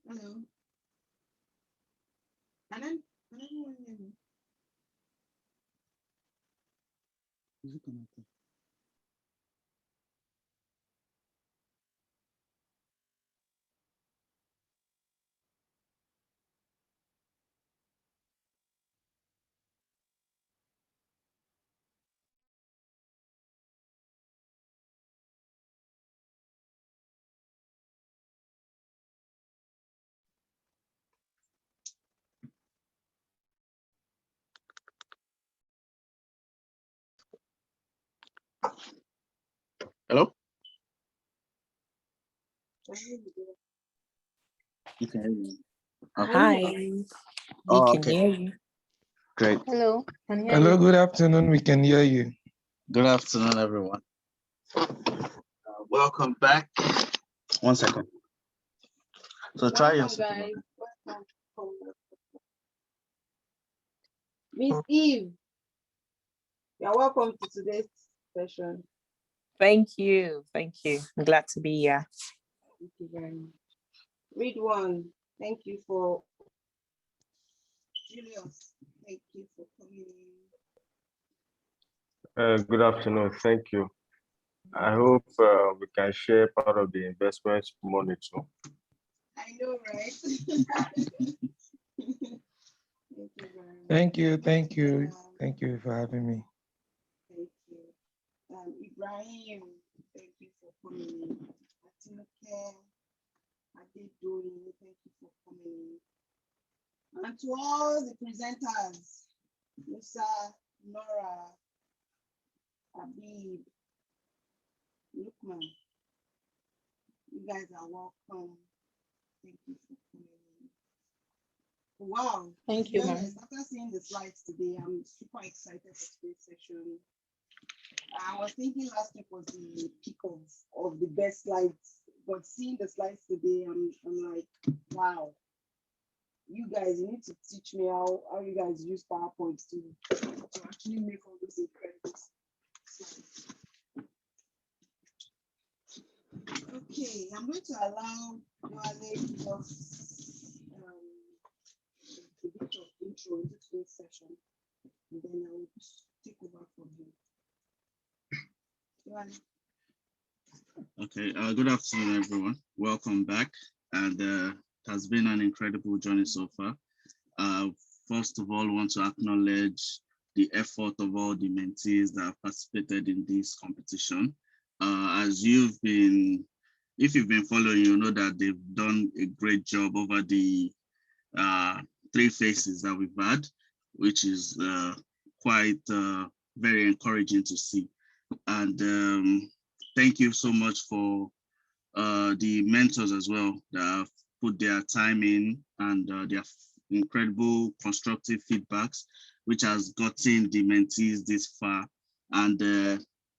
Hello. Can anyone hear me? Is it connected? Hello? You can hear me. Okay. Hi, we can hear you. Great. Hello. Hello, good afternoon. We can hear you. Good afternoon, everyone. Welcome back. 1 second. So try your guys. Miss Eve, you're welcome to today's session. Thank you. Thank you. I'm glad to be here. Thank you very much. Read one. Thank you for Julius. Thank you for coming. Good afternoon. Thank you. I hope we can share part of the investment money too. I know, right? Thank you. Thank you. Thank you for having me. Thank you. Ibrahim, thank you for coming. Atinoke, Adedoyin, thank you for coming. And to all the presenters, Musa, Nora, Habib, Lukman, you guys are welcome. Thank you for coming. Wow. Thank you, ma'am. After seeing the slides today, I'm super excited for today's session. I was thinking last week was the peak of the best slides, but seeing the slides today, I'm like, wow. You guys, you need to teach me how you guys use PowerPoint to actually make all those incredible slides. Okay, I'm going to allow Wale to give us a bit of intro into today's session, and then I will take over from here. Okay, good afternoon, everyone. Welcome back. And it has been an incredible journey so far. First of all, I want to acknowledge the effort of all the mentees that have participated in this competition. As if you've been following, you know that they've done a great job over the 3 phases that we've had, which is quite very encouraging to see. And thank you so much for the mentors as well that have put their time in and their incredible constructive feedbacks, which has gotten the mentees this far. And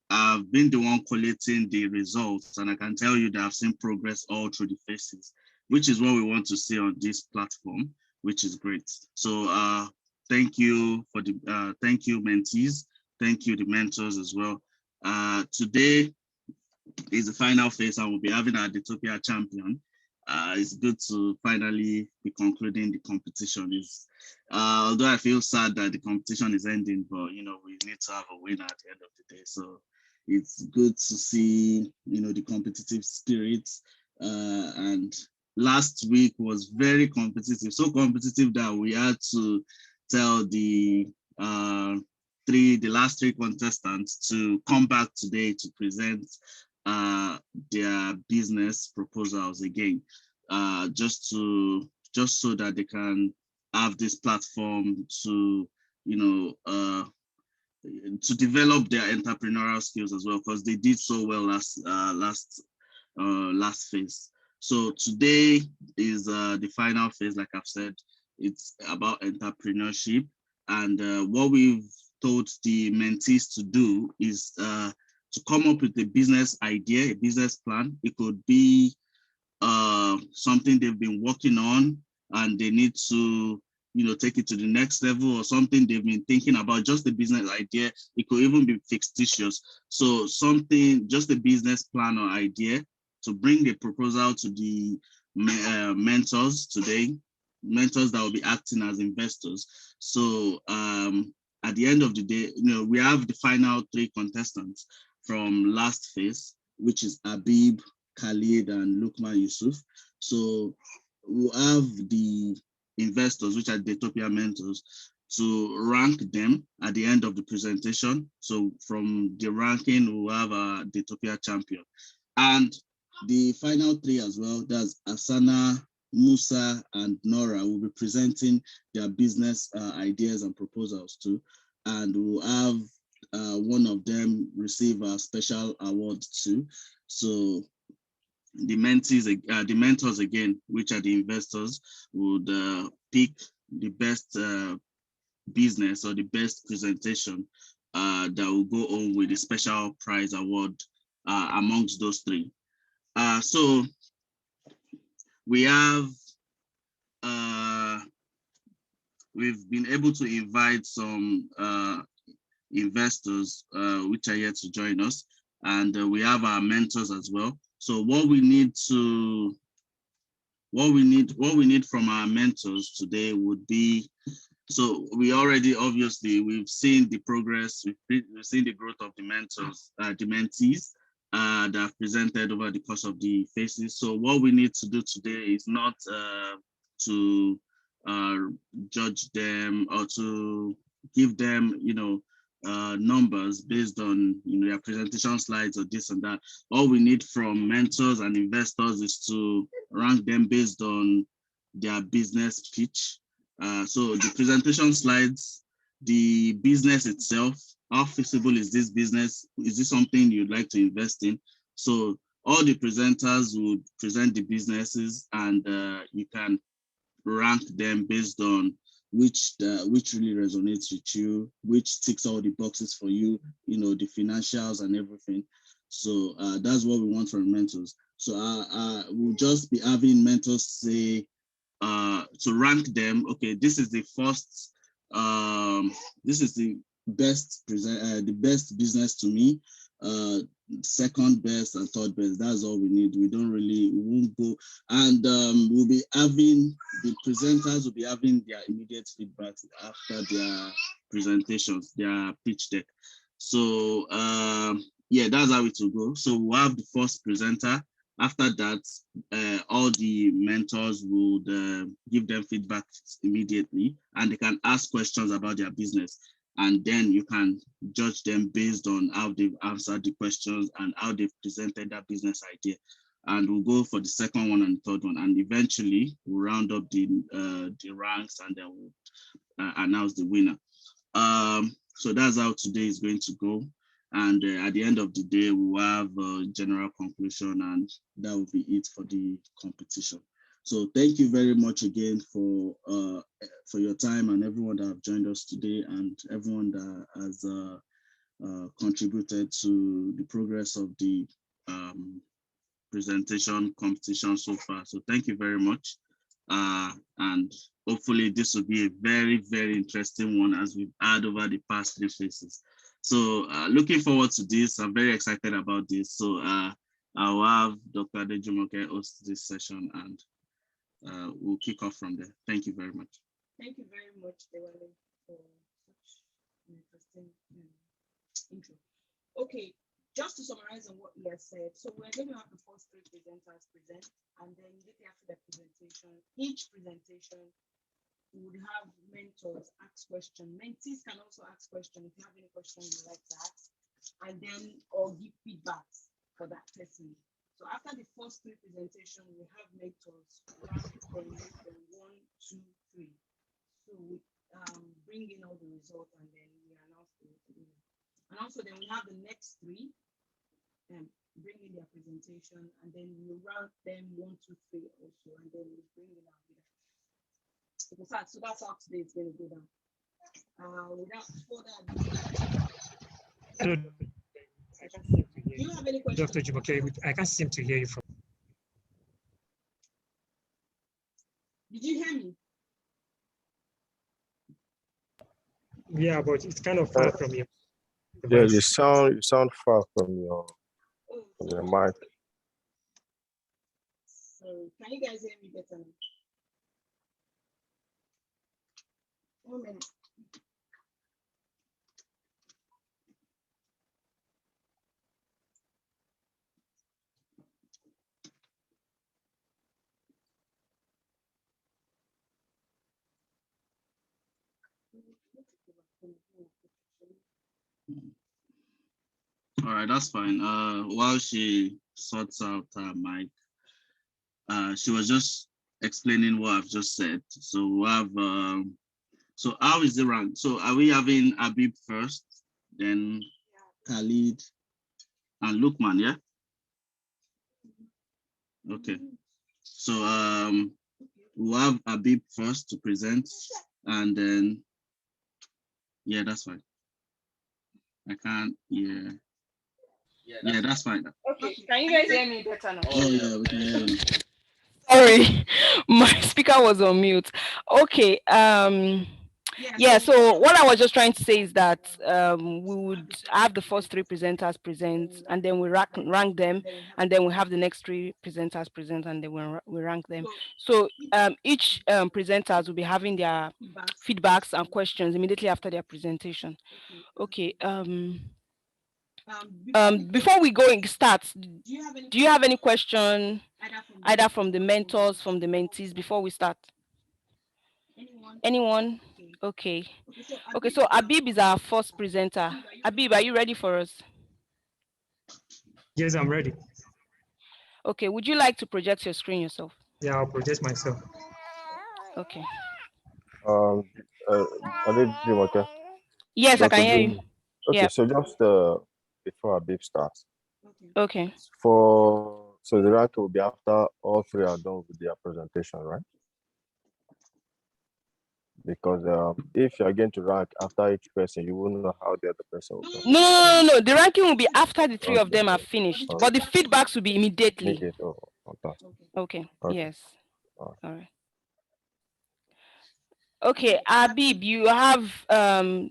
I've been the one collating the results, and I can tell you that I've seen progress all through the phases, which is what we want to see on this platform, which is great. So thank you for the thank you mentees, thank you the mentors as well. Today is the final phase, and we'll be having our Daytopia Champion. It's good to finally be concluding the competition. Although I feel sad that the competition is ending, but we need to have a winner at the end of the day. So it's good to see the competitive spirit. And last week was very competitive, so competitive that we had to tell the last 3 contestants to come back today to present their business proposals again, just so that they can have this platform to to develop their entrepreneurial skills as well, because they did so well last phase. So today is the final phase. Like I've said, it's about entrepreneurship, and what we've told the mentees to do is to come up with a business idea, a business plan. It could be something they've been working on and they need to, take it to the next level, or something they've been thinking about, just a business idea. It could even be fictitious. So something, just a business plan or idea to bring a proposal to the mentors today, mentors that will be acting as investors. So at the end of the day, we have the final 3 contestants from last phase, which is Abib, Khalid, and Lukman Yusuf. So we'll have the investors, which are Daytopia mentors, to rank them at the end of the presentation. So from the ranking, we'll have a Daytopia Champion. And the final 3 as well, that's Asana, Musa, and Nora, will be presenting their business ideas and proposals too. And we'll have one of them receive a special award too. So the mentees, the mentors again, which are the investors, would pick the best business or the best presentation that will go on with the special prize award amongst those 3. So we have, we've been able to invite some investors which are here to join us, and we have our mentors as well. So what we need from our mentors today would be, so we already, obviously, we've seen the progress, we've seen the growth of the mentors, the mentees that have presented over the course of the phases. So what we need to do today is not to judge them or to give them, numbers based on their presentation slides or this and that. All we need from mentors and investors is to rank them based on their business pitch. So the presentation slides, the business itself, how feasible is this business? Is this something you'd like to invest in? So all the presenters would present the businesses, and you can rank them based on which really resonates with you, which ticks all the boxes for you, the financials and everything. So that's what we want from mentors. So we'll just be having mentors say, to rank them. Okay, this is the first, this is the best business to me, second best and third best. That's all we need. We won't go, and we'll be having, the presenters will be having their immediate feedback after their presentations, their pitch deck. So yeah, that's how it will go. So we'll have the first presenter. After that, all the mentors would give them feedback immediately, and they can ask questions about their business. And then you can judge them based on how they've answered the questions and how they've presented that business idea. And we'll go for the second one and the third one. And eventually we'll round up the ranks, and then we'll announce the winner. So that's how today is going to go. And at the end of the day, we'll have a general conclusion, and that will be it for the competition. So thank you very much again for your time, and everyone that have joined us today, and everyone that has contributed to the progress of the presentation competition so far. So thank you very much. And hopefully this will be a very, very interesting one, as we've had over the past 3 phases. So looking forward to this. I'm very excited about this. So I'll have Dr. Adejumoke host this session, and we'll kick off from there. Thank you very much. Thank you very much, Dewale, for such an interesting intro. Okay, just to summarize on what you have said, so we're going to have the first 3 presenters present, and then immediately after the presentation, each presentation would have mentors ask questions. Mentees can also ask questions if you have any questions you'd like to ask, and then or give feedbacks for that person. So after the first 3 presentations, we have mentors rank them 1, 2, 3. So we bring in all the results, and then we announce the winner. And also then we have the next 3 bring in their presentation, and then we rank them 1, 2, 3 also, and then we bring in our winner. So that's how today is going to go down. Without further ado, I can't seem to hear Do you you. have any questions? Dr. Jumoke, I can't seem to hear you from. Did you hear me? Yeah, but it's kind of far from you. Yeah, you sound far from your mic. So can you guys hear me better now? 1 minute. All right, that's fine. While she sorts out her mic, she was just explaining what I've just said. So we have, so how is the rank? So are we having Abib first, then Khalid and Lukman, yeah? Okay. So we'll have Abib first to present, and then, yeah, that's fine. I can't, yeah. Yeah, that's fine. Okay, can you guys hear me better now? Oh, yeah, we can hear you. Sorry, my speaker was on mute. Okay, yeah, so what I was just trying to say is that we would have the first three presenters present, and then we rank them, and then we have the next three presenters present, and then we rank them. So each presenters will be having their feedbacks and questions immediately after their presentation. Okay, before we start, do you have any question either from the mentors, from the mentees before we start? Anyone? Okay. Okay, so Abib is our first presenter. Abib, are you ready for us? Yes, I'm ready. Okay, would you like to project your screen yourself? Yeah, I'll project myself. Okay. Are they doing okay? Yes, I Dr. can hear you. Jim? Okay, Yeah. so just before Abib starts, Okay. so the rank will be after all three are done with their presentation, right? Because if you are going to rank after each person, you will know how the other person will go. No. The ranking will be after the three of Okay. them are finished, Okay. but the feedbacks will be immediately. Okay. Okay. Okay. Yes. All All right. Okay, Abib, you have 10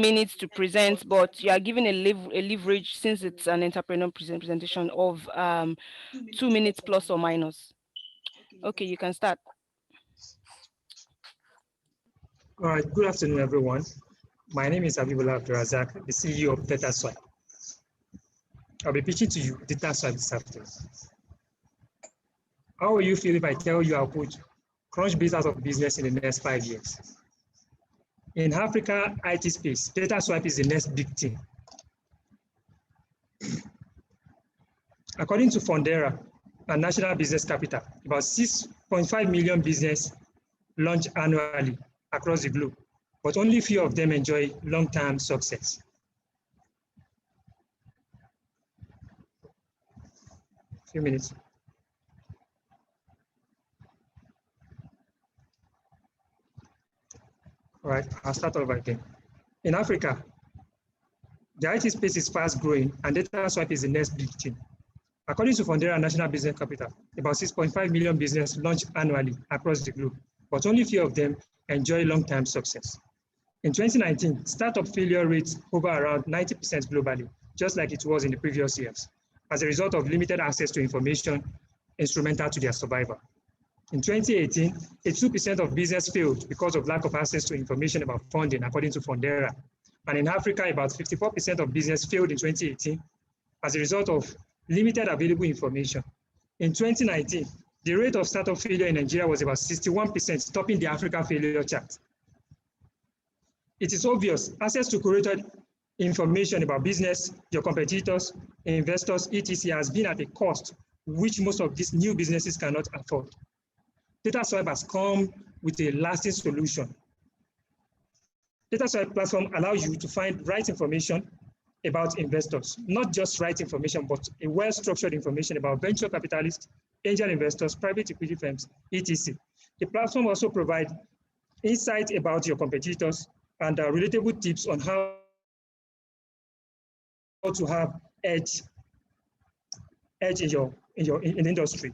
minutes to present, but you are given a leverage, since it's an entrepreneur presentation, of 2 minutes plus or minus. Okay, you can start. All right, good afternoon, everyone. My name is Abibullah Abdurazak, the CEO of DataSwipe. I'll be pitching to you DataSwipe this afternoon. How will you feel if I tell you I'll put Crunchbase out of business in the next 5 years? In Africa IT space, DataSwipe is the next big thing. According to Fundera and National Business Capital, about 6.5 million business launch annually across the globe, but only few of them enjoy long-term success. Few minutes. All right, I'll start over again. In Africa, the IT space is fast growing and DataSwipe is the next big thing. According to Fundera National Business Capital, about 6.5 million business launch annually across the globe, but only few of them enjoy long-term success. In 2019, startup failure rates hover around 90% globally, just like it was in the previous years, as a result of limited access to information instrumental to their survival. In 2018, 82% of business failed because of lack of access to information about funding, according to Fundera. And in Africa, about 54% of business failed in 2018 as a result of limited available information. In 2019, the rate of startup failure in Nigeria was about 61%, topping the Africa failure chart. It is obvious access to curated information about business, your competitors, investors, etc. has been at a cost which most of these new businesses cannot afford. DataSwipe has come with a lasting solution. DataSwipe platform allows you to find right information about investors, not just right information, but a well-structured information about venture capitalists, angel investors, private equity firms, etc. The platform also provides insight about your competitors and relatable tips on how to have edge in the industry.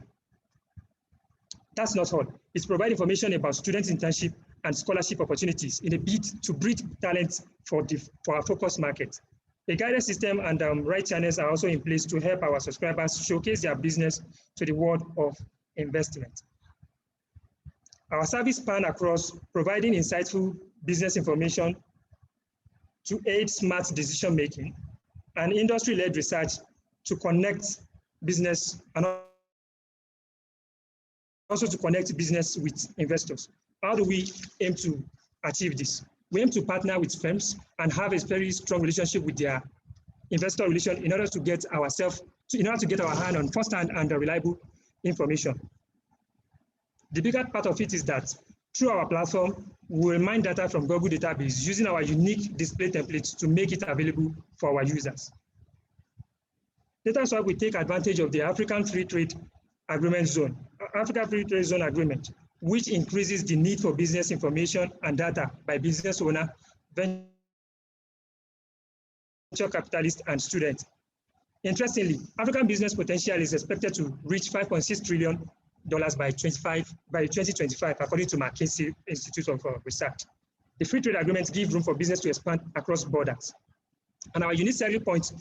That's not all. It's provide information about student internship and scholarship opportunities in a bid to breed talent for our focus market. A guided system and right channels are also in place to help our subscribers showcase their business to the world of investment. Our service span across providing insightful business information to aid smart decision making and industry-led research to connect business and also to connect business with investors. How do we aim to achieve this? We aim to partner with firms and have a very strong relationship with their investor relation in order to get our hand on first-hand and reliable information. The bigger part of it is that through our platform, we will mine data from Google database using our unique display templates to make it available for our users. That's why we take advantage of the African Free Trade Agreement Zone, African Free Trade Zone Agreement, which increases the need for business information and data by business owner, venture capitalists, and students. Interestingly, African business potential is expected to reach $5.6 trillion by 2025, according to McKinsey Institute of Research. The free trade agreements give room for business to expand across borders. And our unique selling point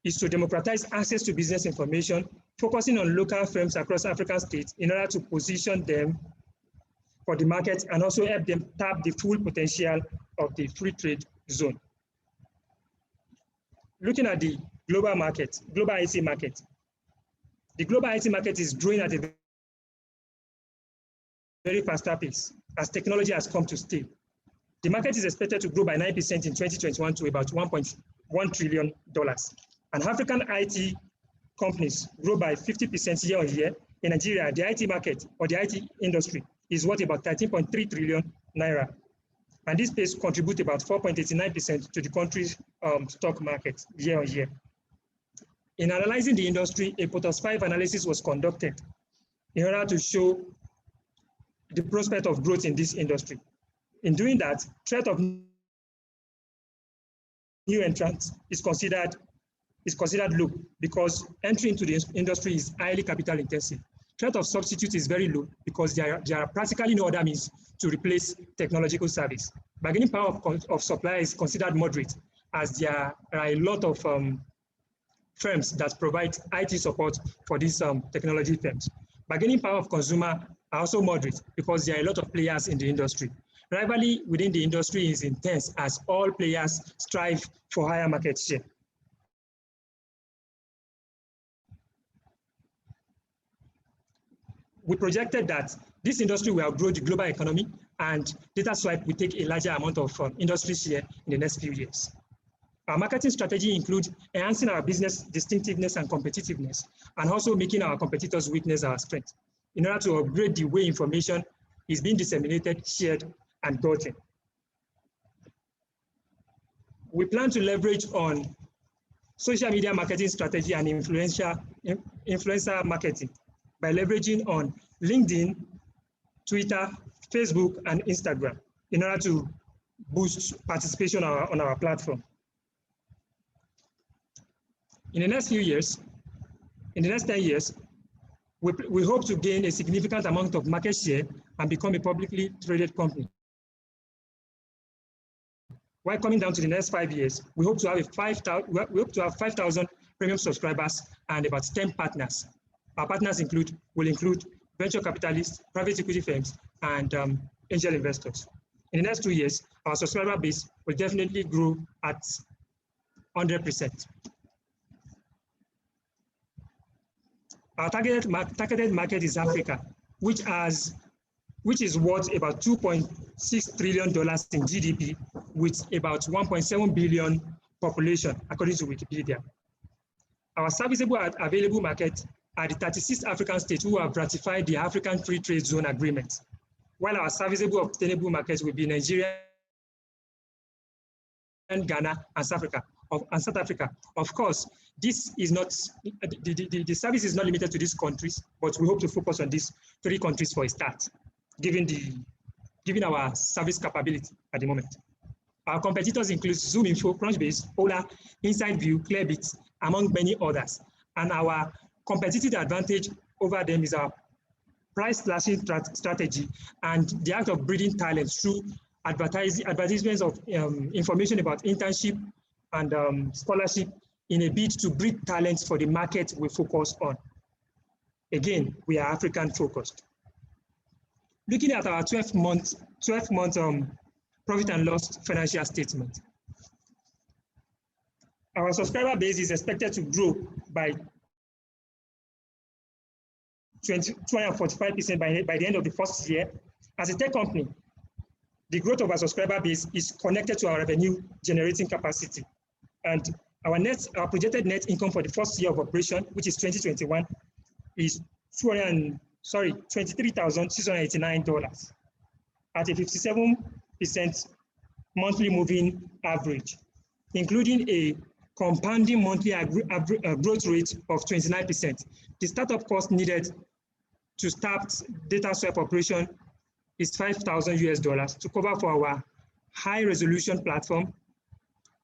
is to democratize access to business information, focusing on local firms across African states in order to position them for the market and also help them tap the full potential of the free trade zone. Looking at the global market, global IT market. The global IT market is growing at a very fast pace as technology has come to stay. The market is expected to grow by 9% in 2021 to about $1.1 trillion. And African IT companies grow by 50% year on year. In Nigeria, the IT market or the IT industry is worth about 13.3 trillion naira. And this space contributes about 4.89% to the country's stock market year on year. In analyzing the industry, a POTOS 5 analysis was conducted in order to show the prospect of growth in this industry. In doing that, threat of new entrants is considered low because entry into the industry is highly capital intensive. Threat of substitute is very low because there are practically no other means to replace technological service. Bargaining power of supply is considered moderate as there are a lot of firms that provide IT support for these technology firms. Bargaining power of consumer are also moderate because there are a lot of players in the industry. Rivalry within the industry is intense as all players strive for higher market share. We projected that this industry will outgrow the global economy and DataSwipe will take a larger amount of industry share in the next few years. Our marketing strategy includes enhancing our business distinctiveness and competitiveness, and also making our competitors' weakness our strength in order to upgrade the way information is being disseminated, shared, and gotten. We plan to leverage on social media marketing strategy and influencer marketing by leveraging on LinkedIn, Twitter, Facebook, and Instagram in order to boost participation on our platform. In the next few years, in the next 10 years, we hope to gain a significant amount of market share and become a publicly traded company. While coming down to the next 5 years, we hope to have 5,000 premium subscribers and about 10 partners. Our partners will include venture capitalists, private equity firms, and angel investors. In the next 2 years, our subscriber base will definitely grow at 100%. Our targeted market is Africa, which is worth about $2.6 trillion in GDP with about 1.7 billion population, according to Wikipedia. Our serviceable and available market are the 36 African states who have ratified the African Free Trade Zone Agreement, while our serviceable obtainable markets will be Nigeria, Ghana, and South Africa. Of course, this is not the service is not limited to these countries, but we hope to focus on these 3 countries for a start, given our service capability at the moment. Our competitors include ZoomInfo, Crunchbase, Ola, InsideView, Clearbit, among many others. And our competitive advantage over them is our price slashing strategy and the act of breeding talent through advertisements of information about internship and scholarship in a bid to breed talents for the market we focus on. Again, we are African focused. Looking at our 12-month profit and loss financial statement. Our subscriber base is expected to grow by 245% by the end of the first year. As a tech company, the growth of our subscriber base is connected to our revenue generating capacity. And our projected net income for the first year of operation, which is 2021, is $23,689 at a 57% monthly moving average, including a compounding monthly growth rate of 29%. The startup cost needed to start data swap operation is $5,000 to cover for our high resolution platform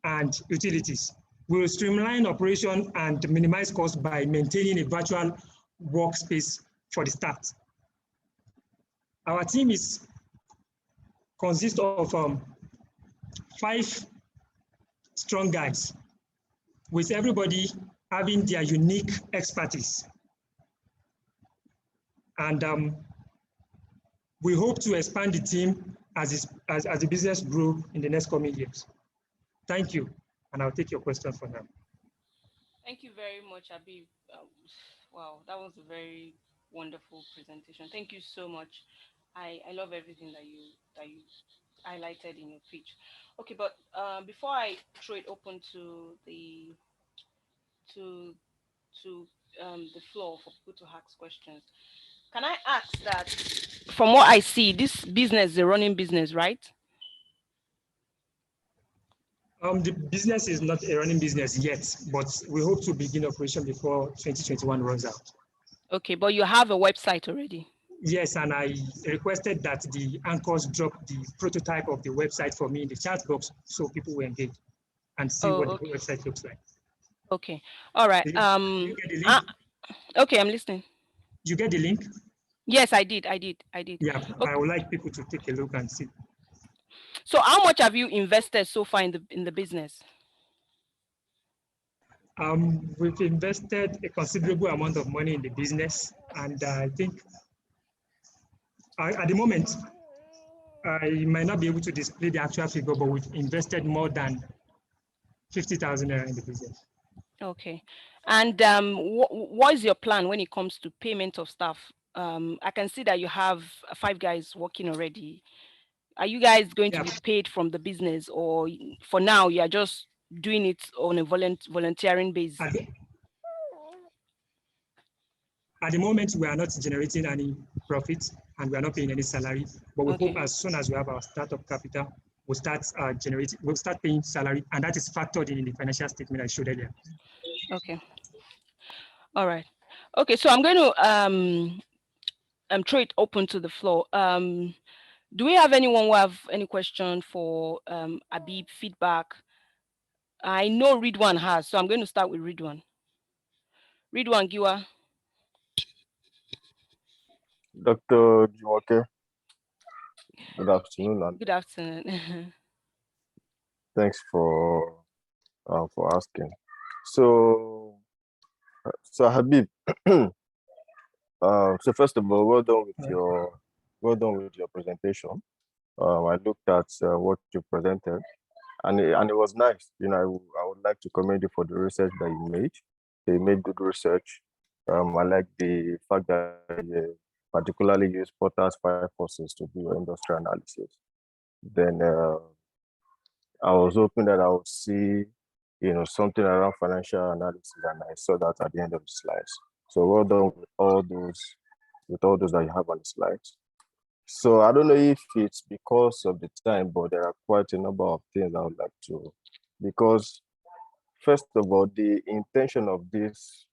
and utilities. We will streamline operation and minimize costs by maintaining a virtual workspace for the start. Our team consists of 5 strong guys, with everybody having their unique expertise. And we hope to expand the team as the business grows in the next coming years. Thank you, and I'll take your question for now. Thank you very much, Habib. Wow, that was a very wonderful presentation. Thank you so much. I love everything that you highlighted in your pitch. Okay, but before I throw it open to the floor for people to ask questions, can I ask that, from what I see, this business is a running business, right? The business is not a running business yet, but we hope to begin operation before 2021 runs out. Okay, but you have a website already? Yes, and I requested that the anchors drop the prototype of the website for me in the chat box so people will engage and see what the website looks like. Okay, all right. You get the link? Okay, I'm listening. You get the link? Yes, I did. Yeah, okay. I would like people to take a look and see. So how much have you invested so far in the business? We've invested a considerable amount of money in the business, and I think at the moment, I might not be able to display the actual figure, but we've invested more than 50,000 naira in the business. Okay, and what is your plan when it comes to payment of staff? I can see that you have 5 guys working already. Are you guys going to be paid from the business, or for now you are just doing it on a volunteering basis? At the moment, we are not generating any profit and we are not paying any salary, but we hope as soon as we have our startup capital, we'll start paying salary, and that is factored in the financial statement I showed earlier. Okay. All right. Okay, so I'm going to throw it open to the floor. Do we have anyone who have any question for Habib, feedback? I know Ridwan has, so I'm going to start with Ridwan. Ridwan Giwa. Dr. Jumoke, good afternoon. Good afternoon. Thanks for asking. So Habib, so first of all, well done with your presentation. I looked at what you presented, and it was nice. You know, I would like to commend you for the research that you made. You made good research. I like the fact that you particularly use Porter's 5 forces to do your industry analysis. Then I was hoping that I would see, you know, something around financial analysis, and I saw that at the end of the slides. So well done with all those that you have on the slides. So I don't know if it's because of the time, but there are quite a number of things I would like to, because first of all, the intention of this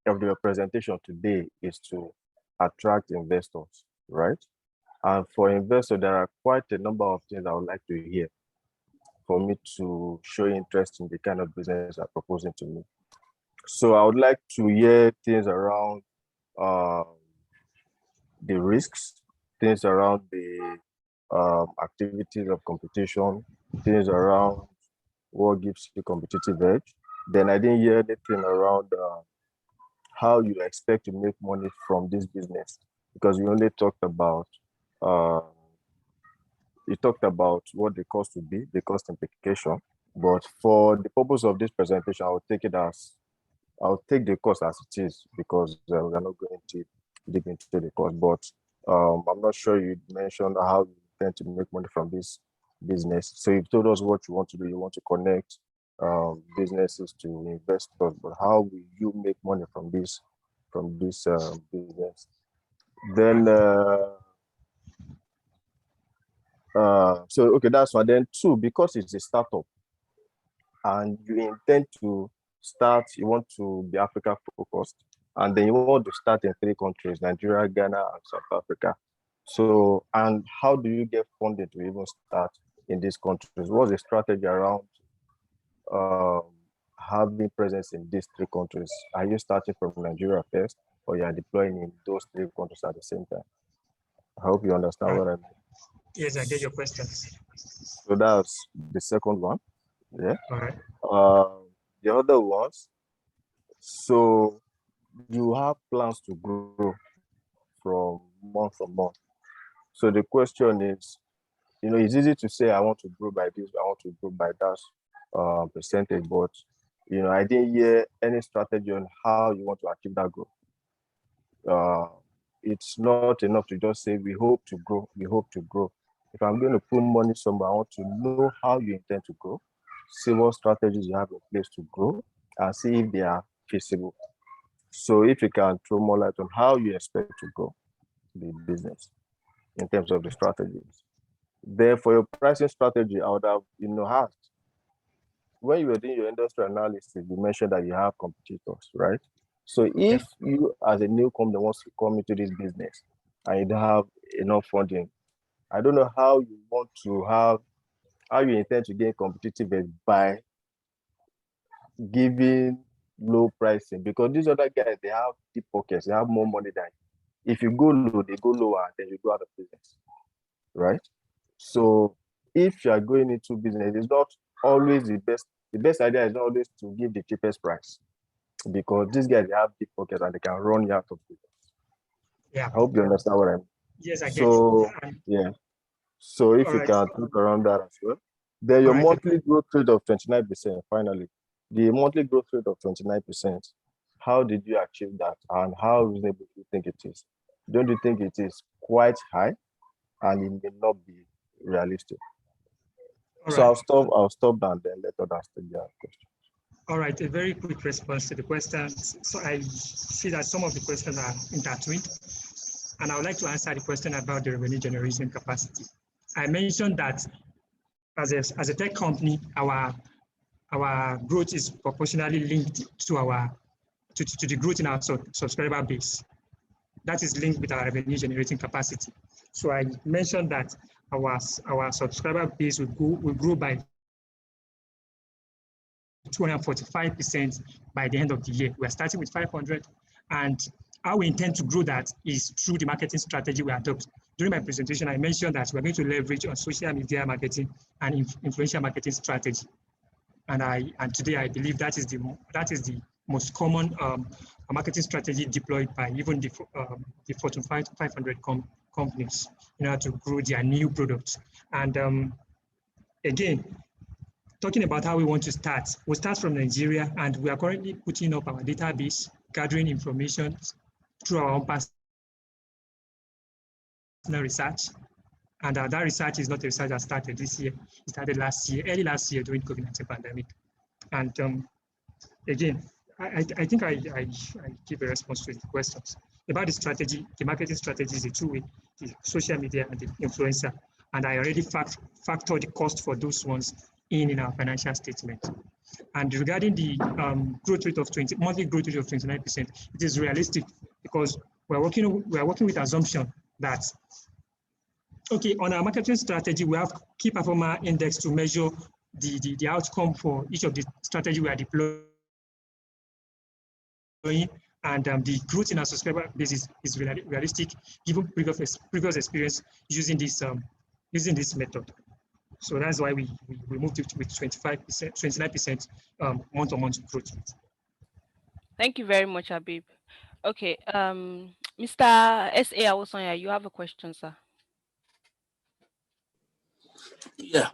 of the presentation today is to attract investors, right? And for investors, there are quite a number of things I would like to hear for me to show interest in the kind of business they're proposing to me. So I would like to hear things around the risks, things around the activities of competition, things around what gives you competitive edge. Then I didn't hear anything around how you expect to make money from this business, because you only talked about what the cost would be, the cost implication. But for the purpose of this presentation, I'll take the cost as it is, because we're not going to dig into the cost. But I'm not sure you mentioned how you intend to make money from this business. So you've told us what you want to do. You want to connect businesses to investors, but how will you make money from this business? Then so okay, that's one. Then two, because it's a startup and you intend to start, you want to be Africa focused, and then you want to start in 3 countries, Nigeria, Ghana, and South Africa. So, and how do you get funding to even start in these countries? What's the strategy around having presence in these 3 countries? Are you starting from Nigeria first, or you are deploying in those 3 countries at the same time? I hope you understand what I mean. Yes, I get your questions. So that's the second one. Yeah. All right. The other ones, so you have plans to grow from month to month. So the question is, it's easy to say I want to grow by this, I want to grow by that percentage, but I didn't hear any strategy on how you want to achieve that growth. It's not enough to just say we hope to grow, we hope to grow. If I'm going to put money somewhere, I want to know how you intend to grow, see what strategies you have in place to grow, and see if they are feasible. So if you can throw more light on how you expect to grow the business in terms of the strategies. Then for your pricing strategy, I would have, asked, when you were doing your industry analysis, you mentioned that you have competitors, right? So if you as a new company wants to come into this business and you don't have enough funding, I don't know how you intend to gain competitive edge by giving low pricing, because these other guys, they have deep pockets, they have more money than you. If you go low, they go lower, then you go out of business, right? So if you are going into business, it's not always the best idea is not always to give the cheapest price, because these guys, they have deep pockets and they can run you out of business. Yeah. I hope you understand what I mean. Yes, I get so it. Yeah. So if you can talk around that as well. Then your monthly growth rate of 29%, finally. The monthly growth rate of 29%, how did you achieve that, and how reasonable do you think it is? Don't you think it is quite high and it may not be realistic? So I'll stop and then let others take their questions. All right, a very quick response to the questions. So I see that some of the questions are intertwined, and I would like to answer the question about the revenue generation capacity. I mentioned that as a tech company, our growth is proportionally linked to the growth in our subscriber base. That is linked with our revenue generating capacity. So I mentioned that our subscriber base will grow by 245% by the end of the year. We're starting with 500, and how we intend to grow that is through the marketing strategy we adopt. During my presentation, I mentioned that we're going to leverage on social media marketing and influential marketing strategy. And today I believe that is the most common marketing strategy deployed by even the Fortune 500 companies in order to grow their new products. And again, talking about how we want to start, we'll start from Nigeria, and we are currently putting up our database, gathering information through our own personal research. And that research is not a research that started this year. It started early last year during COVID-19 pandemic. And again, I think I give a response to the questions. About the strategy, the marketing strategy is a two-way, the social media and the influencer. And I already factor the cost for those ones in our financial statement. And regarding the growth rate of monthly growth rate of 29%, it is realistic because we're working with assumption that Okay, on our marketing strategy, we have key performer index to measure the outcome for each of the strategy we are deploying, and the growth in our subscriber base is realistic given previous experience using this method. So that's why we moved it with 25%, 29% month-on-month growth. Thank you very much, Habib. Okay, Mr. S.A. Awosonya, you have a question, sir. Yeah,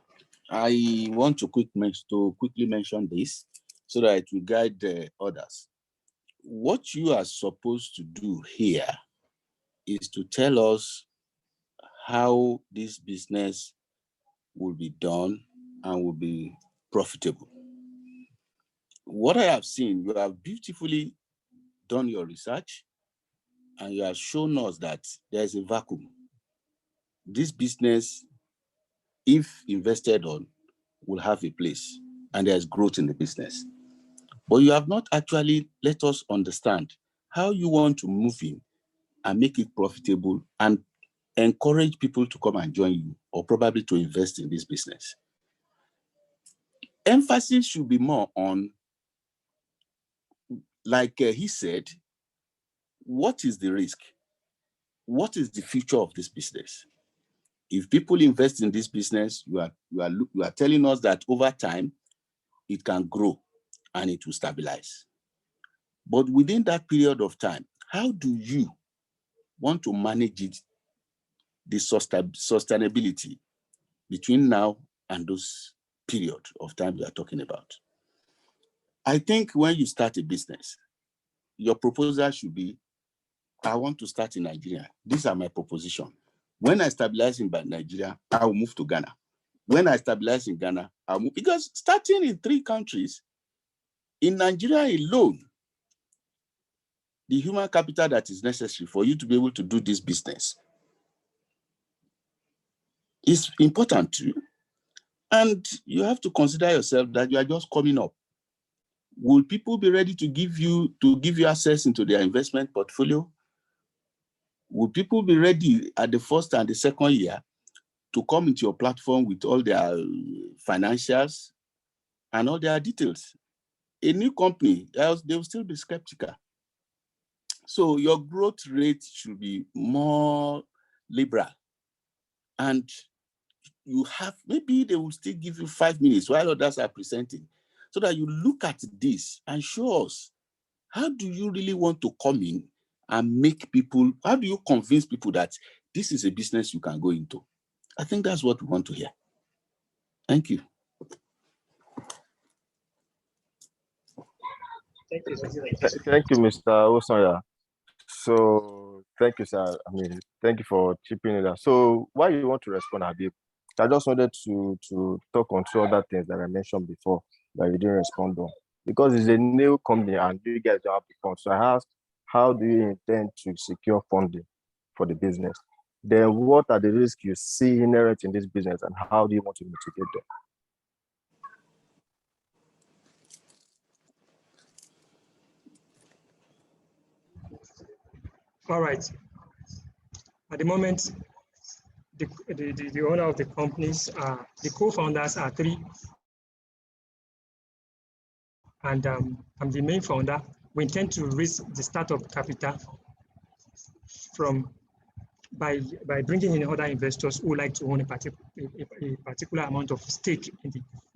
I want to quickly mention this so that it will guide others. What you are supposed to do here is to tell us how this business will be done and will be profitable. What I have seen, you have beautifully done your research and you have shown us that there's a vacuum. This business, if invested on, will have a place and there's growth in the business. But you have not actually let us understand how you want to move in and make it profitable and encourage people to come and join you or probably to invest in this business. Emphasis should be more on, like he said, what is the risk? What is the future of this business? If people invest in this business, you are telling us that over time, it can grow and it will stabilize. But within that period of time, how do you want to manage it, the sustainability between now and those period of time we are talking about? I think when you start a business, your proposal should be, I want to start in Nigeria. These are my proposition. When I stabilize in Nigeria, I will move to Ghana. When I stabilize in Ghana, I'll move, because starting in 3 countries, in Nigeria alone, the human capital that is necessary for you to be able to do this business is important to you. And you have to consider yourself that you are just coming up. Will people be ready to give you access into their investment portfolio? Will people be ready at the first and the second year to come into your platform with all their financials and all their details? A new company, they will still be skeptical. So your growth rate should be more liberal. And you have, maybe they will still give you 5 minutes while others are presenting, so that you look at this and show us, how do you really want to come in and make people, how do you convince people that this is a business you can go into? I think that's what we want to hear. Thank you. Thank you, Mr. Osonya. So thank you, sir. I mean, thank you for chipping in. So why you want to respond, Habib? I just wanted to talk on 2 other things that I mentioned before that you didn't respond on. Because it's a new company and you guys don't have the funds. So I asked, how do you intend to secure funding for the business? Then what are the risks you see inherent in this business and how do you want to mitigate them? All right. At the moment, the owner of the companies, the co-founders are 3. And I'm the main founder. We intend to raise the startup capital by bringing in other investors who like to own a particular amount of stake in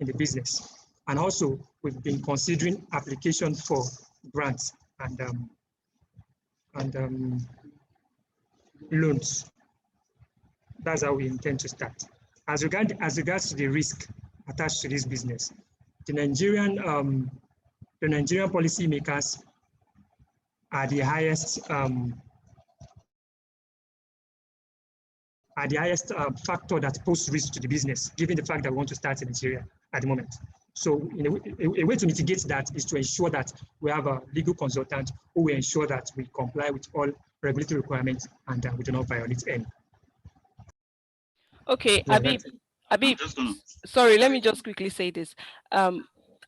the business. And also, we've been considering application for grants and loans. That's how we intend to start. As regards to the risk attached to this business, the Nigerian policymakers are the highest factor that poses risk to the business, given the fact that we want to start in Nigeria at the moment. So a way to mitigate that is to ensure that we have a legal consultant who will ensure that we comply with all regulatory requirements and we do not violate any. Okay, Yeah, Habib, sorry, let me just quickly say this.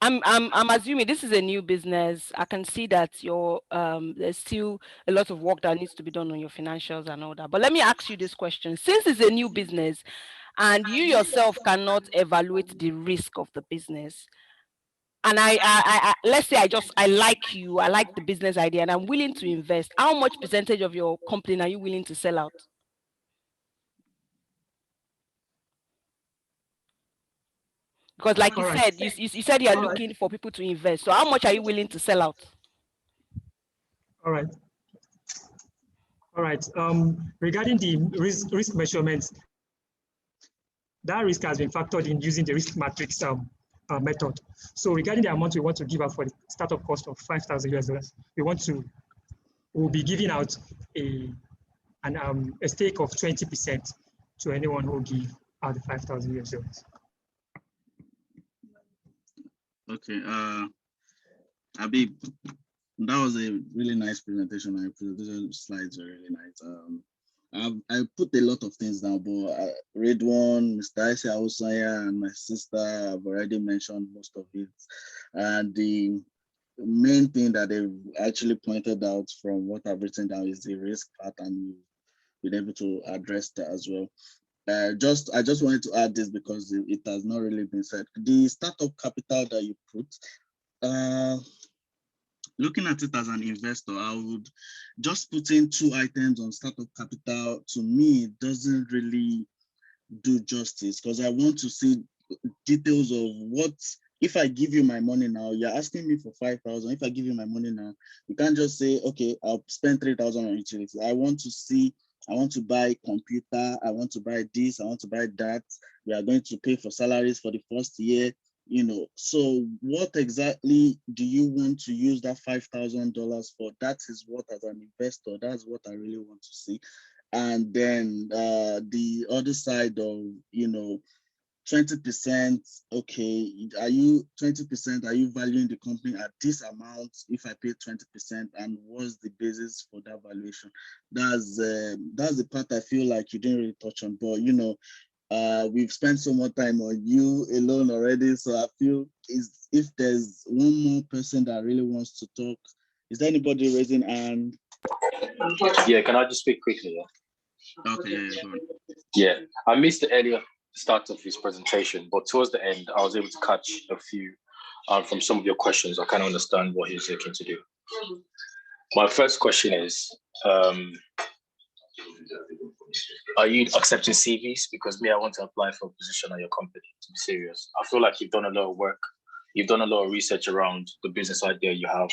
I'm assuming this is a new business. I can see that your there's still a lot of work that needs to be done on your financials and all that. But let me ask you this question. Since it's a new business and you yourself cannot evaluate the risk of the business, and let's say I like you, I like the business idea, and I'm willing to invest, how much percentage of your company are you willing to sell out? Because like you said, you said you are looking for people to invest. So how much are you willing to sell out? All right. All right. Regarding the risk measurements, that risk has been factored in using the risk matrix method. So regarding the amount we want to give out for the startup cost of $5,000 US, we'll be giving out a stake of 20% to anyone who will give out the $5,000 US. Okay, Abib, that was a really nice presentation. My presentation slides were really nice. I put a lot of things down, but Redwan, Mr. Isi Awusanya, and my sister have already mentioned most of it. And the main thing that they actually pointed out from what I've written down is the risk part, and you've been able to address that as well. I just wanted to add this because it has not really been said. The startup capital that you put, looking at it as an investor, I would just put in 2 items on startup capital. To me, it doesn't really do justice because I want to see details of what, if I give you my money now, you're asking me for 5,000. If I give you my money now, you can't just say, okay, I'll spend 3,000 on utilities. I want to see, I want to buy computer, I want to buy this, I want to buy that. We are going to pay for salaries for the first year, you know. So what exactly do you want to use that $5,000 for? That is what, as an investor, that's what I really want to see. And then the other side of, you know, 20%, okay, are you 20%, are you valuing the company at this amount if I pay 20%, and what's the basis for that valuation? That's the part I feel like you didn't really touch on, but you know, we've spent so much time on you alone already, so I feel if there's one more person that really wants to talk, is there anybody raising hand? Yeah, can I just speak quickly? Yeah? Okay, yeah, I missed the earlier start of his presentation, but towards the end, I was able to catch a few from some of your questions. I kind of understand what he's looking to do. My first question is, are you accepting CVs? Because me, I want to apply for a position at your company, to be serious. I feel like you've done a lot of work. You've done a lot of research around the business idea you have.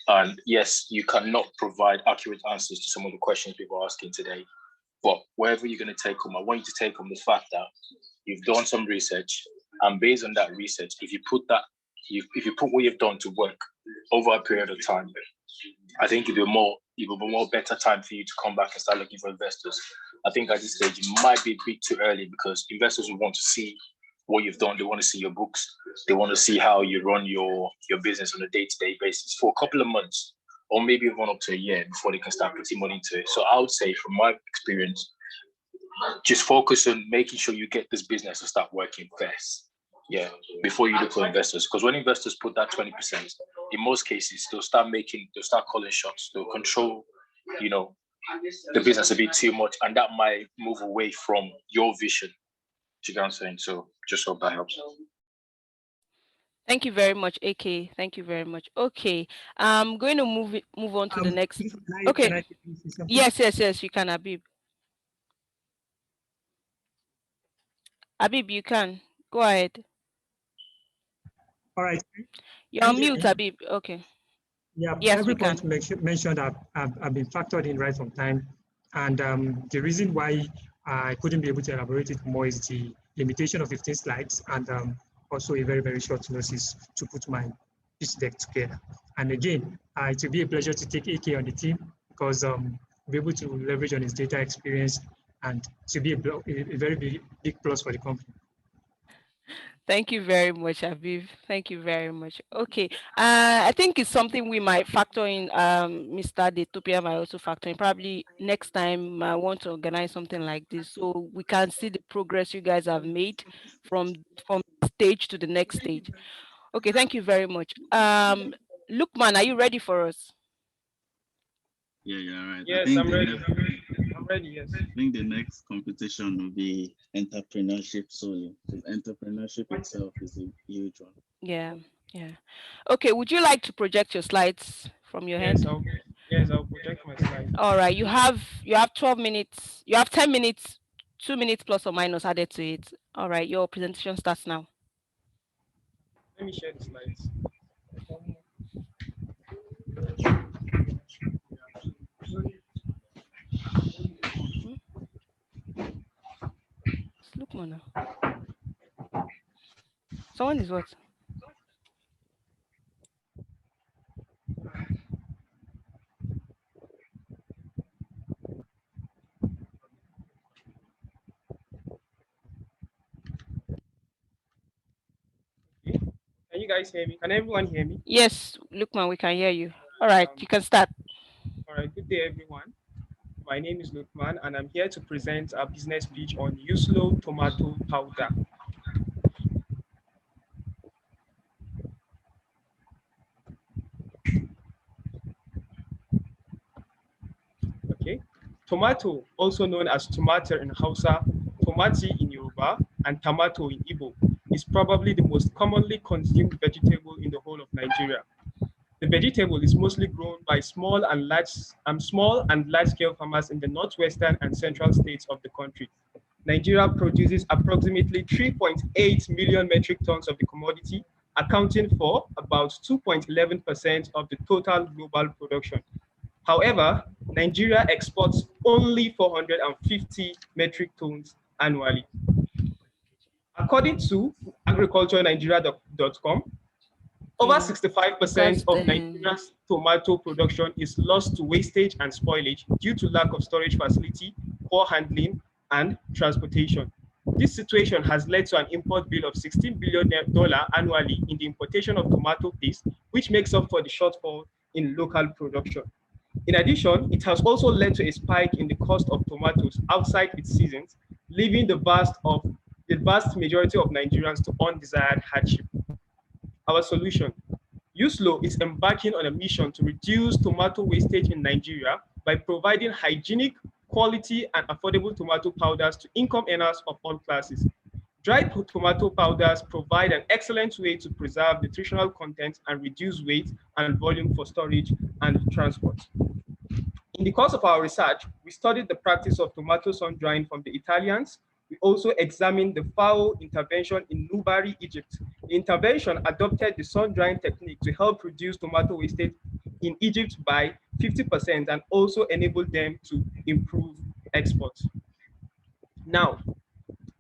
And yes, you cannot provide accurate answers to some of the questions people are asking today. But wherever you're going to take them, I want you to take them the fact that you've done some research, and based on that research, if you put what you've done to work over a period of time, I think it will be more better time for you to come back and start looking for investors. I think at this stage it might be a bit too early because investors will want to see what you've done. They want to see your books. They want to see how you run your business on a day-to-day basis for a couple of months, or maybe even up to a year before they can start putting money into it. So I would say, from my experience, just focus on making sure you get this business to start working first, before you look for investors. Because when investors put that 20%, in most cases, they'll start calling shots. They'll control, the business a bit too much, and that might move away from your vision. Do you get what I'm saying? So just hope that helps. Thank you very much, AK. Thank you very much. Okay, I'm going to move on to the next. Okay. Yes, you can, Abib. Abib, you can. Go ahead. All right. You're on mute, Abib. Okay. Yeah, yes, every point mentioned have been factored in right from time. And the reason why I couldn't be able to elaborate it more is the limitation of 15 slides and also a very, very short notice to put my pitch deck together. And again, it will be a pleasure to take AK on the team because we'll be able to leverage on his data experience and to be a very big plus for the company. Thank you very much, Aviv. Thank you very much. Okay, I think it's something we might factor in. Mr. Daytopia might also factor in. Probably next time I want to organize something like this so we can see the progress you guys have made from stage to the next stage. Okay, thank you very much. Lukman, are you ready for us? Yeah, right. Yes, I'm ready. I'm ready, yes. I think the next competition will be entrepreneurship solely, because entrepreneurship itself is a huge one. Yeah. Okay, would you like to project your slides from your Yes, hand? I'll project my slide. All right, you have 12 minutes. You have 10 minutes, 2 minutes plus or minus added to it. All right, your presentation starts now. Let me share the slides. Look, Mona. Someone is what? Can you guys hear me? Can everyone hear me? Yes, Lukman, we can hear you. All right, you can start. All right, good day, everyone. My name is Lukman, and I'm here to present a business pitch on Uslo tomato powder. Okay, tomato, also known as tomato in Hausa, tomati in Yoruba, and tomato in Igbo, is probably the most commonly consumed vegetable in the whole of Nigeria. The vegetable is mostly grown by small and large-scale farmers in the northwestern and central states of the country. Nigeria produces approximately 3.8 million metric tons of the commodity, accounting for about 2.11% of the total global production. However, Nigeria exports only 450 metric tons annually. According to agriculturenigeria.com, over 65% of Nigeria's tomato production is lost to wastage and spoilage due to lack of storage facility, poor handling, and transportation. This situation has led to an import bill of $16 billion annually in the importation of tomato paste, which makes up for the shortfall in local production. In addition, it has also led to a spike in the cost of tomatoes outside its seasons, leaving the vast majority of Nigerians to undesired hardship. Our solution: Uslo is embarking on a mission to reduce tomato wastage in Nigeria by providing hygienic, quality, and affordable tomato powders to income earners of all classes. Dried tomato powders provide an excellent way to preserve nutritional content and reduce weight and volume for storage and transport. In the course of our research, we studied the practice of tomato sun drying from the Italians. We also examined the FAO intervention in Nubari, Egypt. The intervention adopted the sun drying technique to help reduce tomato wastage in Egypt by 50% and also enable them to improve exports. Now,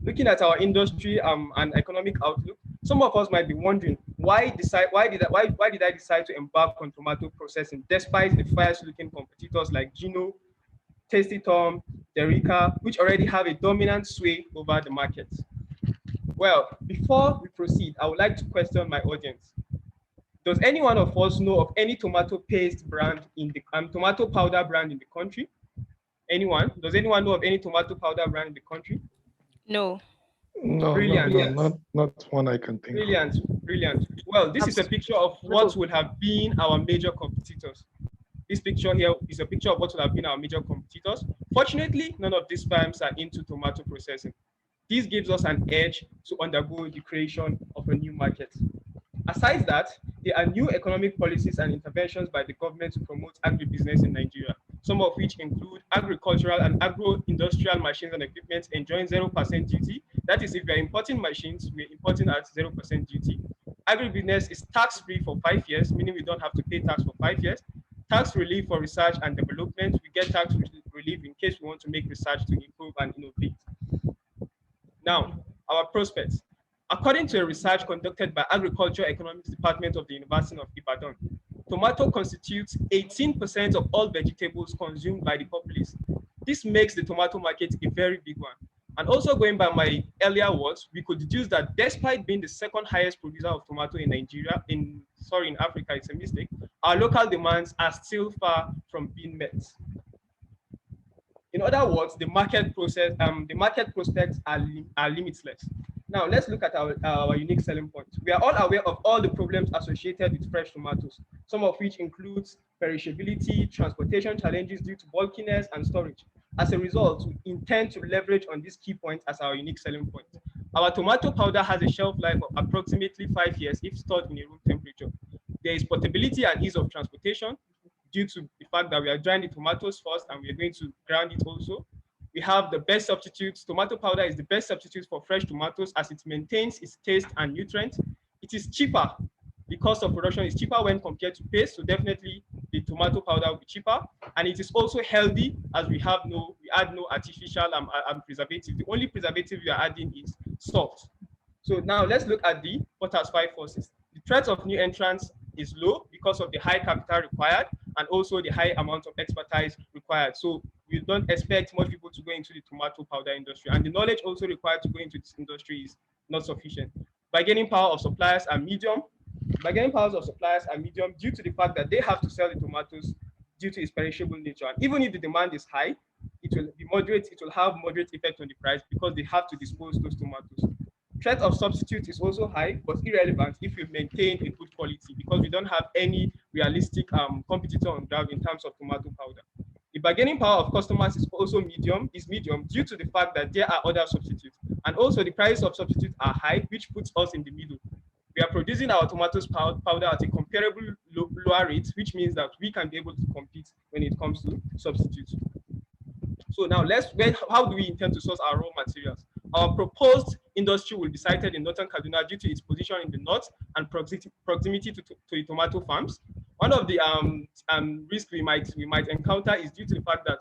looking at our industry and economic outlook, some of us might be wondering why did I decide to embark on tomato processing despite the fierce-looking competitors like Gino, Tasty Tom, Derica, which already have a dominant sway over the market. Well, before we proceed, I would like to question my audience. Does any one of us know of any tomato paste brand in the tomato powder brand in the country? Anyone? Does anyone know of any tomato powder brand in the country? No. No, Brilliant. not one I can think Brilliant, brilliant. Well, this is a picture of what would have been our major competitors. This picture here is a picture of what would have been our major competitors. Fortunately, none of these firms are into tomato processing. This gives us an edge to undergo the creation of a new market. Aside that, there are new economic policies and interventions by the government to promote agribusiness in Nigeria, some of which include agricultural and agro-industrial machines and equipment enjoying 0% duty. That is, if we're importing machines, we're importing at 0% duty. Agribusiness is tax-free for 5 years, meaning we don't have to pay tax for 5 years. Tax relief for research and development. We get tax relief in case we want to make research to improve and innovate. Now, our prospects. According to a research conducted by Agriculture Economics Department of the University of Ibadan, tomato constitutes 18% of all vegetables consumed by the populace. This makes the tomato market a very big one. And also going by my earlier words, we could deduce that despite being the second highest producer of tomato in Nigeria, in Africa, it's a mistake, our local demands are still far from being met. In other words, the market prospects are limitless. Now let's look at our unique selling points. We are all aware of all the problems associated with fresh tomatoes, some of which includes perishability, transportation challenges due to bulkiness and storage. As a result, we intend to leverage on these key points as our unique selling point. Our tomato powder has a shelf life of approximately 5 years if stored in a room temperature. There is portability and ease of transportation due to the fact that we are drying the tomatoes first and we are going to grind it also. We have the best substitutes. Tomato powder is the best substitute for fresh tomatoes as it maintains its taste and nutrients. It is cheaper. The cost of production is cheaper when compared to paste, so definitely the tomato powder will be cheaper. And it is also healthy as we add no artificial preservative. The only preservative we are adding is salt. So now let's look at the what has 5 forces. The threat of new entrants is low because of the high capital required and also the high amount of expertise required. So we don't expect much people to go into the tomato powder industry, and the knowledge also required to go into this industry is not sufficient. Bargaining power of suppliers are medium. Bargaining powers of suppliers are medium due to the fact that they have to sell the tomatoes due to its perishable nature. And even if the demand is high, it will be moderate. It will have moderate effect on the price because they have to dispose those tomatoes. Threat of substitute is also high, but irrelevant if we maintain a good quality because we don't have any realistic competitor on ground in terms of tomato powder. The bargaining power of customers is also medium due to the fact that there are other substitutes. And also the price of substitutes are high, which puts us in the middle. We are producing our tomatoes powder at a comparable lower rate, which means that we can be able to compete when it comes to substitutes. So now how do we intend to source our raw materials? Our proposed industry will be sited in northern Kaduna due to its position in the north and proximity to the tomato farms. One of the risks we might encounter is due to the fact that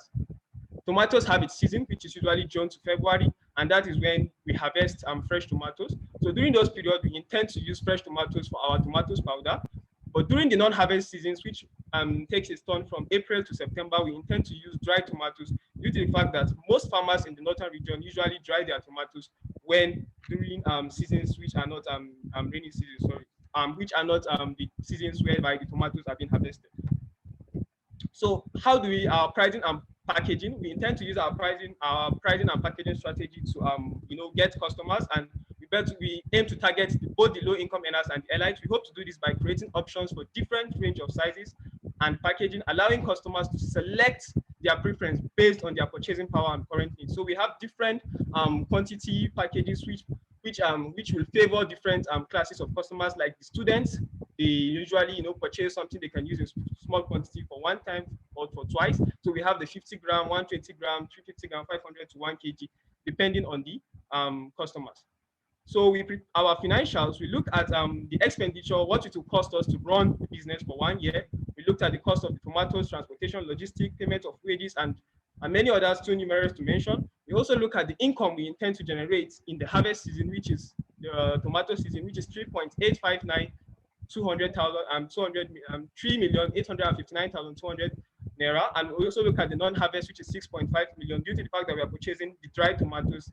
tomatoes have its season, which is usually June to February, and that is when we harvest fresh tomatoes. So during those periods, we intend to use fresh tomatoes for our tomatoes powder. But during the non-harvest seasons, which takes its turn from April to September, we intend to use dry tomatoes due to the fact that most farmers in the northern region usually dry their tomatoes during seasons which are not rainy seasons, which are not the seasons whereby the tomatoes have been harvested. So how do we pricing and packaging? We intend to use our pricing and packaging strategy to get customers, and we aim to target both the low-income earners and the elites. We hope to do this by creating options for different range of sizes and packaging, allowing customers to select their preference based on their purchasing power and current needs. So we have different quantity packages which will favor different classes of customers, like the students. They usually purchase something they can use in small quantity for one time or for twice. So we have the 50 gram, 120 gram, 350 gram, 500 to 1 kg, depending on the customers. So our financials, we look at the expenditure, what it will cost us to run the business for 1 year. We looked at the cost of the tomatoes, transportation, logistics, payment of wages, and many others too numerous to mention. We also look at the income we intend to generate in the harvest season, which is the tomato season, which is 3.859 3,859,200 naira. And we also look at the non-harvest, which is 6.5 million, due to the fact that we are purchasing the dry tomatoes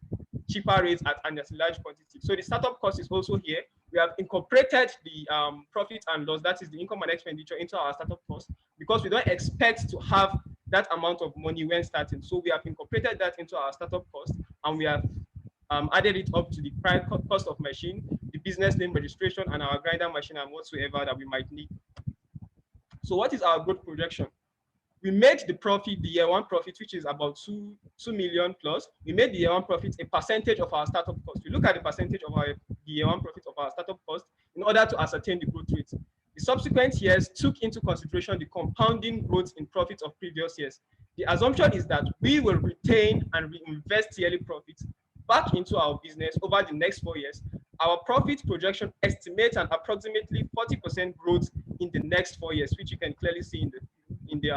cheaper rates at a large quantity. So the startup cost is also here. We have incorporated the profit and loss, that is the income and expenditure, into our startup cost because we don't expect to have that amount of money when starting. So we have incorporated that into our startup cost, and we have added it up to the cost of machine, the business name registration, and our grinder machine and whatsoever that we might need. So what is our growth projection? We made the profit, the year one profit, which is about 2 million plus. We made the year one profit a percentage of our startup cost. We look at the percentage of the year one profit of our startup cost in order to ascertain the growth rate. The subsequent years took into consideration the compounding growth in profits of previous years. The assumption is that we will retain and reinvest yearly profits back into our business over the next 4 years. Our profit projection estimates an approximately 40% growth in the next 4 years, which you can clearly see in the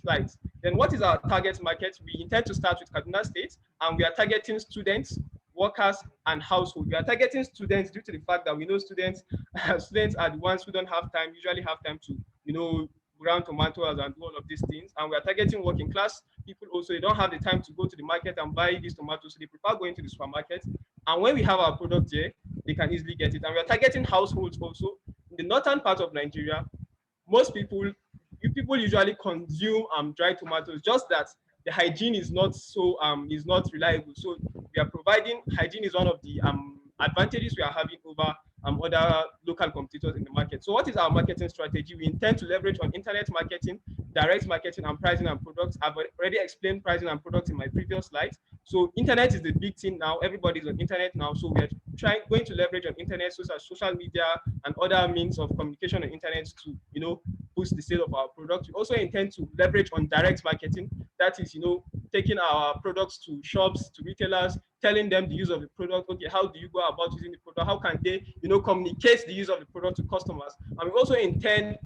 slides. Then what is our target market? We intend to start with Kaduna State, and we are targeting students, workers, and household. We are targeting students due to the fact that we know students are the ones who don't have time, usually have time to, ground tomatoes and do all of these things. And we are targeting working class people also. They don't have the time to go to the market and buy these tomatoes, so they prefer going to the supermarket. And when we have our product there, they can easily get it. And we are targeting households also. In the northern part of Nigeria, most people usually consume dry tomatoes, just that the hygiene is not reliable. So we are providing hygiene is one of the advantages we are having over other local competitors in the market. So what is our marketing strategy? We intend to leverage on internet marketing, direct marketing, and pricing and products. I've already explained pricing and products in my previous slides. So internet is the big thing now. Everybody's on internet now. So we are going to leverage on internet, such as social media and other means of communication on internet to, boost the sale of our products. We also intend to leverage on direct marketing. That is, taking our products to shops, to retailers, telling them the use of the product. Okay, how do you go about using the product? How can they, communicate the use of the product to customers? And we also intend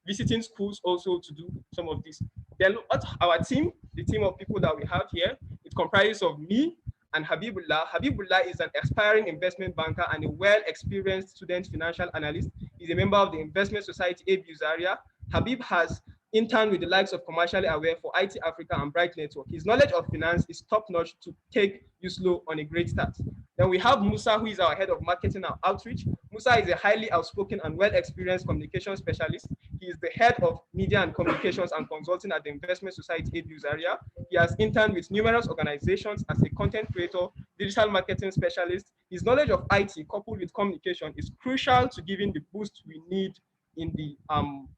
visiting schools also to do some of this. Then our team, the team of people that we have here, it comprises of me and Habibullah. Habibullah is an aspiring investment banker and a well-experienced student financial analyst. He's a member of the Investment Society ABU Zaria. Habib has interned with the likes of Commercially Aware for IT Africa and Bright Network. His knowledge of finance is top-notch to take you slow on a great start. Then we have Musa, who is our head of marketing and outreach. Musa is a highly outspoken and well-experienced communication specialist. He is the head of media and communications and consulting at the Investment Society ABU Zaria. He has interned with numerous organizations as a content creator, digital marketing specialist. His knowledge of IT coupled with communication is crucial to giving the boost we need in the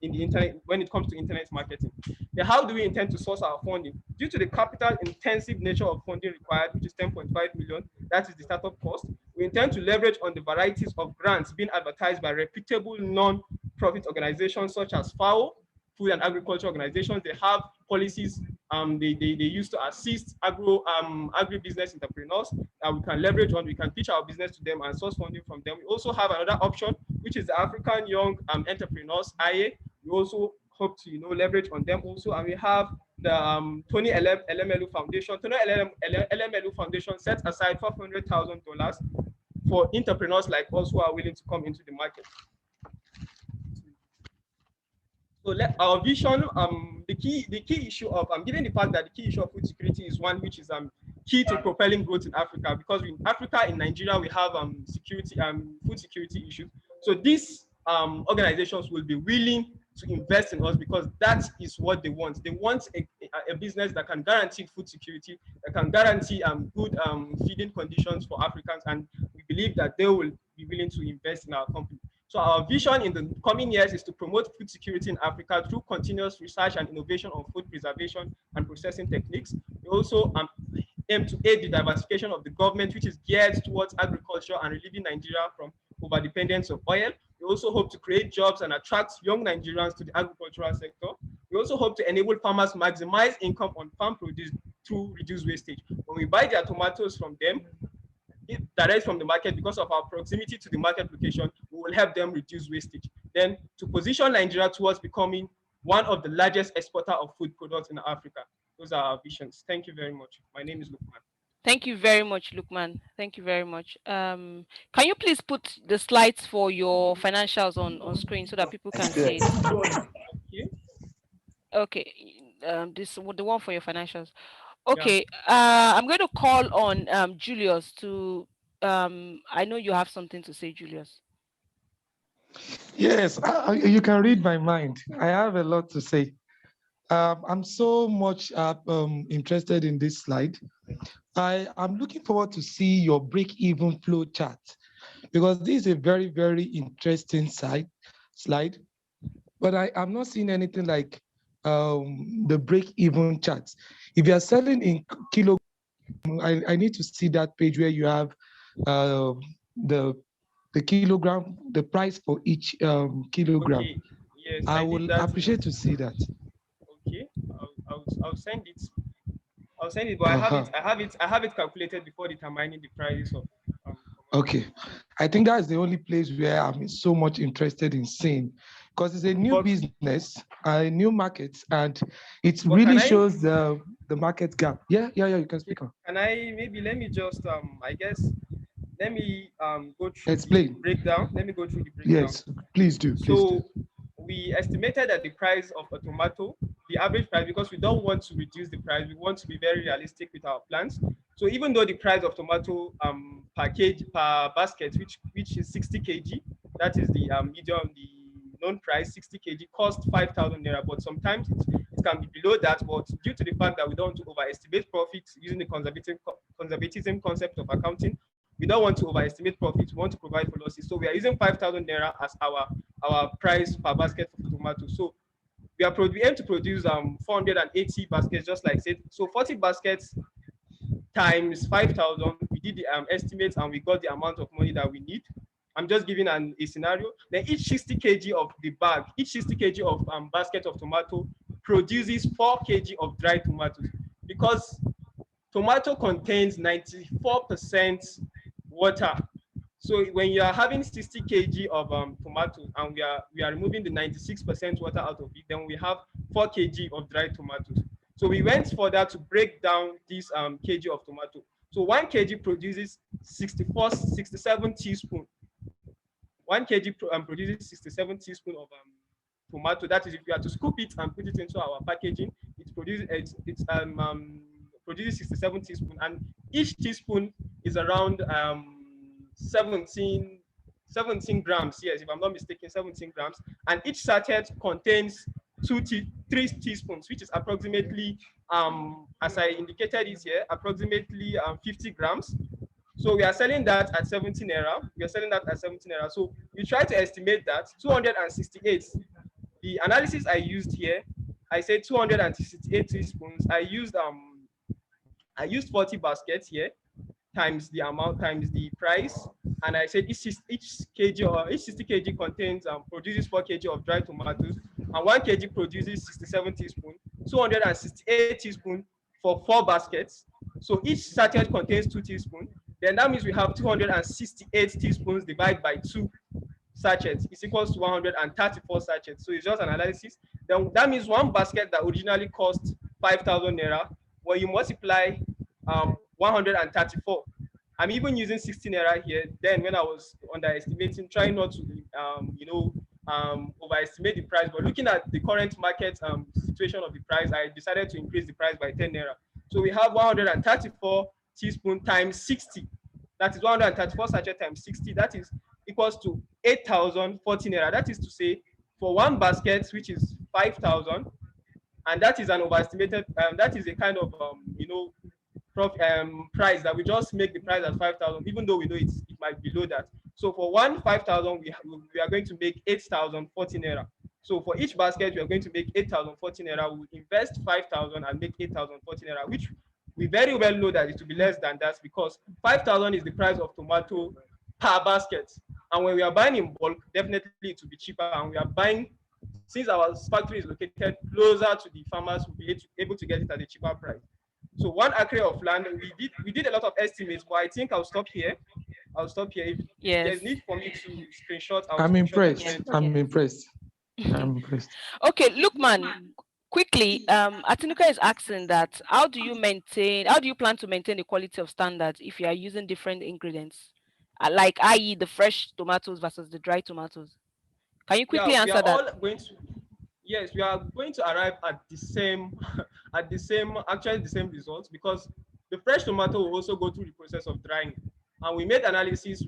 internet when it comes to internet marketing. Then how do we intend to source our funding? Due to the capital intensive nature of funding required, which is 10.5 million, that is the startup cost, we intend to leverage on the varieties of grants being advertised by reputable non-profit organizations such as FAO, Food and Agriculture Organizations. They have policies they use to assist agribusiness entrepreneurs that we can leverage on. We can pitch our business to them and source funding from them. We also have another option, which is the African Young Entrepreneurs IA. We also hope to leverage on them also. And we have the Tony LMLU Foundation. Tony LMLU Foundation sets aside $500,000 for entrepreneurs like us who are willing to come into the market. So our vision, the key issue of, given the fact that the key issue of food security is one which is key to propelling growth in Africa, because in Africa, in Nigeria, we have food security issues. So these organizations will be willing to invest in us because that is what they want. They want a business that can guarantee food security, that can guarantee good feeding conditions for Africans, and we believe that they will be willing to invest in our company. So our vision in the coming years is to promote food security in Africa through continuous research and innovation on food preservation and processing techniques. We also aim to aid the diversification of the government, which is geared towards agriculture and relieving Nigeria from overdependence of oil. We also hope to create jobs and attract young Nigerians to the agricultural sector. We also hope to enable farmers maximize income on farm produce through reduced wastage. When we buy their tomatoes from them, direct from the market, because of our proximity to the market location, we will help them reduce wastage. Then to position Nigeria towards becoming one of the largest exporter of food products in Africa. Those are our visions. Thank you very much. My name is Lukman. Thank you very much, Lukman. Thank you very much. Can you please put the slides for your financials on screen so that people can see it? Okay. The one for your financials. Okay, I'm going to call on Julius to, I know you have something to say, Julius. Yes, you can read my mind. I have a lot to say. I'm so much interested in this slide. I'm looking forward to see your break-even flow chart because this is a very, very interesting slide, but I'm not seeing anything like the break-even charts. If you are selling in kilograms, I need to see that page where you have the kilogram, the price for each kilogram. Okay. Yes, I will appreciate to see that. Okay, I'll send it. I'll send it, but I have it calculated before determining the prices of. Okay, I think that's the only place where I'm so much interested in seeing, because it's a new business, a new market, and it really shows the market gap. Yeah, you can speak on. Can I let me just I guess let me go through Explain. the breakdown. Let me go through the breakdown. Yes, please do. So we estimated that the price of a tomato, the average price, because we don't want to reduce the price, we want to be very realistic with our plans. So even though the price of tomato per basket, which is 60 kg, that is the medium, the known price, 60 kg costs 5,000 naira, but sometimes it can be below that. But due to the fact that we don't want to overestimate profits using the conservatism concept of accounting, we don't want to overestimate profits. We want to provide for losses. So we are using 5,000 naira as our price per basket for tomatoes. So we aim to produce 480 baskets, just like said. So 40 baskets times 5,000. We did the estimates and we got the amount of money that we need. I'm just giving a scenario. Then each 60 kg of the bag, each 60 kg of basket of tomato produces 4 kg of dried tomatoes, because tomato contains 94% water. So when you are having 60 kg of tomatoes and we are removing the 96% water out of it, then we have 4 kg of dried tomatoes. So we went further to break down this kg of tomato. So 1 kg produces 67 teaspoons. 1 kg produces 67 teaspoons of tomato. That is, if you are to scoop it and put it into our packaging, it produces 67 teaspoons, and each teaspoon is around 17 grams. Yes, if I'm not mistaken, 17 grams. And each sachet contains 3 teaspoons, which is approximately, as I indicated it here, approximately 50 grams. So we are selling that at 17 naira. We are selling that at 17 naira. So we try to estimate that 268. The analysis I used here, I said 268 teaspoons. I used 40 baskets here times the amount times the price, and I said each kg or each 60 kg contains produces 4 kg of dried tomatoes, and 1 kg produces 67 teaspoons. 268 teaspoons for 4 baskets. So each sachet contains 2 teaspoons. Then that means we have 268 teaspoons divided by 2 sachets is equals to 134 sachets. So it's just an analysis. Then that means one basket that originally cost 5,000 naira, when you multiply 134. I'm even using 16 naira here. Then when I was underestimating, trying not to overestimate the price, but looking at the current market situation of the price, I decided to increase the price by 10 naira. So we have 134 teaspoon times 60. That is 134 sachet times 60. That is equals to 8,040 naira. That is to say, for one basket, which is 5,000, and that is an overestimated. That is a kind of price that we just make the price at 5,000, even though we know it might be below that. So for 5,000, we are going to make 8,040 naira. So for each basket, we are going to make 8,040 naira. We invest 5,000 and make 8,040 naira, which we very well know that it will be less than that, because 5,000 is the price of tomato per basket. And when we are buying in bulk, definitely it will be cheaper. And we are buying, since our factory is located closer to the farmers, we'll be able to get it at a cheaper price. So 1 acre of land, we did a lot of estimates, but I think I'll stop here. If there's need for me to screenshot, I'm impressed. I'm impressed. Okay, Lukman, quickly, Atinuka is asking that how do you plan to maintain the quality of standards if you are using different ingredients, like i.e. the fresh tomatoes versus the dry tomatoes? Can you quickly answer that? Yes, we are going to arrive at the same actually the same results, because the fresh tomato will also go through the process of drying, and we made analysis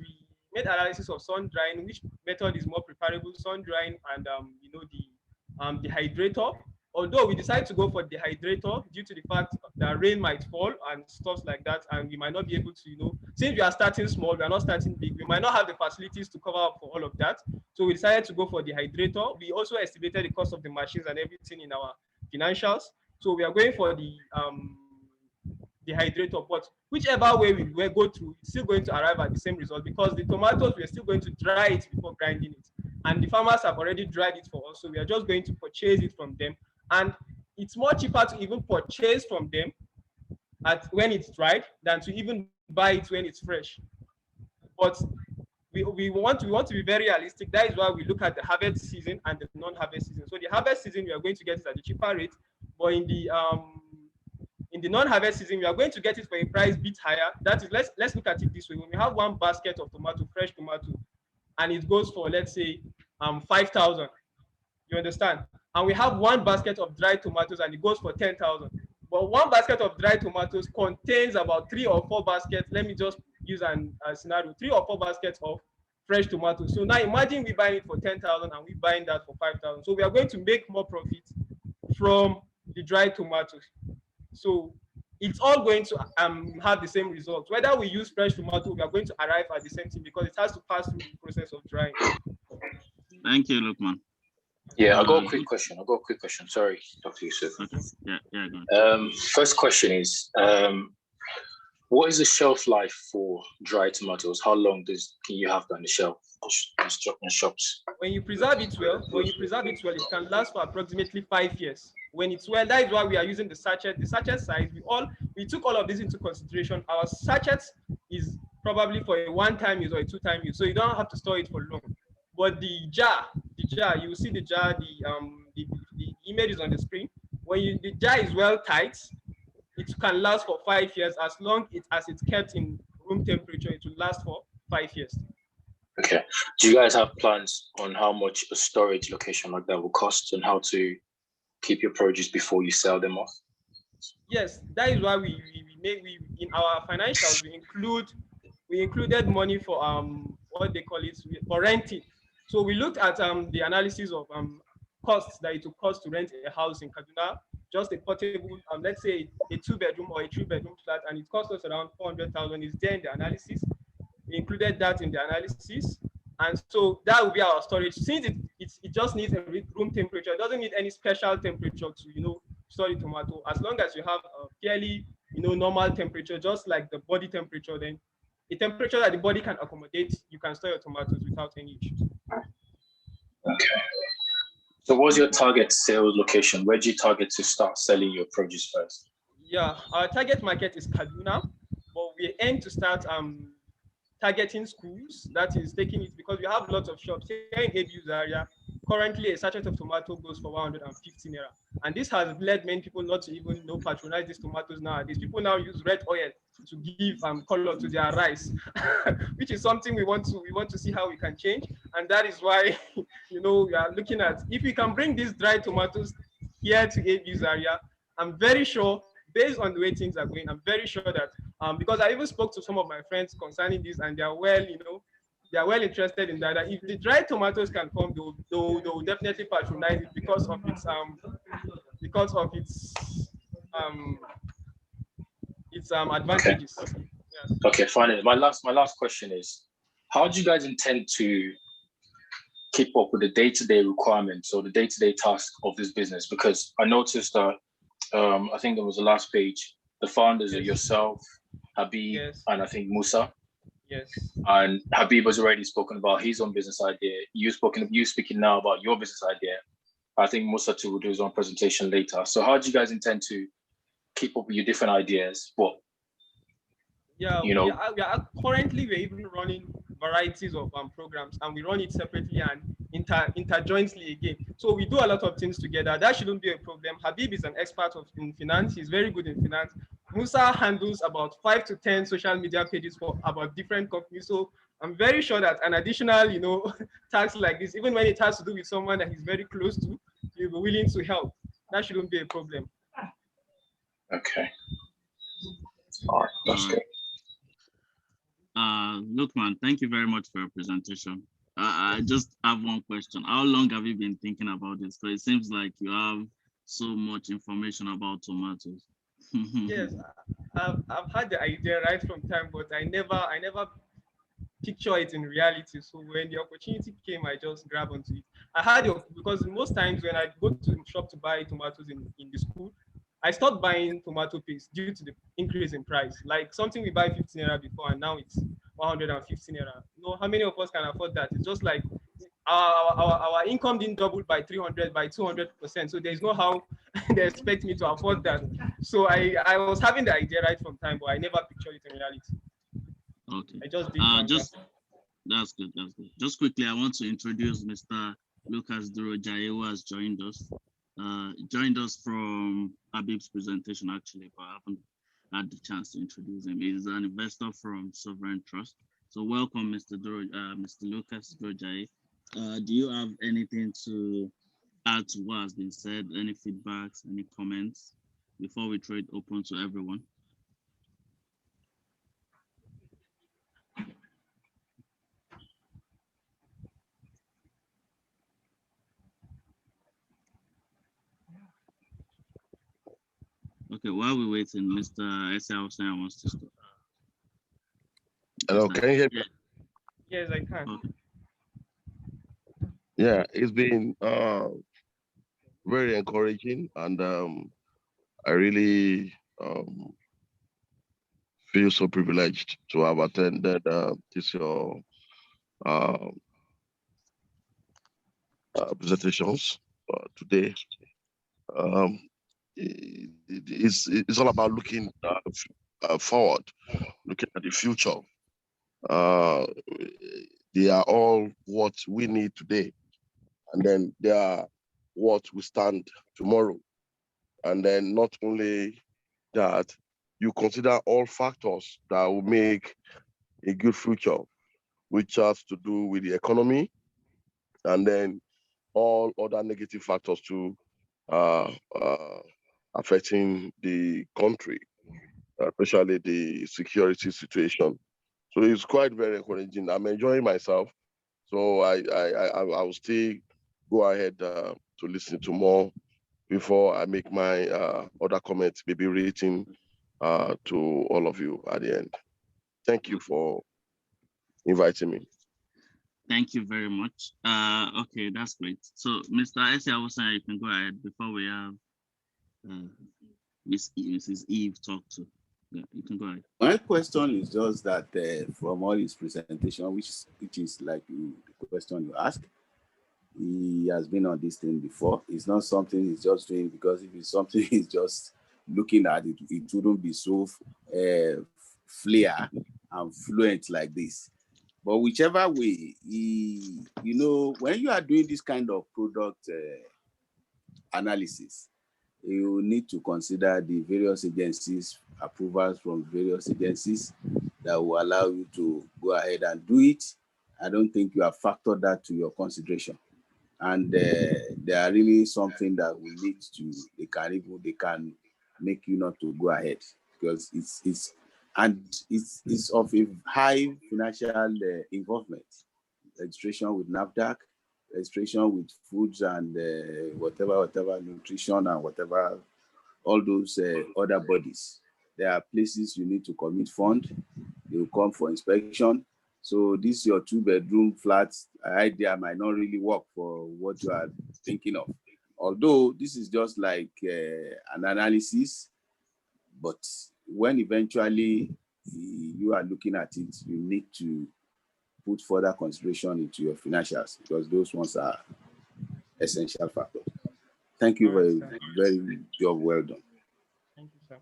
of sun drying, which method is more preferable, sun drying and the dehydrator. Although we decided to go for dehydrator due to the fact that rain might fall and stuff like that, and we might not be able to, since we are starting small, we are not starting big, we might not have the facilities to cover up for all of that. So we decided to go for dehydrator. We also estimated the cost of the machines and everything in our financials. So we are going for the dehydrator, but whichever way we go through, it's still going to arrive at the same result, because the tomatoes, we are still going to dry it before grinding it. And the farmers have already dried it for us, so we are just going to purchase it from them. And it's more cheaper to even purchase from them when it's dried than to even buy it when it's fresh. But we want to be very realistic. That is why we look at the harvest season and the non-harvest season. So the harvest season, we are going to get it at a cheaper rate, but in the non-harvest season, we are going to get it for a price bit higher. That is, let's look at it this way. When we have one basket of fresh tomato, and it goes for, let's say, 5,000, you understand? And we have one basket of dried tomatoes and it goes for 10,000. But one basket of dried tomatoes contains about 3 or 4 baskets. Let me just use a scenario: 3 or 4 baskets of fresh tomatoes. So now imagine we buying it for 10,000 and we buying that for 5,000. So we are going to make more profit from the dried tomatoes. So it's all going to have the same result. Whether we use fresh tomato, we are going to arrive at the same thing because it has to pass through the process of drying. Thank you, Lukman. Yeah, I got a quick question. Sorry, Dr. Yusuf. Okay. Yeah, go on. First question is, what is the shelf life for dry tomatoes? How long can you have on the shelf in shops? When you preserve it well, it can last for approximately 5 years. When it's well, that is why we are using the sachet. The sachet size, we took all of this into consideration. Our sachet is probably for a one-time use or a two-time use, so you don't have to store it for long. But the jar, you will see the jar, the image is on the screen. When the jar is well tight, it can last for 5 years as long as it's kept in room temperature. It will last for 5 years. Okay. Do you guys have plans on how much a storage location like that will cost and how to keep your produce before you sell them off? Yes, that is why we in our financials we included money for what they call it, for renting. So we looked at the analysis of costs that it would cost to rent a house in Kaduna, just a portable, let's say a 2-bedroom or a 3-bedroom flat, and it cost us around 400,000. Is there in the analysis? We included that in the analysis, and so that will be our storage. Since it just needs a room temperature, it doesn't need any special temperature to store the tomato. As long as you have a fairly normal temperature, just like the body temperature, then the temperature that the body can accommodate, you can store your tomatoes without any issues. Okay. So what's your target sales location? Where do you target to start selling your produce first? Yeah, our target market is Kaduna, but we aim to start targeting schools. That is taking it because we have lots of shops here in ABU's area. Currently, a sachet of tomato goes for 150 naira, and this has led many people not to even patronize these tomatoes nowadays. People now use red oil to give color to their rice, which is something we want to see how we can change, and that is why we are looking at if we can bring these dry tomatoes here to ABU's area. I'm very sure, based on the way things are going, I'm very sure that because I even spoke to some of my friends concerning this, and they are well interested in that. If the dry tomatoes can come, they will definitely patronize it because of its advantages. Okay. Yeah. Okay, fine. My last question is, how do you guys intend to keep up with the day-to-day requirements or the day-to-day task of this business? Because I noticed that I think there was the last page. The founders are yourself, Habib, and I think Musa. Yes. And Habib has already spoken about his own business idea. You speaking now about your business idea. I think Musa too will do his own presentation later. So how do you guys intend to keep up with your different ideas? Yeah, we are currently we're even running varieties of programs, and we run it separately and interjointly again. So we do a lot of things together. That shouldn't be a problem. Habib is an expert in finance. He's very good in finance. Musa handles about 5 to 10 social media pages for about different companies. So I'm very sure that an additional, task like this, even when it has to do with someone that he's very close to, he'll be willing to help. That shouldn't be a problem. Okay. All right, that's good. Lukman, thank you very much for your presentation. I just have one question. How long have you been thinking about this? So it seems like you have so much information about tomatoes. Yes, I've had the idea right from time, but I never picture it in reality. So when the opportunity came, I just grabbed onto it. I had it because most times when I go to the shop to buy tomatoes in the school, I stopped buying tomato paste due to the increase in price. Like something we buy 15 naira before, and now it's 115 naira. How many of us can afford that? It's just like our income didn't double by 300, by 200%. So there's no how they expect me to afford that. So I was having the idea right from time, but I never pictured it in reality. Okay. I just did. That's good. That's good. Just quickly, I want to introduce Mr. Lucas Durojaye, who has joined us. Joined us from Habib's presentation, actually, but I haven't had the chance to introduce him. He's an investor from Sovereign Trust. So welcome, Mr. Lucas Durojaye. Do you have anything to add to what has been said? Any feedbacks, any comments before we throw it open to everyone? Okay, while we're waiting, Mr. S.L. wants to start. Hello, can you hear me? Yes, I can. Okay. Yeah, it's been very encouraging, and I really feel so privileged to have attended this your presentations today. It's all about looking forward, looking at the future. They are all what we need today, and then they are what we stand tomorrow. And then not only that, you consider all factors that will make a good future, which has to do with the economy, and then all other negative factors too, affecting the country, especially the security situation. So it's quite very encouraging. I'm enjoying myself. So I will still go ahead to listen to more before I make my other comments, maybe written to all of you at the end. Thank you for inviting me. Thank you very much. Okay, that's great. So, Mr. S.A. Awosanya, you can go ahead before we have Mrs. Eve talk to. Yeah, you can go ahead. My question is just that from all his presentation, which is like the question you asked, he has been on this thing before. It's not something he's just doing because if it's something he's just looking at it, it wouldn't be so flair and fluent like this. But whichever way, when you are doing this kind of product analysis, you need to consider the various agencies, approvals from various agencies that will allow you to go ahead and do it. I don't think you have factored that to your consideration. And they are really something that will lead to, they can make you not to go ahead because it's of a high financial involvement. Registration with NAFDAC, registration with foods and whatever nutrition and whatever, all those other bodies. There are places you need to commit fund. They will come for inspection. So this your 2-bedroom flat idea might not really work for what you are thinking of. Although this is just like an analysis, but when eventually you are looking at it, you need to put further consideration into your financials because those ones are essential factors. Thank you very job well done. Thank you, sir.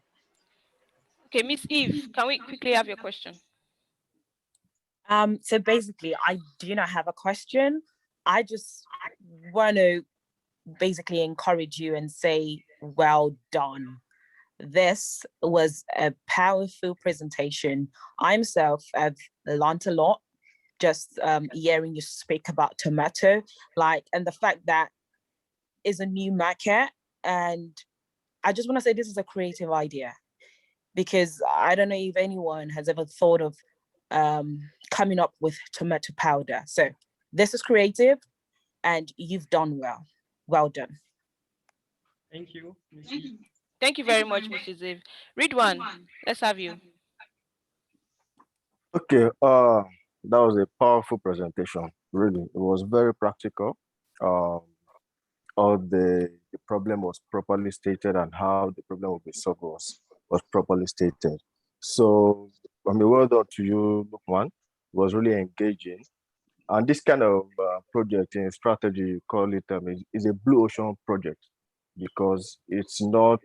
Okay, Miss Eve, can we quickly have your question? So basically, I do not have a question. I just want to basically encourage you and say, well done. This was a powerful presentation. I myself have learned a lot just hearing you speak about tomato, and the fact that is a new market. And I just want to say this is a creative idea because I don't know if anyone has ever thought of coming up with tomato powder. So this is creative and you've done well. Well done. Thank you. Thank you very much, Mrs. Eve. Ridwan, let's have you. Okay, that was a powerful presentation. Really, it was very practical. All the problem was properly stated and how the problem will be solved was properly stated. So, I mean, well done to you, Lukman. It was really engaging. And this kind of project in strategy, you call it, is a blue ocean project because it's not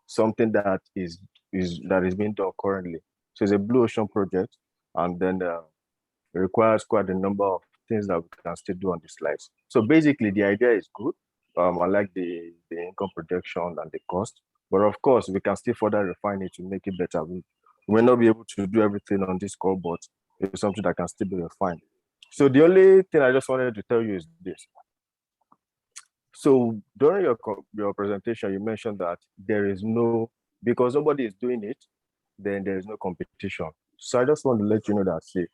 something that is being done currently. So it's a blue ocean project, and then it requires quite a number of things that we can still do on the slides. So basically, the idea is good. I like the income projection and the cost, but of course, we can still further refine it to make it better. We may not be able to do everything on this call, but it's something that can still be refined. So the only thing I just wanted to tell you is this. So during your presentation, you mentioned that there is no, because nobody is doing it, then there is no competition. So I just want to let you know that, see,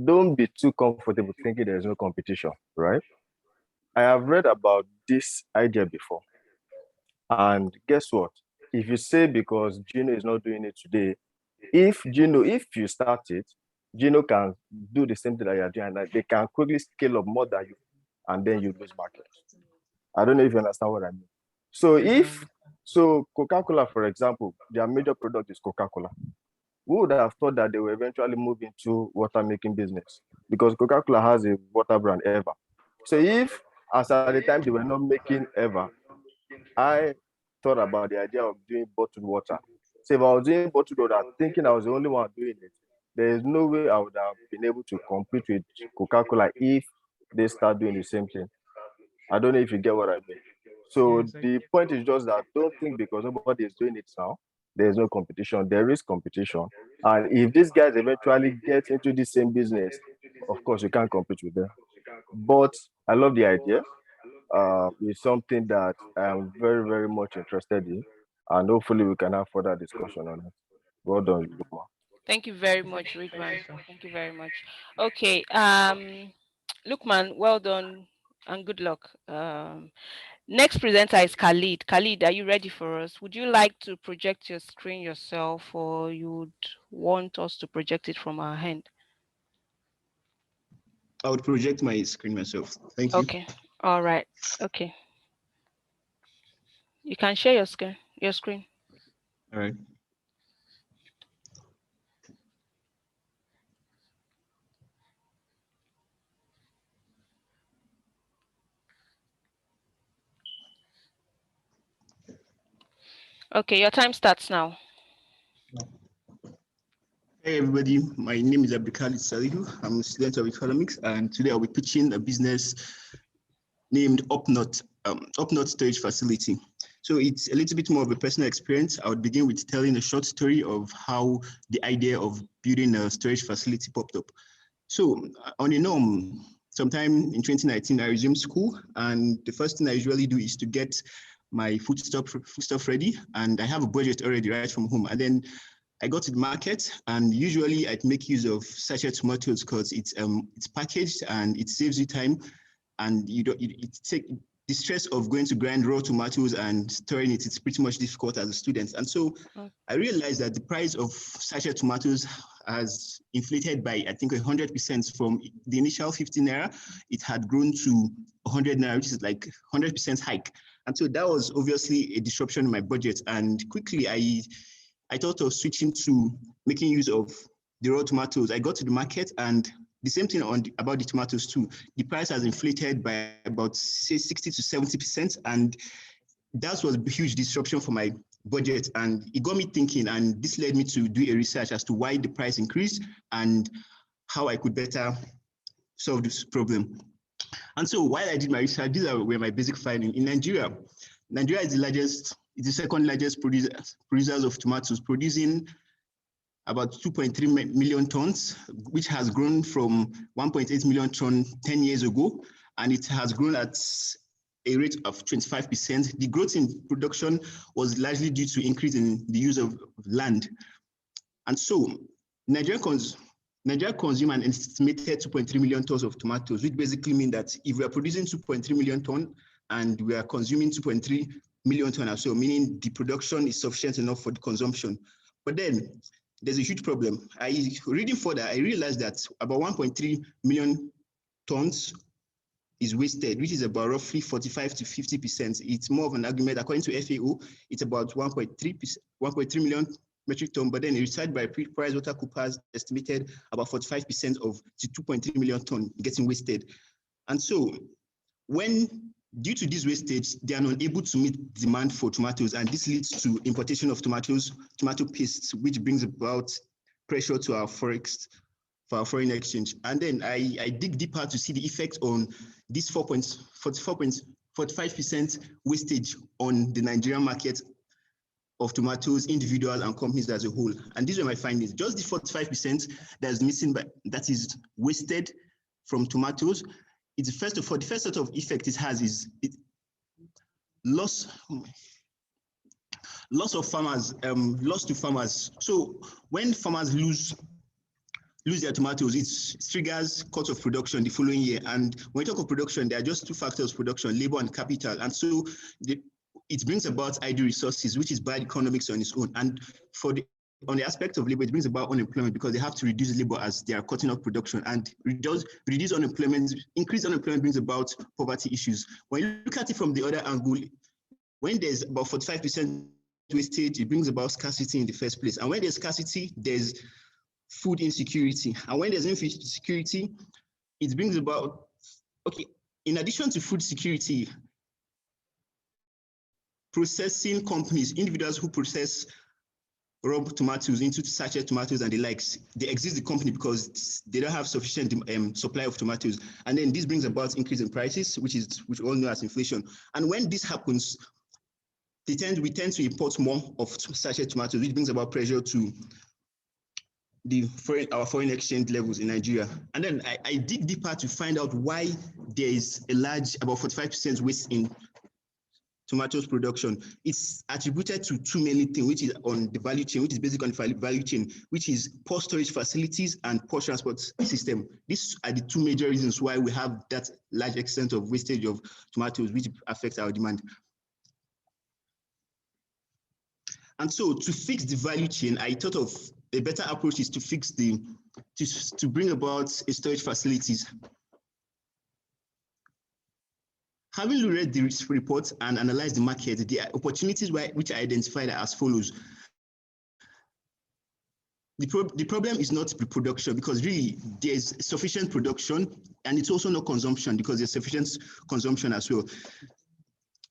don't be too comfortable thinking there is no competition, right? I have read about this idea before. And guess what? if you say because Gino is not doing it today, if you start it, Gino can do the same thing that you're doing, and they can quickly scale up more than you, and then you lose market. I don't know if you understand what I mean. So Coca-Cola, for example, their major product is Coca-Cola. Who would have thought that they will eventually move into water making business? Because Coca-Cola has a water brand, Eva. So if, as at the time they were not making Eva, I thought about the idea of doing bottled water. So if I was doing bottled water, thinking I was the only one doing it, there is no way I would have been able to compete with Coca-Cola if they start doing the same thing. I don't know if you get what I mean. So Yes, the point is just that don't think because nobody is doing it now, there is no competition. There is competition. And if these guys eventually get into the same business, of course, you can't compete with them. But I love the idea. It's something that I'm very, very much interested in. And hopefully we can have further discussion on it. Well done, Lukman. Thank you very much, Ridwan. Thank you very much. Okay. Lukman, well done and good luck. Next presenter is Khalid. Khalid, are you ready for us? Would you like to project your screen yourself, or you would want us to project it from our hand? I would project my screen myself. Thank you. Okay. All right. Okay. You can share your screen. All right. Okay, your time starts now. Hey everybody, my name is Abdulkalit Salihu. I'm a student of economics, and today I'll be pitching a business named Upnot Storage Facility. So it's a little bit more of a personal experience. I would begin with telling a short story of how the idea of building a storage facility popped up. So on a norm, sometime in 2019, I resumed school, and the first thing I usually do is to get my foodstuff ready, and I have a budget already right from home. And then I go to the market, and usually I'd make use of sachet tomatoes because it's packaged and it saves you time, and the stress of going to grind raw tomatoes and storing it, it's pretty much difficult as a student. And so I realized that the price of sachet tomatoes has inflated by, I think, 100% from the initial 15 naira. It had grown to 100 naira, which is like 100% hike. And so that was obviously a disruption in my budget. And quickly, I thought of switching to making use of the raw tomatoes. I got to the market, and the same thing about the tomatoes too. The price has inflated by about, say, 60 to 70%. And that was a huge disruption for my budget. And it got me thinking, and this led me to do a research as to why the price increased and how I could better solve this problem. And so while I did my research, these were my basic findings. In Nigeria is the second largest producers of tomatoes, producing about 2.3 million tons, which has grown from 1.8 million tons 10 years ago, and it has grown at a rate of 25%. The growth in production was largely due to increase in the use of land. And so Nigeria consume an estimated 2.3 million tons of tomatoes, which basically means that if we are producing 2.3 million tons and we are consuming 2.3 million tons or so, meaning the production is sufficient enough for the consumption. But then there's a huge problem. Reading further, I realized that about 1.3 million tons is wasted, which is about roughly 45 to 50%. It's more of an argument. According to FAO, it's about 1.3 million metric ton, but then a research by PricewaterhouseCoopers estimated about 45% of the 2.3 million ton getting wasted. And so due to this wastage, they are not able to meet demand for tomatoes, and this leads to importation of tomato paste, which brings about pressure to our forex, for our foreign exchange. And then I dig deeper to see the effect on this 45% wastage on the Nigerian market of tomatoes, individuals and companies as a whole. And these are my findings. Just the 45% that is missing, that is wasted from tomatoes. It's the first sort of effect it has is loss to farmers. So when farmers lose their tomatoes, it triggers cost of production the following year. And when we talk of production, there are just two factors of production: labor and capital. And so it brings about idle resources, which is bad economics on its own. And on the aspect of labor, it brings about unemployment because they have to reduce labor as they are cutting off production, and reduce unemployment. Increased unemployment brings about poverty issues. When you look at it from the other angle, when there's about 45% wastage, it brings about scarcity in the first place. And when there's scarcity, there's food insecurity. And when there's insecurity, it brings about, okay, in addition to food security, processing companies, individuals who process raw tomatoes into sachet tomatoes and the likes, they exist the company because they don't have sufficient supply of tomatoes. And then this brings about increase in prices, which we all know as inflation. And when this happens, we tend to import more of sachet tomatoes, which brings about pressure to our foreign exchange levels in Nigeria. And then I dig deeper to find out why there is a large, about 45% waste in tomatoes production. It's attributed to two main things, which is on the value chain, which is basically on the value chain, which is poor storage facilities and poor transport system. These are the two major reasons why we have that large extent of wastage of tomatoes, which affects our demand. And so to fix the value chain, I thought of a better approach is to fix to bring about storage facilities. Having read the report and analyzed the market, the opportunities which I identified are as follows. The problem is not the production, because really there's sufficient production, and it's also not consumption because there's sufficient consumption as well.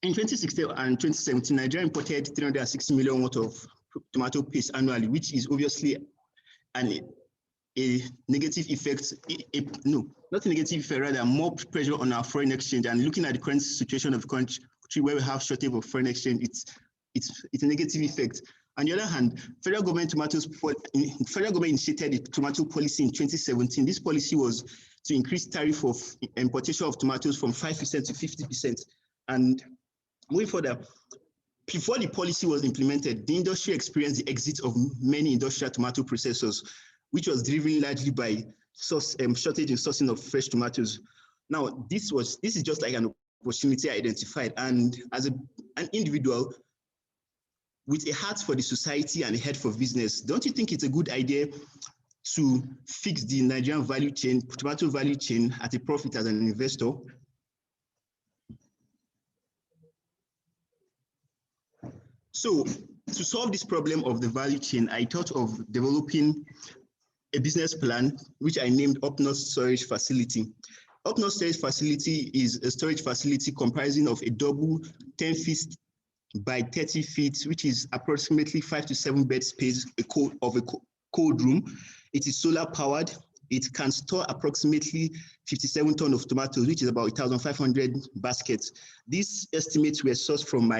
In 2016 and 2017, Nigeria imported 360 million worth of tomato paste annually, which is obviously a negative effect, no, not a negative effect, rather more pressure on our foreign exchange. And looking at the current situation of the country where we have shortage of foreign exchange, it's a negative effect. On the other hand, federal government initiated the tomato policy in 2017. This policy was to increase tariff of importation of tomatoes from 5% to 50%. And moving further, before the policy was implemented, the industry experienced the exit of many industrial tomato processors, which was driven largely by shortage in sourcing of fresh tomatoes. Now, this is just like an opportunity identified, and as an individual with a heart for the society and a head for business, don't you think it's a good idea to fix the Nigerian value chain, tomato value chain at a profit as an investor? So to solve this problem of the value chain, I thought of developing a business plan, which I named Up-North Storage Facility. Up-North Storage Facility is a storage facility comprising of a double 10 feet by 30 feet, which is approximately 5 to 7 bed space of a cold room. It is solar powered. It can store approximately 57 tons of tomatoes, which is about 1,500 baskets. These estimates were sourced from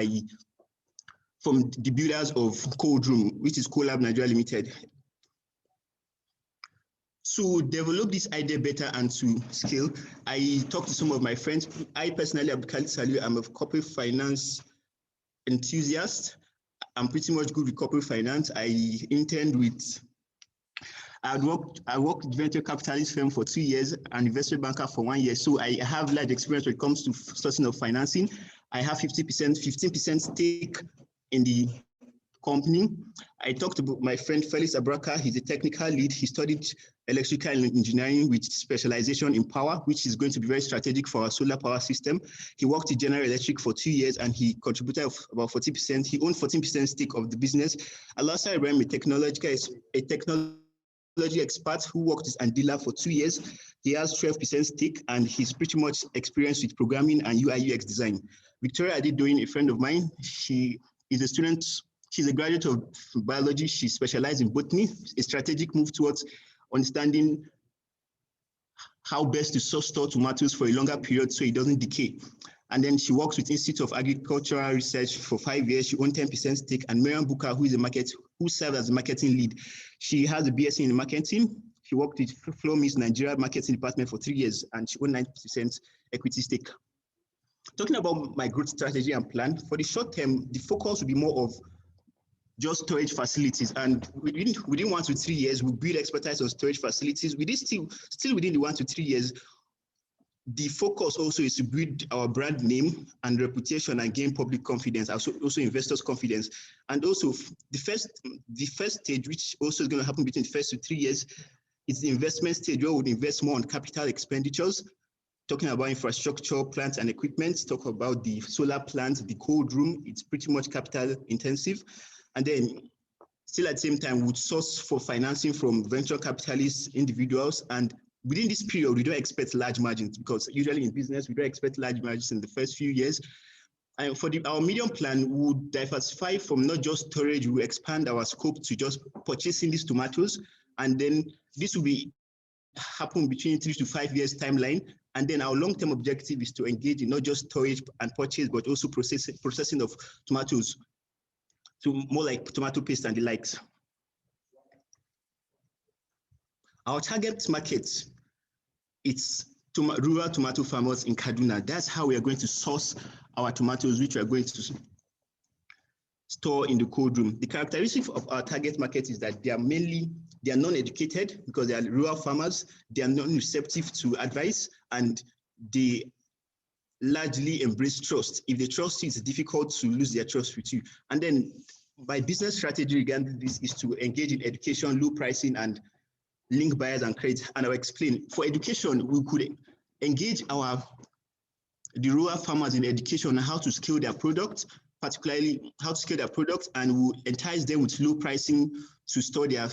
the builders of Cold Room, which is Collab Nigeria Limited. To develop this idea better and to scale, I talked to some of my friends. I personally, I'm a corporate finance enthusiast. I'm pretty much good with corporate finance. I worked with venture capitalist firm for 2 years and investment banker for 1 year. So I have large experience when it comes to sourcing of financing. I have 15% stake in the company. I talked about my friend Felix Abraka. He's a technical lead. He studied electrical engineering with specialization in power, which is going to be very strategic for our solar power system. He worked at General Electric for 2 years and he contributed about 40%. He owned 14% stake of the business. Alongside Ibrahim, a technology expert who worked as a dealer for 2 years. He has 12% stake and he's pretty much experienced with programming and UI UX design. Victoria Adedoyin, a friend of mine, she is a student. She's a graduate of biology. She specialized in botany, a strategic move towards understanding how best to store tomatoes for a longer period so it doesn't decay. And then she works with Institute of Agricultural Research for 5 years. She owned 10% stake. And Miriam Buka, who served as a marketing lead. She has a BSc in marketing. She worked with Flow Mills Nigeria marketing department for 3 years and she owned 90% equity stake. Talking about my growth strategy and plan, for the short term, the focus will be more of just storage facilities, and within 1 to 3 years, we build expertise on storage facilities. Still within the 1 to 3 years, the focus also is to build our brand name and reputation and gain public confidence, also investors' confidence. And also the first stage, which also is going to happen between the first to 3 years, is the investment stage where we would invest more on capital expenditures, talking about infrastructure, plants and equipment, talk about the solar plant, the cold room. It's pretty much capital intensive. And then still at the same time, we would source for financing from venture capitalists, individuals. And within this period, we don't expect large margins, because usually in business, we don't expect large margins in the first few years. And for our medium plan, we would diversify from not just storage, we will expand our scope to just purchasing these tomatoes. And then this will happen between 3 to 5 years timeline. And then our long-term objective is to engage in not just storage and purchase, but also processing of tomatoes to more like tomato paste and the likes. Our target market, it's rural tomato farmers in Kaduna. That's how we are going to source our tomatoes, which we are going to store in the cold room. The characteristic of our target market is that they are non-educated, because they are rural farmers. They are non-receptive to advice, and they largely embrace trust. If they trust you, it's difficult to lose their trust with you. And then my business strategy regarding this is to engage in education, low pricing, and link buyers and credit. And I'll explain. For education, we could engage the rural farmers in education on how to scale their products, particularly how to scale their products, and we'll entice them with low pricing to store their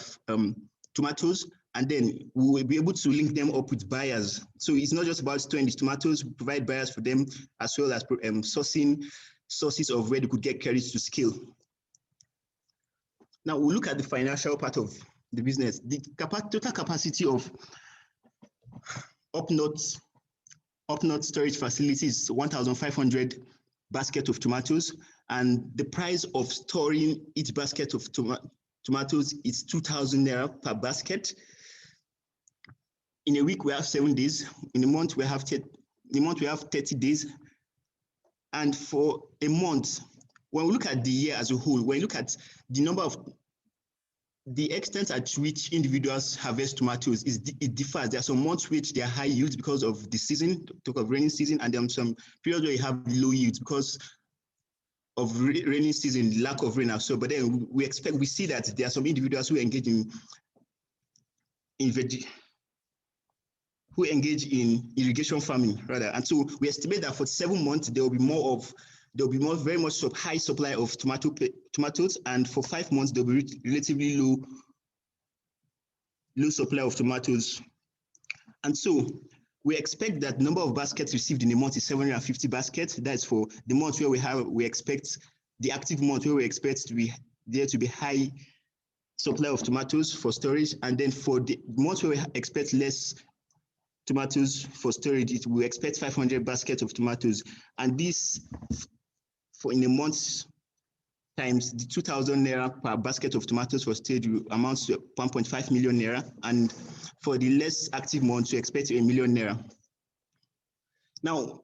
tomatoes. And then we will be able to link them up with buyers. So it's not just about storing these tomatoes, we provide buyers for them, as well as sourcing sources of where they could get credits to scale. Now we'll look at the financial part of the business. The total capacity of Up North storage facilities is 1,500 basket of tomatoes, and the price of storing each basket of tomatoes is 2,000 naira per basket. In a week, we have 7 days. In a month, we have 30 days. And for a month, when we look at the year as a whole, when you look at the number of the extent at which individuals harvest tomatoes, it differs. There are some months which they are high yields because of the season, talk of rainy season, and there are some periods where you have low yields because of rainy season, lack of rain also. But then we see that there are some individuals who engage in irrigation farming rather. And so we estimate that for 7 months, there will be very much high supply of tomatoes, and for 5 months there will be relatively low supply of tomatoes. And so we expect that number of baskets received in a month is 750 baskets. That's for the month where we expect the active month where we expect to be high supply of tomatoes for storage. And then for the month where we expect less tomatoes for storage, we expect 500 baskets of tomatoes. And this, for in a month's times the 2,000 naira per basket of tomatoes for storage amounts to 1.5 million naira. And for the less active months, we expect 1 million naira. Now,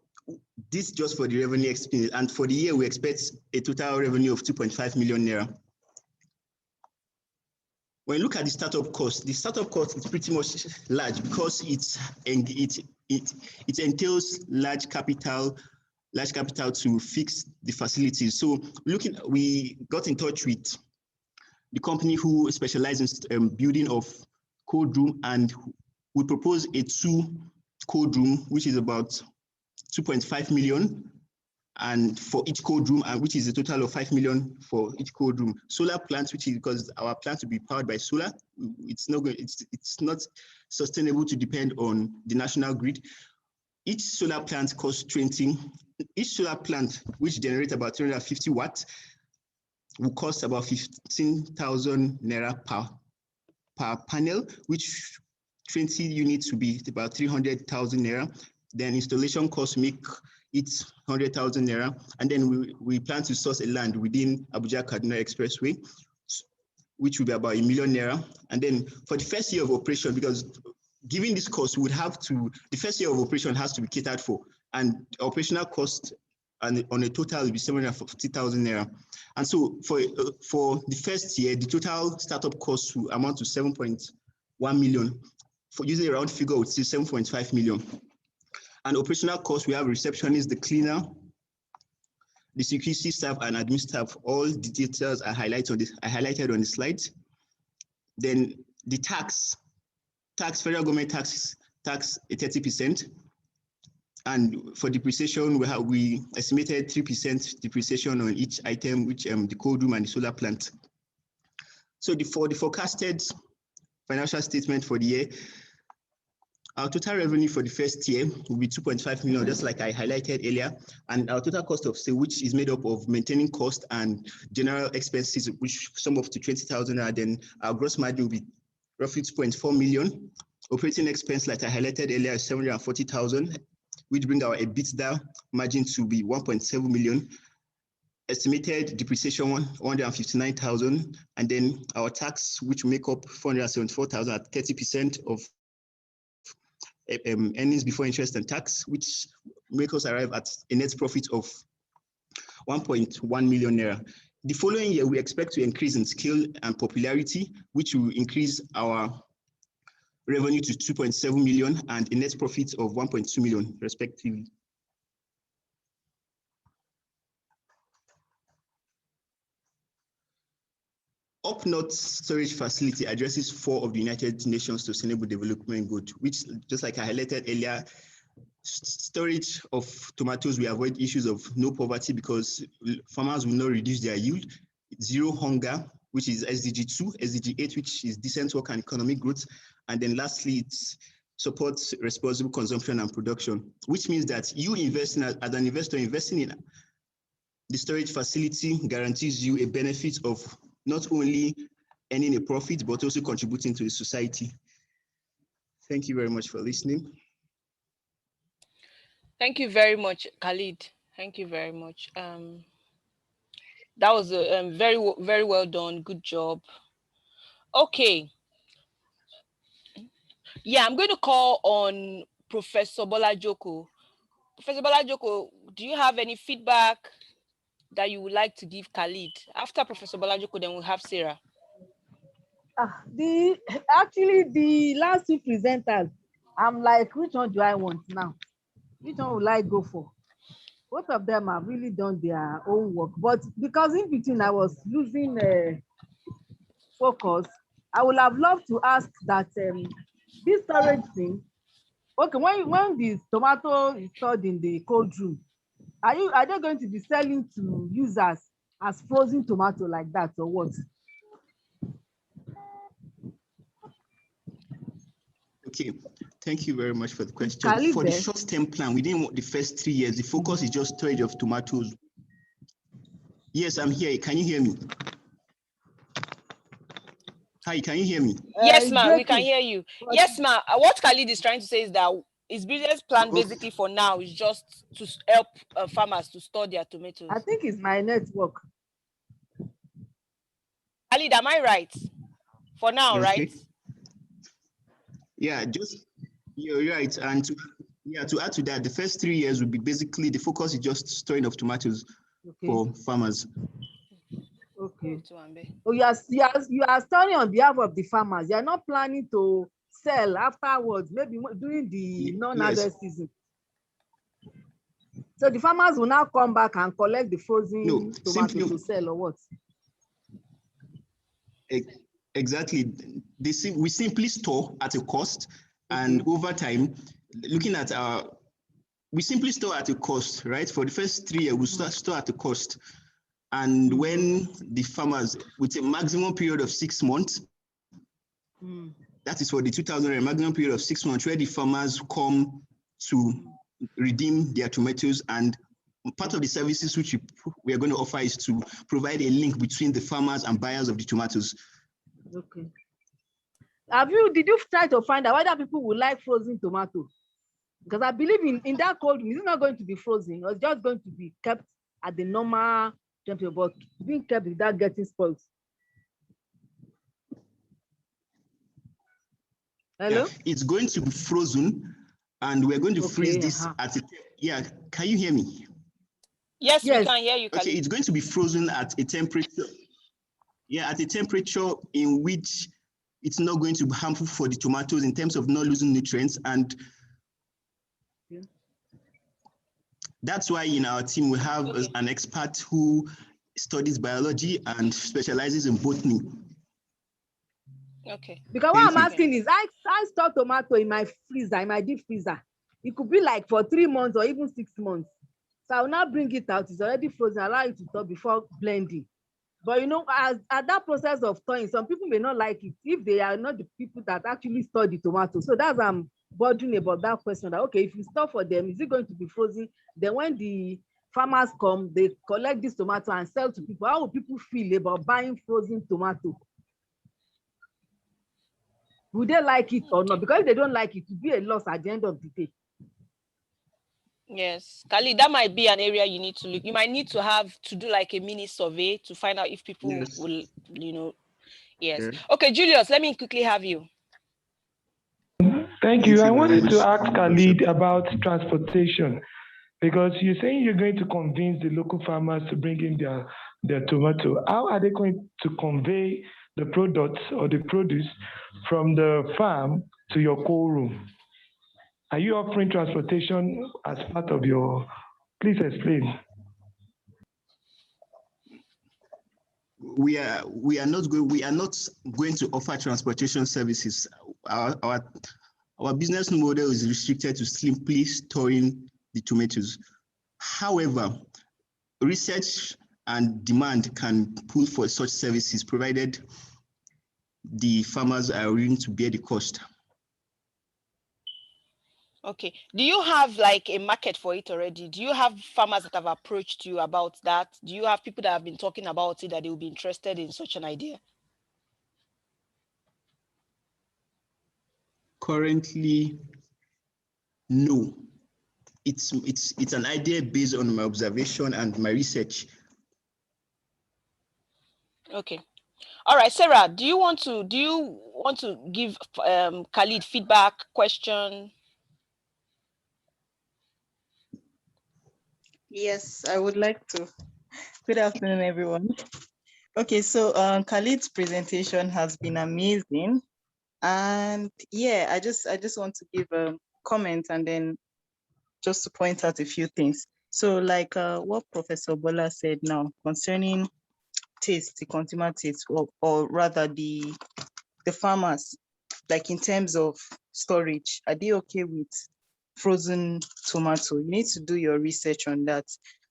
this just for the revenue experience. And for the year, we expect a total revenue of 2.5 million naira. When you look at the startup cost is pretty much large because it entails large capital to fix the facilities. So we got in touch with the company who specializes in building of cold room, and we propose a 2 cold room, which is about 2.5 million. And for each cold room, which is a total of 5 million for each cold room. Solar plants, which is because our plant will be powered by solar, it's not sustainable to depend on the national grid. Each solar plant costs 20. Each solar plant, which generates about 350 watts, will cost about 15,000 naira per panel, which 20 units will be about 300,000 naira. Then installation costs make it 100,000 naira, and then we plan to source a land within Abuja-Kaduna Expressway, which will be about 1 million naira. And then for the first year of operation, because given this cost, the first year of operation has to be catered for, and operational cost on a total will be 750,000 naira. And so for the first year, the total startup cost will amount to 7.1 million. For using a round figure, it's 7.5 million. And operational costs, we have receptionist, the cleaner, the security staff, and admin staff. All the details are highlighted on the slide. Then the tax, federal government tax 30%. And for depreciation, we estimated 3% depreciation on each item, which the cold room and the solar plant. So for the forecasted financial statement for the year, our total revenue for the first year will be 2.5 million, just like I highlighted earlier. And our total cost of sale, which is made up of maintaining cost and general expenses, which sum up to 20,000, and then our gross margin will be roughly 2.4 million. Operating expense, like I highlighted earlier, is 740,000, which bring our EBITDA margin to be 1.7 million. Estimated depreciation 159,000, and then our tax, which make up 474,000 at 30% of earnings before interest and tax, which make us arrive at a net profit of 1.1 million naira. The following year, we expect to increase in scale and popularity, which will increase our revenue to 2.7 million and a net profit of 1.2 million, respectively. Up North storage facility addresses 4 of the United Nations Sustainable Development Goals, which, just like I highlighted earlier, storage of tomatoes will avoid issues of no poverty because farmers will not reduce their yield, zero hunger, which is SDG 2, SDG 8, which is decent work and economic growth, and then lastly, it supports responsible consumption and production, which means that you investing as an investor, investing in the storage facility guarantees you a benefit of not only earning a profit, but also contributing to the society. Thank you very much for listening. Thank you very much, Khalid. Thank you very much. That was very well done. Good job. Okay. Yeah, I'm going to call on Professor Bolajoko. Professor Bolajoko, do you have any feedback that you would like to give Khalid? After Professor Bolajoko, then we'll have Sarah. Actually, the last 2 presenters, I'm like, which one do I want now? Which one will I go for? Both of them have really done their own work, but because in between I was losing focus, I would have loved to ask that this storage thing. Okay, when the tomato is stored in the cold room, are they going to be selling to users as frozen tomato like that, or what? Okay, thank you very much for the question. For the short-term plan, we didn't want the first 3 years. The focus is just storage of tomatoes. Yes, I'm here. Can you hear me? Hi, can you hear me? Yes, ma'am, we can hear you. Yes, ma'am. What Khalid is trying to say is that his business plan basically for now is just to help farmers to store their tomatoes. I think it's my network. Khalid, am I right? For now, okay. Right? Yeah, you're right. And to add to that, the first 3 years will be basically the focus is just storing of tomatoes for farmers. Okay. Oh, you are storing on behalf of the farmers. You are not planning to sell afterwards, maybe during the non-harvest season. So the farmers will now come back and collect the frozen tomatoes to sell, or what? Exactly. We simply store at a cost, and over time, looking at we simply store at a cost, right? For the first 3 years, we store at a cost. And when the farmers, with a maximum period of 6 months, that is for the 2,000 maximum period of 6 months, where the farmers come to redeem their tomatoes, and part of the services which we are going to offer is to provide a link between the farmers and buyers of the tomatoes. Okay. Did you try to find out whether people would like frozen tomato? Because I believe in that cold room, it's not going to be frozen, it's just going to be kept at the normal temperature, but being kept without getting spoiled. Hello? Yeah, it's going to be frozen, and we're going to freeze this at can you hear me? Yes, we can hear you, Khalid. Okay, it's going to be frozen at a temperature, at a temperature in which it's not going to be harmful for the tomatoes in terms of not losing nutrients. And That's why in our team we have an expert who studies biology and specializes in botany. Okay. Because what I'm asking is, I store tomato in my freezer, in my deep freezer. It could be like for 3 months or even 6 months. So I will now bring it out. It's already frozen. Allow it to thaw before blending. But you know, as at that process of thawing, some people may not like it if they are not the people that actually store the tomato. So that's I'm bothering about that question. That okay, if you store for them, is it going to be frozen? Then when the farmers come, they collect this tomato and sell to people. How will people feel about buying frozen tomato? Would they like it or not? Because if they don't like it, it will be a loss at the end of the day. Yes, Khalid, that might be an area you need to look. You might need to have to do like a mini survey to find out if people will, you know. Yes. Okay, Julius, let me quickly have you. Thank you. I wanted to ask Khalid about transportation because you're saying you're going to convince the local farmers to bring in their tomato. How are they going to convey the products or the produce from the farm to your cold room? Are you offering transportation as part of your? Please explain. We are not going to offer transportation services. Our business model is restricted to simply storing the tomatoes. However, research and demand can pull for such services provided the farmers are willing to bear the cost. Okay. Do you have like a market for it already? Do you have farmers that have approached you about that? Do you have people that have been talking about it that they will be interested in such an idea? Currently, no. It's an idea based on my observation and my research. Okay. All right, Sarah, do you want to give Khalid feedback, question? Yes, I would like to. Good afternoon, everyone. Okay, so Khalid's presentation has been amazing. And yeah, I just want to give a comment and then just to point out a few things. So like what Professor Bola said now concerning taste, the consumer taste, or rather the farmers, like in terms of storage, are they okay with frozen tomato? You need to do your research on that.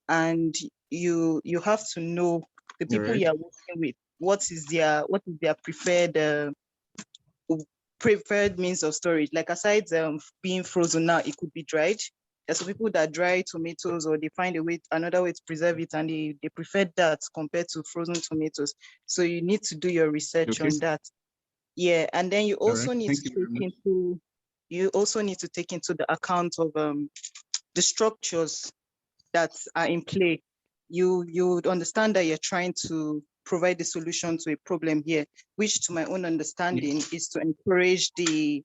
And you have to know the people you are working with, what is their preferred means of storage. Like aside being frozen now, it could be dried. There's some people that dry tomatoes or they find another way to preserve it, and they prefer that compared to frozen tomatoes. So you need to do your research on that. Yeah, and then you also need to take into the account of the structures that are in play. You would understand that you're trying to provide the solution to a problem here, which to my own understanding is to encourage the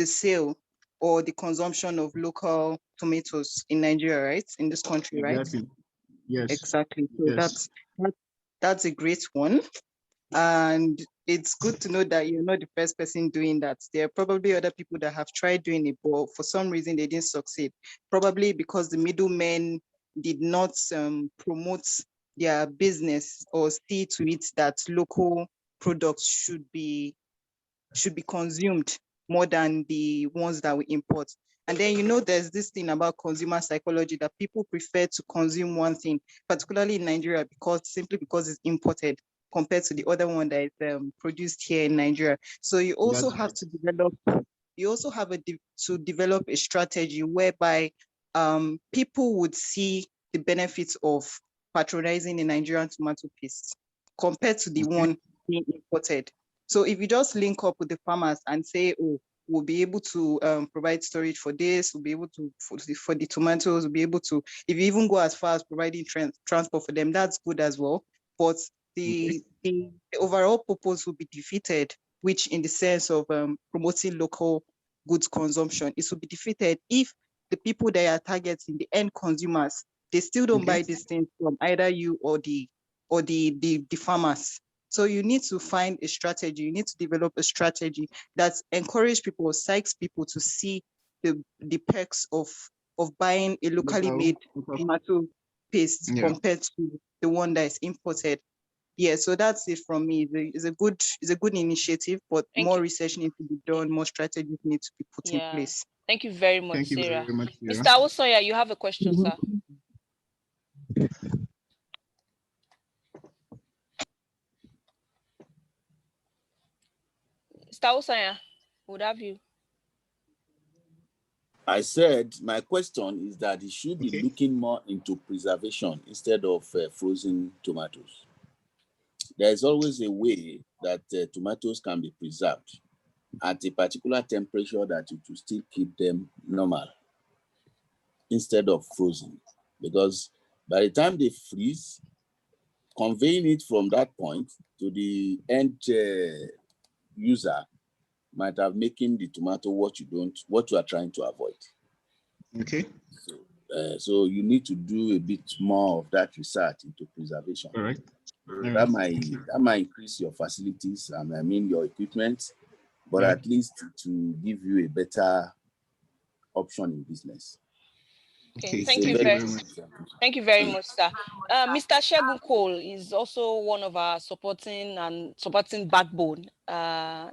sale or the consumption of local tomatoes in Nigeria, right? In this country, right? Exactly. Yes. Exactly. So yes. that's a great one. And it's good to know that you're not the first person doing that. There are probably other people that have tried doing it, but for some reason they didn't succeed. Probably because the middlemen did not promote their business or see to it that local products should be consumed more than the ones that we import. And then, there's this thing about consumer psychology that people prefer to consume one thing, particularly in Nigeria, simply because it's imported compared to the other one that is produced here in Nigeria. So you also have to develop a strategy whereby people would see the benefits of patronizing the Nigerian tomato paste compared to the one being imported. So if you just link up with the farmers and say, oh, we'll be able to provide storage for this, we'll be able to, for the tomatoes, we'll be able to, if you even go as far as providing transport for them, that's good as well. But the overall purpose will be defeated, which in the sense of promoting local goods consumption, it will be defeated if the people that are targeting, the end consumers, they still don't buy these things from either you or the farmers. So you need to find a strategy. You need to develop a strategy that encourages people, psychs people to see the perks of of buying a locally made tomato paste compared to the one that is imported. Yeah, so that's it from me. It's a good initiative, but more research needs to be done, more strategies need to be put in place. Thank you very much, Thank you Sarah. very much, Sarah. Mr. Awosoya, you have a question, sir. Mr. Awosoya, would have you. I said my question is that it should be looking more into preservation instead of frozen tomatoes. There is always a way that tomatoes can be preserved at a particular temperature that it will still keep them normal instead of frozen. Because by the time they freeze, conveying it from that point to the end user might have making the tomato what you are trying to avoid. Okay. So you need to do a bit more of that research into preservation. All right. That might increase your facilities and I mean your equipment, but at least to give you a better option in business. Okay, thank you very much, sir. Mr. Shegun Cole is also one of our supporting backbone.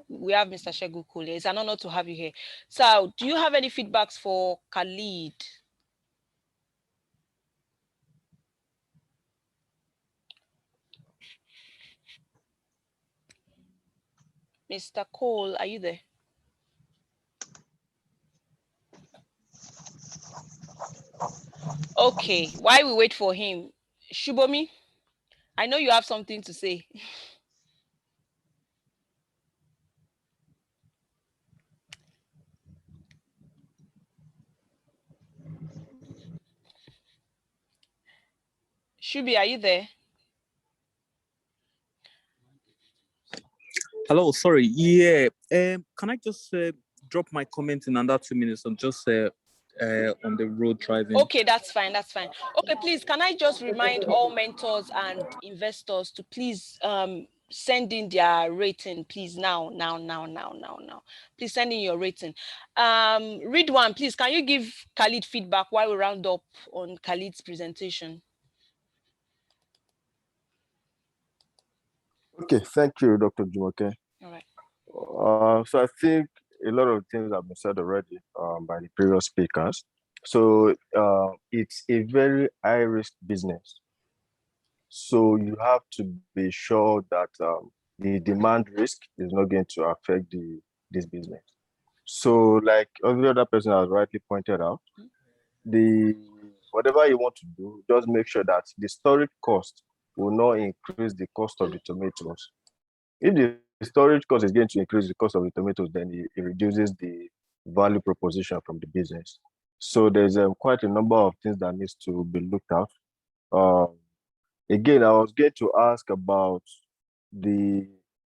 We have Mr. Shegun Cole. It's an honor to have you here. So, do you have any feedbacks for Khalid? Mr. Cole, are you there? Okay, while we wait for him, Shubomi, I know you have something to say. Shubi, are you there? Hello, sorry. Yeah, can I just drop my comment in under 2 minutes? I'm just on the road driving. Okay, that's fine. That's fine. Okay, please, can I just remind all mentors and investors to please send in their rating, please, now. Please send in your rating. Read one, please. Can you give Khalid feedback while we round up on Khalid's presentation? Okay, thank you, Dr. Jumoke. All right. So I think a lot of things have been said already by the previous speakers. So it's a very high-risk business. So you have to be sure that the demand risk is not going to affect this business. So like every other person has rightly pointed out, whatever you want to do, just make sure that the storage cost will not increase the cost of the tomatoes. If the storage cost is going to increase the cost of the tomatoes, then it reduces the value proposition from the business. So there's quite a number of things that needs to be looked at. Again, I was going to ask about the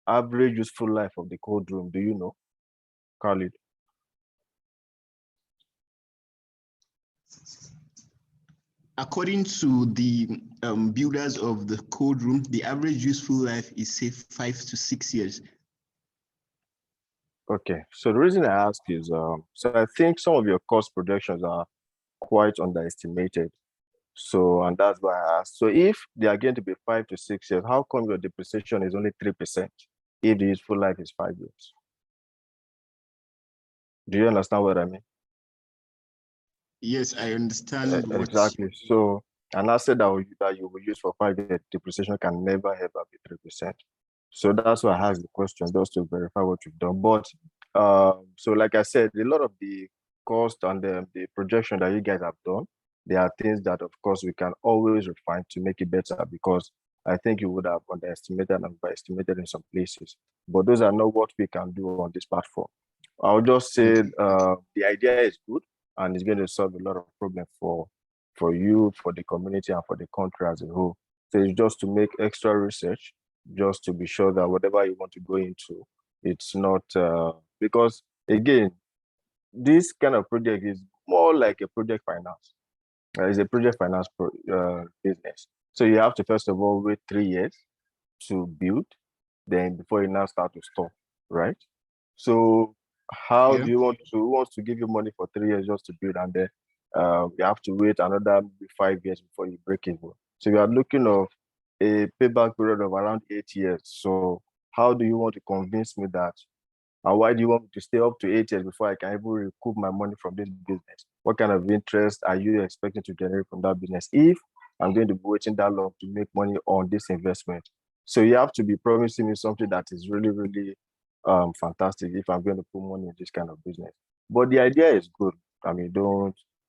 average useful life of the cold room. Do you know, Khalid? According to the builders of the cold room, the average useful life is say 5 to 6 years. Okay, so the reason I ask is, so I think some of your cost projections are quite underestimated. So, and that's why I asked. So if they are going to be 5 to 6 years, how come your depreciation is only 3% if the useful life is 5 years? Do you understand what I mean? Yes, I understand. Exactly. So an asset that you will use for 5 years, depreciation can never ever be 3%. So that's why I asked the question, just to verify what you've done. But so like I said, a lot of the cost and the projection that you guys have done, there are things that, of course, we can always refine to make it better, because I think you would have underestimated and overestimated in some places. But those are not what we can do on this platform. I'll just say the idea is good and it's going to solve a lot of problems for you, for the community, and for the country as a whole. So it's just to make extra research, just to be sure that whatever you want to go into, it's not, because again, this kind of project is more like a project finance. It's a project finance business. So you have to first of all wait 3 years to build, then before you now start to store, right? So how do you want to, who wants to give you money for 3 years just to build, and then you have to wait another maybe 5 years before you break even. So we are looking of a payback period of around 8 years. So how do you want to convince me that? And why do you want me to stay up to 8 years before I can even recoup my money from this business? What kind of interest are you expecting to generate from that business if I'm going to be waiting that long to make money on this investment? So you have to be promising me something that is really, really fantastic if I'm going to put money in this kind of business. But the idea is good. I mean,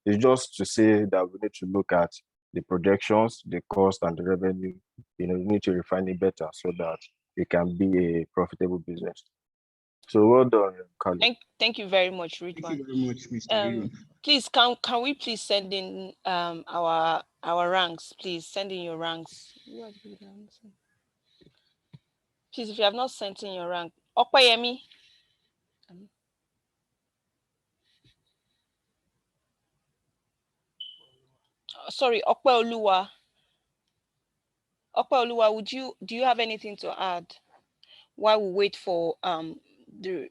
it's just to say that we need to look at the projections, the cost and the revenue. We need to refine it better so that it can be a profitable business. So well done, Khalid. Thank you very much, Ridwan. Thank you very much, Mr. Ridwan. Please, can we please send in our ranks? Please send in your ranks. Please, if you have not sent in your rank, Opayemi. Sorry, Opeoluwa. Opeoluwa, do you have anything to add while we wait for the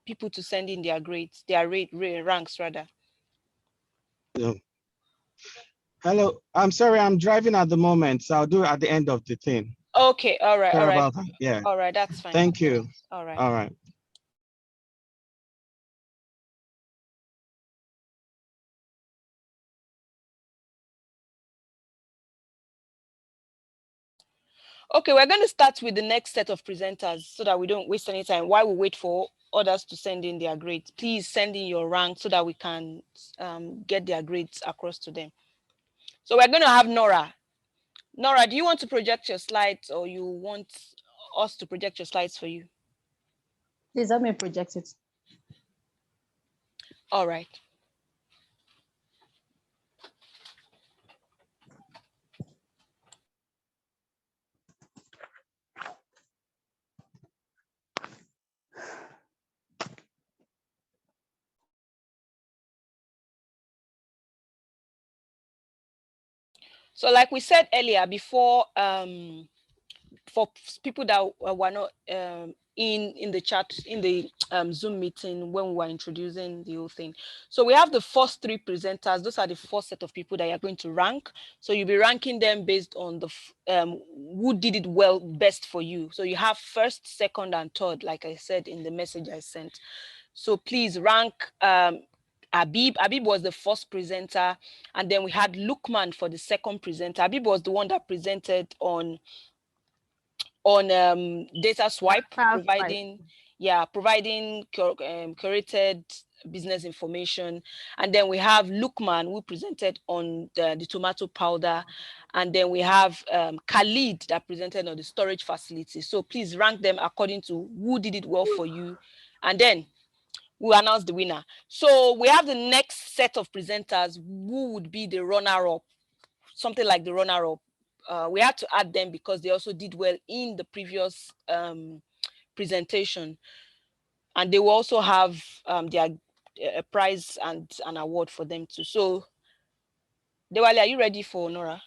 people to send in their grades, their ranks rather? No. Hello, I'm sorry, I'm driving at the moment, so I'll do it at the end of the thing. Okay, all right, Sorry all right. about that. Yeah. All right, that's fine. Thank you. All right. All right. Okay, we're going to start with the next set of presenters so that we don't waste any time while we wait for others to send in their grades. Please send in your rank so that we can get their grades across to them. So we're going to have Nora. Nora, do you want to project your slides or you want us to project your slides for you? Please let me project it. All right. So like we said earlier, before, for people that were not in the chat, in the Zoom meeting when we were introducing the whole thing. So we have the first three presenters. Those are the first set of people that you're going to rank. So you'll be ranking them based on the who did it well best for you. So you have first, second, and third, like I said in the message I sent. So please rank Habib. Habib was the first presenter, and then we had Lukman for the second presenter. Habib was the one that presented on data swipe, providing curated business information. And then we have Lukman, who presented on the tomato powder. And then we have Khalid that presented on the storage facility. So please rank them according to who did it well for you. And then we'll announce the winner. So we have the next set of presenters who would be the runner-up, something like the runner-up. We had to add them because they also did well in the previous presentation. And they will also have their prize and an award for them too. So, Dewale, are you ready for Nora?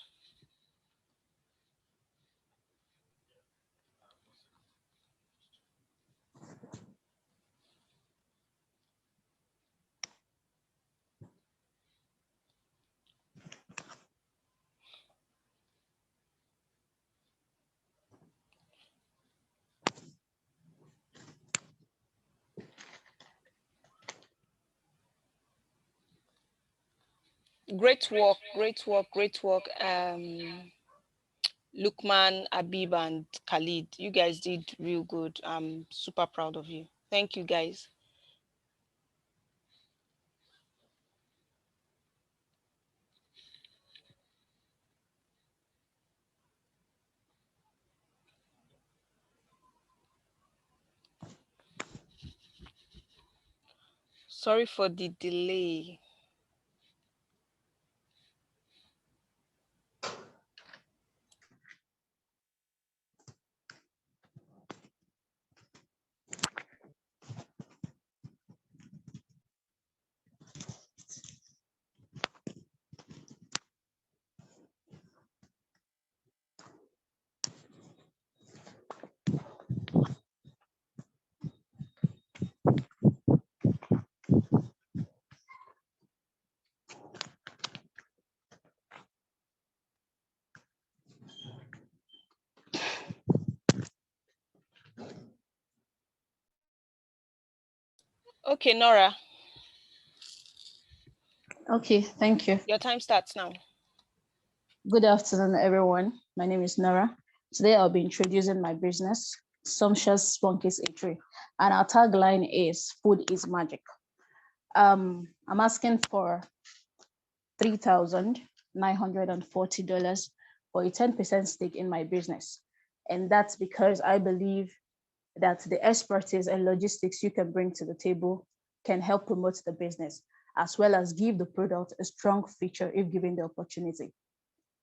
Great work, great work, great work. Lukman, Habib, and Khalid, you guys did real good. I'm super proud of you. Thank you, guys. Sorry for the delay. Okay, Nora. Okay, thank you. Your time starts now. Good afternoon, everyone. My name is Nora. Today I'll be introducing my business, Sumptuous Spunky's Eatery, and our tagline is "Food is Magic." I'm asking for $3,940 for a 10% stake in my business, and that's because I believe that the expertise and logistics you can bring to the table can help promote the business, as well as give the product a strong feature if given the opportunity.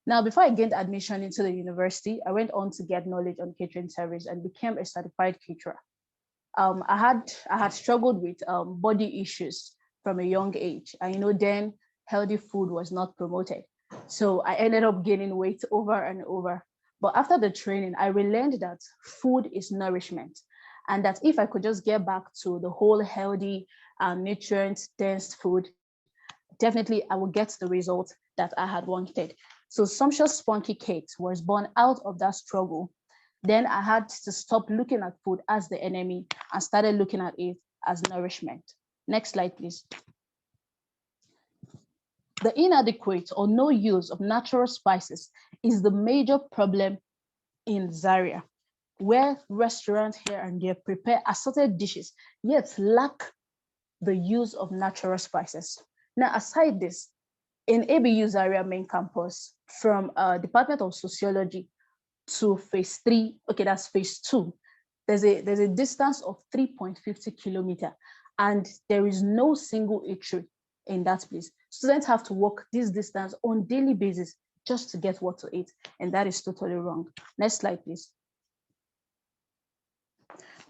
Now, before I gained admission into the university, I went on to get knowledge on catering service and became a certified caterer. I had struggled with body issues from a young age, and then healthy food was not promoted. So I ended up gaining weight over and over. But after the training, I relearned that food is nourishment, and that if I could just get back to the whole healthy, nutrient-dense food, definitely I would get the result that I had wanted. So Sumptuous Spunky Cakes was born out of that struggle. Then I had to stop looking at food as the enemy and started looking at it as nourishment. Next slide, please. The inadequate or no use of natural spices is the major problem in Zaria, where restaurants here and there prepare assorted dishes, yet lack the use of natural spices. Now, aside this, in ABU Zaria main campus, from Department of Sociology to phase 3, okay, that's phase 2, there's a distance of 3.50 kilometers, and there is no single eatery in that place. Students have to walk this distance on daily basis just to get what to eat, and that is totally wrong. Next slide, please.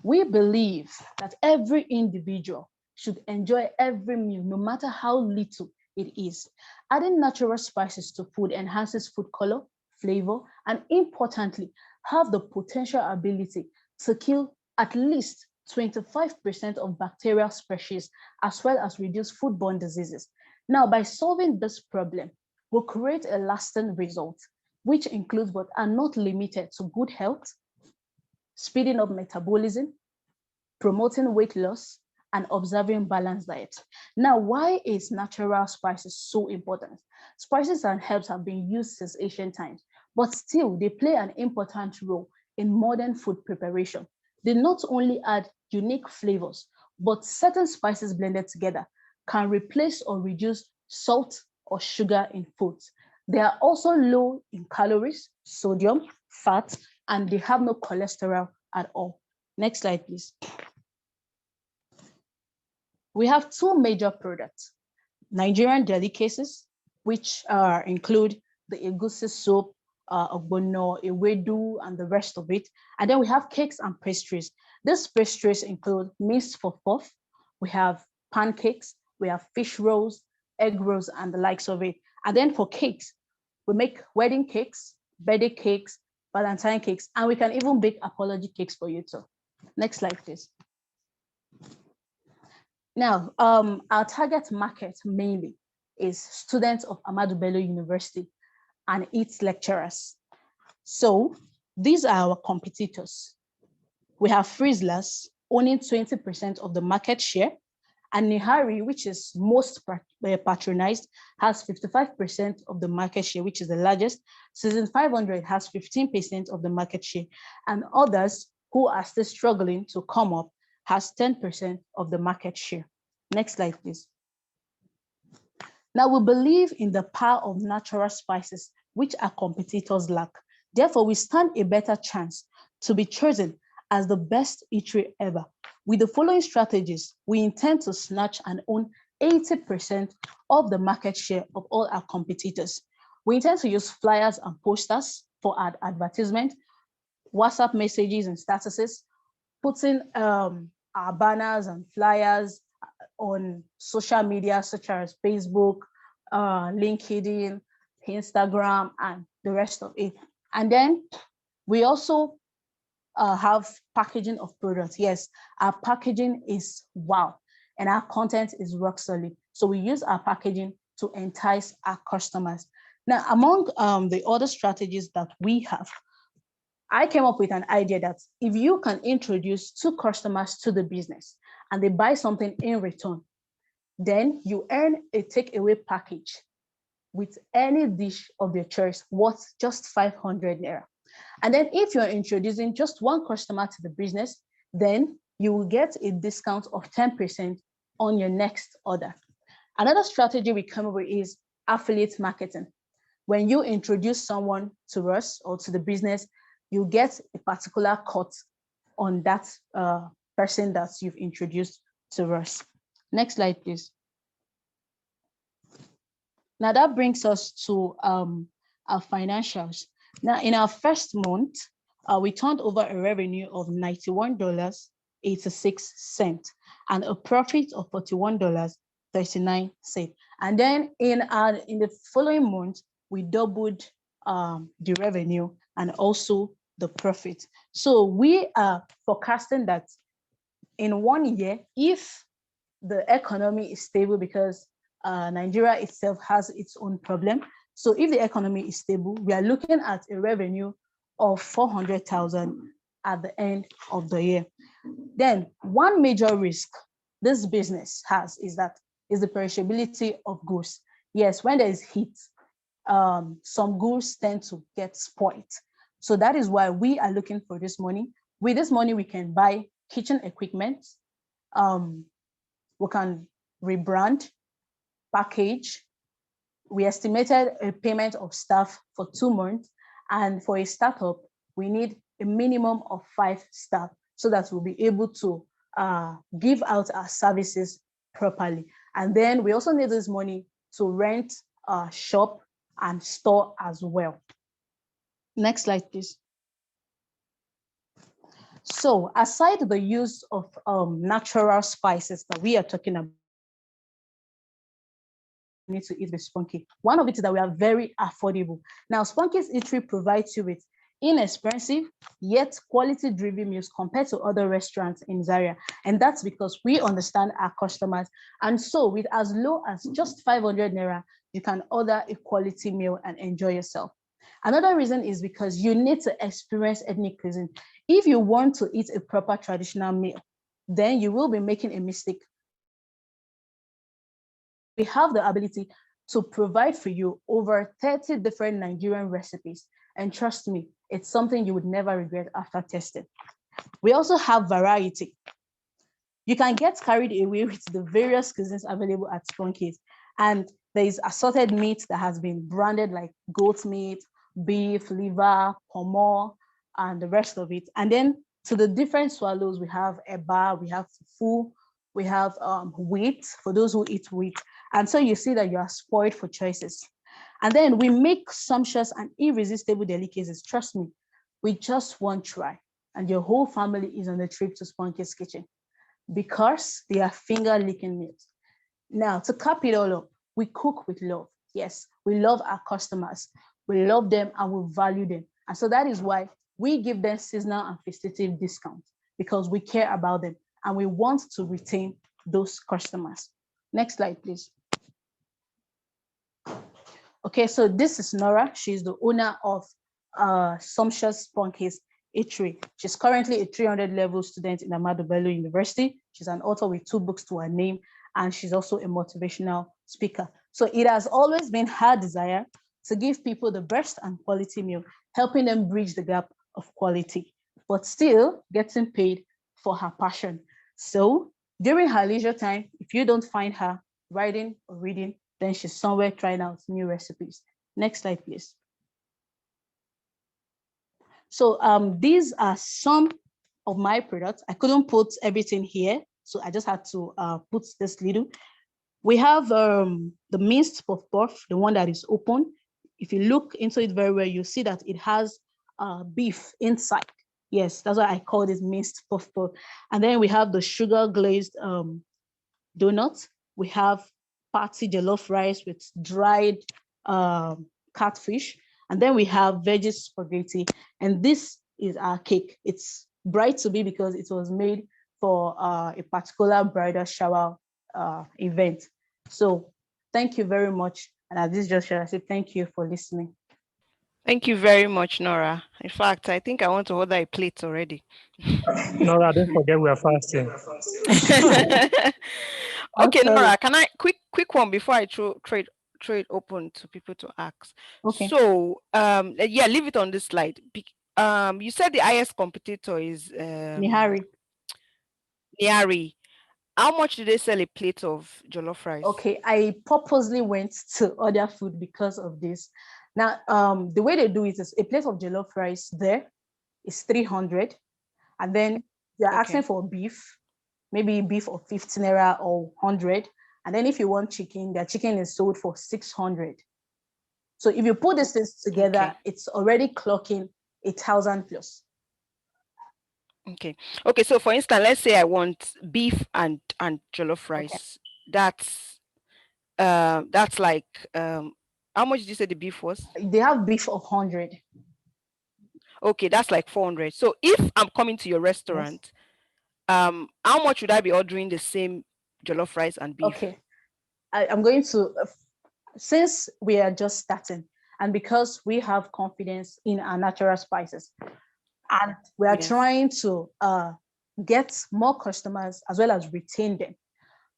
We believe that every individual should enjoy every meal, no matter how little it is. Adding natural spices to food enhances food color, flavor, and importantly, have the potential ability to kill at least 25% of bacterial species, as well as reduce foodborne diseases. Now, by solving this problem, we'll create a lasting result, which includes but are not limited to good health, speeding up metabolism, promoting weight loss, and observing balanced diet. Now, why is natural spices so important? Spices and herbs have been used since ancient times, but still they play an important role in modern food preparation. They not only add unique flavors, but certain spices blended together can replace or reduce salt or sugar in foods. They are also low in calories, sodium, fat, and they have no cholesterol at all. Next slide, please. We have two major products: Nigerian delicacies, which include the egusi soup, ogbono, ewedu, and the rest of it. And then we have cakes and pastries. These pastries include minced puff, we have pancakes, we have fish rolls, egg rolls, and the likes of it. And then for cakes, we make wedding cakes, birthday cakes, Valentine cakes, and we can even bake apology cakes for you too. Next slide, please. Now, our target market mainly is students of Ahmadu Bello University and its lecturers. So these are our competitors. We have Frizzlers owning 20% of the market share, and Nihari, which is most patronized, has 55% of the market share, which is the largest. Season 500 has 15% of the market share, and others who are still struggling to come up has 10% of the market share. Next slide, please. Now, we believe in the power of natural spices, which our competitors lack. Therefore, we stand a better chance to be chosen as the best eatery ever. With the following strategies, we intend to snatch and own 80% of the market share of all our competitors. We intend to use flyers and posters for our advertisement, WhatsApp messages and statuses, putting our banners and flyers on social media such as Facebook, LinkedIn, Instagram, and the rest of it. And then we also have packaging of products. Yes, our packaging is wow, and our content is rock solid. So we use our packaging to entice our customers. Now, among the other strategies that we have, I came up with an idea that if you can introduce two customers to the business and they buy something in return, then you earn a takeaway package with any dish of your choice worth just 500 naira. And then if you're introducing just one customer to the business, then you will get a discount of 10% on your next order. Another strategy we come up with is affiliate marketing. When you introduce someone to us or to the business, you get a particular cut on that person that you've introduced to us. Next slide, please. Now that brings us to our financials. Now in our first month, we turned over a revenue of $91.86 and a profit of $41.39. And then in the following month, we doubled the revenue and also the profit. So we are forecasting that in 1 year, if the economy is stable, because Nigeria itself has its own problem. So if the economy is stable, we are looking at a revenue of 400,000 at the end of the year. Then one major risk this business has is the perishability of goods. Yes, when there is heat, some goods tend to get spoiled. So that is why we are looking for this money. With this money, we can buy kitchen equipment. We can rebrand, package. We estimated a payment of staff for 2 months. And for a startup, we need a minimum of 5 staff so that we'll be able to give out our services properly. And then we also need this money to rent a shop and store as well. Next slide, please. So aside the use of natural spices that we are talking about, need to eat with Spunky. One of it is that we are very affordable. Now, Spunky's Eatery provides you with inexpensive yet quality-driven meals compared to other restaurants in Zaria. And that's because we understand our customers. And so with as low as just 500 naira, you can order a quality meal and enjoy yourself. Another reason is because you need to experience ethnic cuisine. If you want to eat a proper traditional meal, then you will be making a mistake. We have the ability to provide for you over 30 different Nigerian recipes. And trust me, it's something you would never regret after testing. We also have variety. You can get carried away with the various cuisines available at Spunky's. And there is assorted meat that has been branded like goat meat, beef, liver, pomo, and the rest of it. And then to the different swallows, we have eba, we have fufu, we have wheat for those who eat wheat. And so you see that you are spoiled for choices. And then we make sumptuous and irresistible delicacies. Trust me, with just one try, and your whole family is on a trip to Spunky's kitchen because they are finger-licking meals. Now, to cap it all up, we cook with love. Yes, we love our customers. We love them and we value them. And so that is why we give them seasonal and festive discounts, because we care about them and we want to retain those customers. Next slide, please. Okay, so this is Nora. She's the owner of Sumptuous Spunky's Eatery. She's currently a 300 level student in Ahmadu Bello University. She's an author with 2 books to her name, and she's also a motivational speaker. So it has always been her desire to give people the best and quality meal, helping them bridge the gap of quality, but still getting paid for her passion. So during her leisure time, if you don't find her writing or reading, then she's somewhere trying out new recipes. Next slide, please. So these are some of my products. I couldn't put everything here, so I just had to put this little. We have the minced puff puff, the one that is open. If you look into it very well, you see that it has beef inside. Yes, that's why I call this minced puff puff. And then we have the sugar glazed donuts. We have party jollof rice with dried catfish. And then we have veggie spaghetti. And this is our cake. It's bright to be because it was made for a particular bridal shower event. So thank you very much. And at this juncture, I say thank you for listening. Thank you very much, Nora. In fact, I think I want to order a plate already. Nora, don't forget we are fasting. Okay, Nora, can I quick one before I trade open to people to ask? Okay. So yeah, leave it on this slide. You said the highest competitor is Nihari. Nihari. How much do they sell a plate of jollof rice? Okay, I purposely went to other food because of this. Now, the way they do it is a plate of jollof rice there is 300, and then you're asking for beef, maybe beef of 15 naira or 100, and then if you want chicken, their chicken is sold for 600. So if you put these things together, it's already clocking 1,000 plus. Okay. So for instance, let's say I want beef and jollof rice. That's like how much did you say the beef was? They have beef of 100. Okay, that's like 400. So if I'm coming to your restaurant, how much would I be ordering the same jollof rice and beef? Okay, I'm going to, since we are just starting, and because we have confidence in our natural spices, and we are trying to get more customers as well as retain them.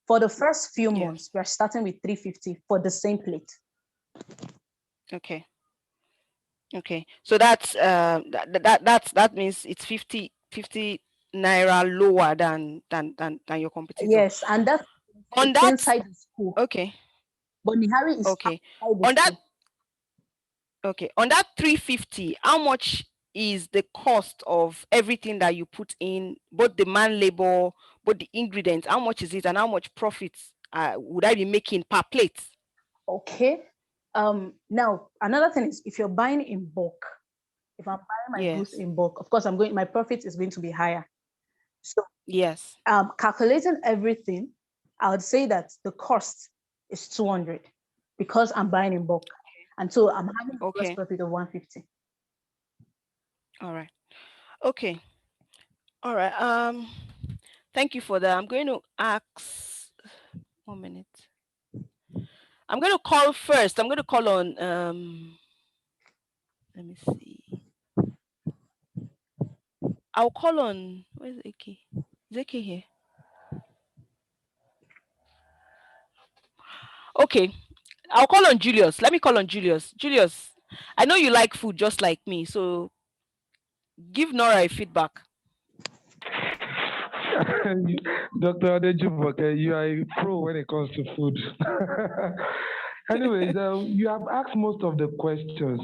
For the first few months, we're starting with 350 for the same plate. Okay. So that's that means it's 50 naira lower than your competitor. Yes, and that's on that inside the school. Okay. But Nihari is okay. On that 350, how much is the cost of everything that you put in, both the man labor, both the ingredients? How much is it, and how much profits would I be making per plate? Okay. Now another thing is, if you're buying in bulk, if I'm buying my goods in bulk, of course my profit is going to be higher. So calculating everything, I would say that the cost is 200 because I'm buying in bulk, and so I'm having a gross profit of 150. All right. Okay. All right. Thank you for that. I'm going to ask 1 minute. I'm going to call first. I'm going to call on let me see. I'll call on, where's AK? Is AK here? Okay. I'll call on Julius. Let me call on Julius. Julius, I know you like food just like me, so give Nora a feedback. Dr. Adejumoke, you are a pro when it comes to food. Anyways, you have asked most of the questions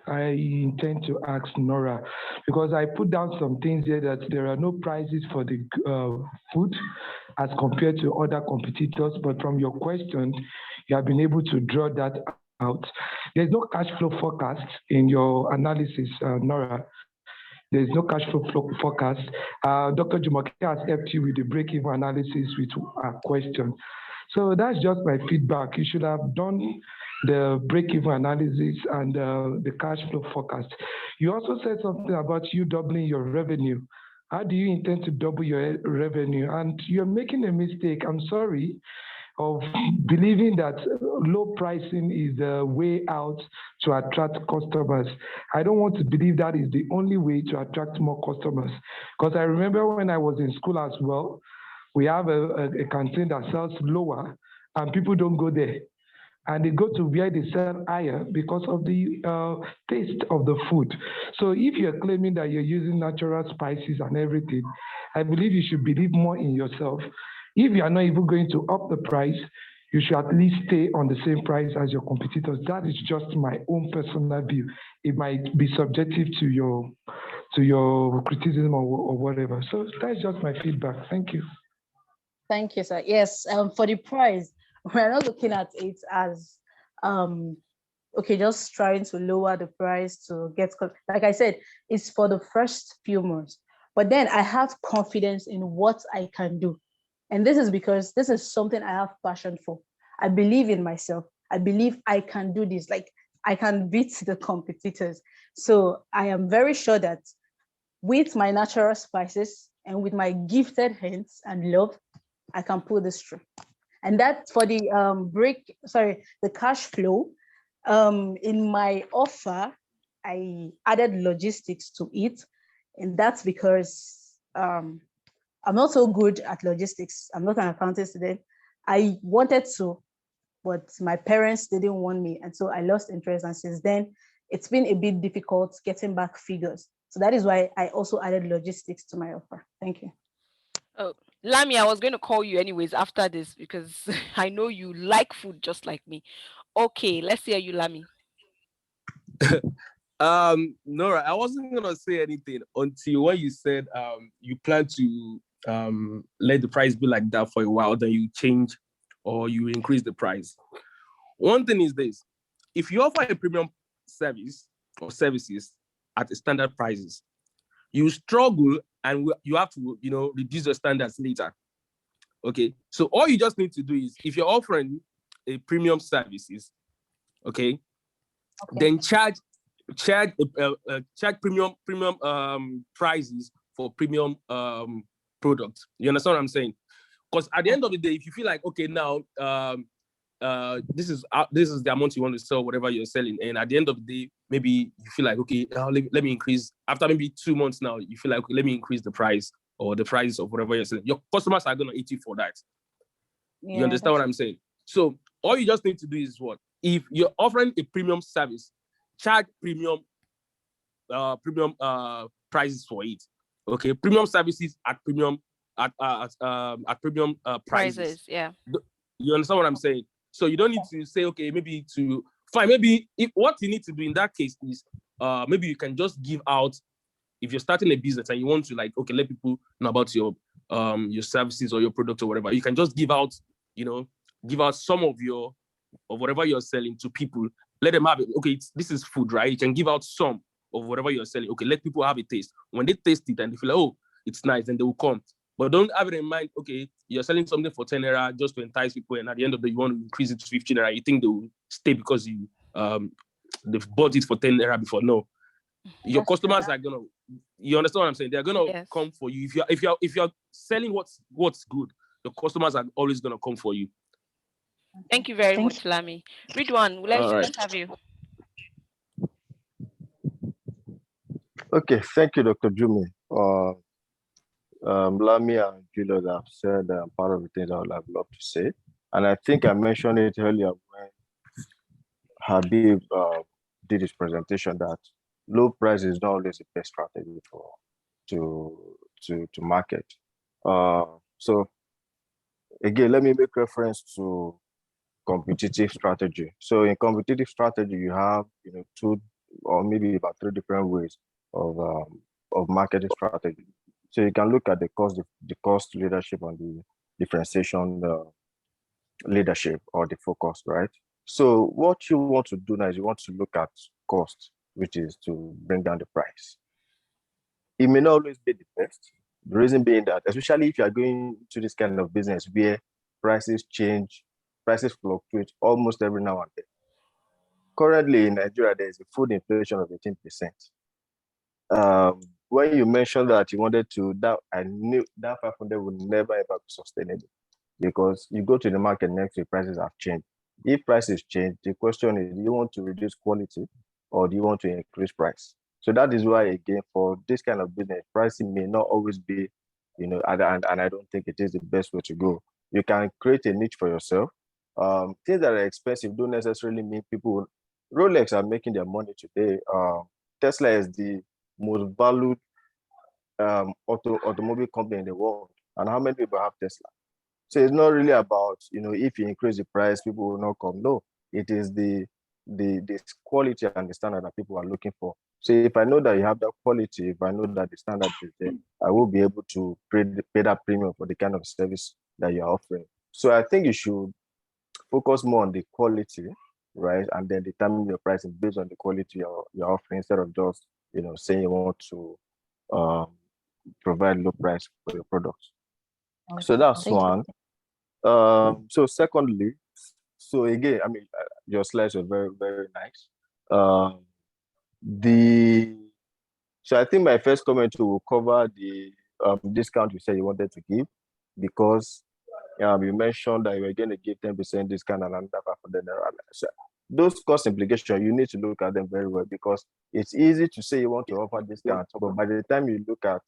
I intend to ask Nora, because I put down some things here that there are no prices for the food as compared to other competitors, but from your question, you have been able to draw that out. There's no cash flow forecast in your analysis, Nora. There's no cash flow forecast. Dr. Jumoke has helped you with the break-even analysis with a question. So that's just my feedback. You should have done the break-even analysis and the cash flow forecast. You also said something about you doubling your revenue. How do you intend to double your revenue? And you're making a mistake. I'm sorry, of believing that low pricing is the way out to attract customers. I don't want to believe that is the only way to attract more customers. Because I remember when I was in school as well, we have a canteen that sells lower and people don't go there. And they go to where they sell higher because of the taste of the food. So if you're claiming that you're using natural spices and everything, I believe you should believe more in yourself. If you are not even going to up the price, you should at least stay on the same price as your competitors. That is just my own personal view. It might be subjective to your criticism or whatever. So that's just my feedback. Thank you. Thank you, sir. Yes, for the price, we're not looking at it as okay, just trying to lower the price to get, like I said, it's for the first few months. But then I have confidence in what I can do. And this is because this is something I have passion for. I believe in myself. I believe I can do this. Like, I can beat the competitors. So I am very sure that with my natural spices and with my gifted hands and love, I can pull this through. And that for the the cash flow, In my offer, I added logistics to it, and that's because I'm not so good at logistics. I'm not an accounting student. I wanted to, but my parents didn't want me, and so I lost interest. And since then, it's been a bit difficult getting back figures. So that is why I also added logistics to my offer. Thank you. Oh, Lami, I was going to call you anyways after this because I know you like food just like me. Okay, let's hear you, Lami. Nora, I wasn't gonna say anything until when you said you plan to let the price be like that for a while, then you change or you increase the price. One thing is this: if you offer a premium service or services at standard prices, you struggle and you have to, reduce your standards later. Okay, so all you just need to do is, if you're offering a premium services, okay, then charge premium prices for premium products. You understand what I'm saying? Because at the end of the day, if you feel like, okay, now this is the amount you want to sell whatever you're selling, and at the end of the day, maybe you feel like, okay, let me increase after maybe 2 months. Now you feel like, okay, let me increase the price or the price of whatever you're selling. Your customers are going to eat you for that. Yeah, you understand what I'm saying? So all you just need to do is what? If you're offering a premium service, charge premium prices for it. Okay, premium services at premium prices. Yeah. You understand what I'm saying? So you don't need to say, okay, maybe to fine. Maybe if what you need to do in that case is maybe you can just give out, if you're starting a business and you want to, like, okay, let people know about your services or your product or whatever, you can just give out some of whatever you're selling to people. Let them have it. Okay, this is food, right? You can give out some of whatever you're selling. Okay, let people have a taste. When they taste it and they feel like, oh, it's nice, then they will come. But don't have it in mind, okay, you're selling something for 10 naira just to entice people, and at the end of the day, you want to increase it to 15 naira. You think they will stay because they've bought it for 10 naira before? No. Your customers are gonna, you understand what I'm saying? They're gonna come for you. If you're selling what's good, the customers are always gonna come for you. Thank you very much, Lami. Ridwan, let's have you. Okay, thank you, Dr. Jumi. Lami and Julius have said part of the things I would have loved to say. And I think I mentioned it earlier when Habib did his presentation, that low price is not always the best strategy to market. So again, let me make reference to competitive strategy. So in competitive strategy, you have 2 or maybe about 3 different ways of marketing strategy. So you can look at the cost leadership and the differentiation leadership, or the focus, right? So what you want to do now is you want to look at cost, which is to bring down the price. It may not always be the best. The reason being that, especially if you are going to this kind of business where prices change, prices fluctuate almost every now and then. Currently in Nigeria, there is a food inflation of 18%. When you mentioned that you wanted to, I knew that 500 would never ever be sustainable, because you go to the market next week, prices have changed. If prices change, the question is, do you want to reduce quality or do you want to increase price? So that is why, again, for this kind of business, pricing may not always be, and I don't think it is the best way to go. You can create a niche for yourself. Things that are expensive don't necessarily mean people. Rolex are making their money today. Tesla is the most valued automobile company in the world. And how many people have Tesla? So it's not really about, if you increase the price, people will not come. No, it is the quality and the standard that people are looking for. So if I know that you have that quality, if I know that the standard is there, I will be able to pay that premium for the kind of service that you're offering. So I think you should focus more on the quality, right? And then determine your pricing based on the quality you're offering, instead of just, saying you want to provide low price for your products. So that's one. So secondly, so again, your slides are very, very nice. So I think my first comment will cover the discount you said you wanted to give, because you mentioned that you were going to give 10% discount and another 500 naira. So those cost implications, you need to look at them very well, because it's easy to say you want to offer discounts, but by the time you look at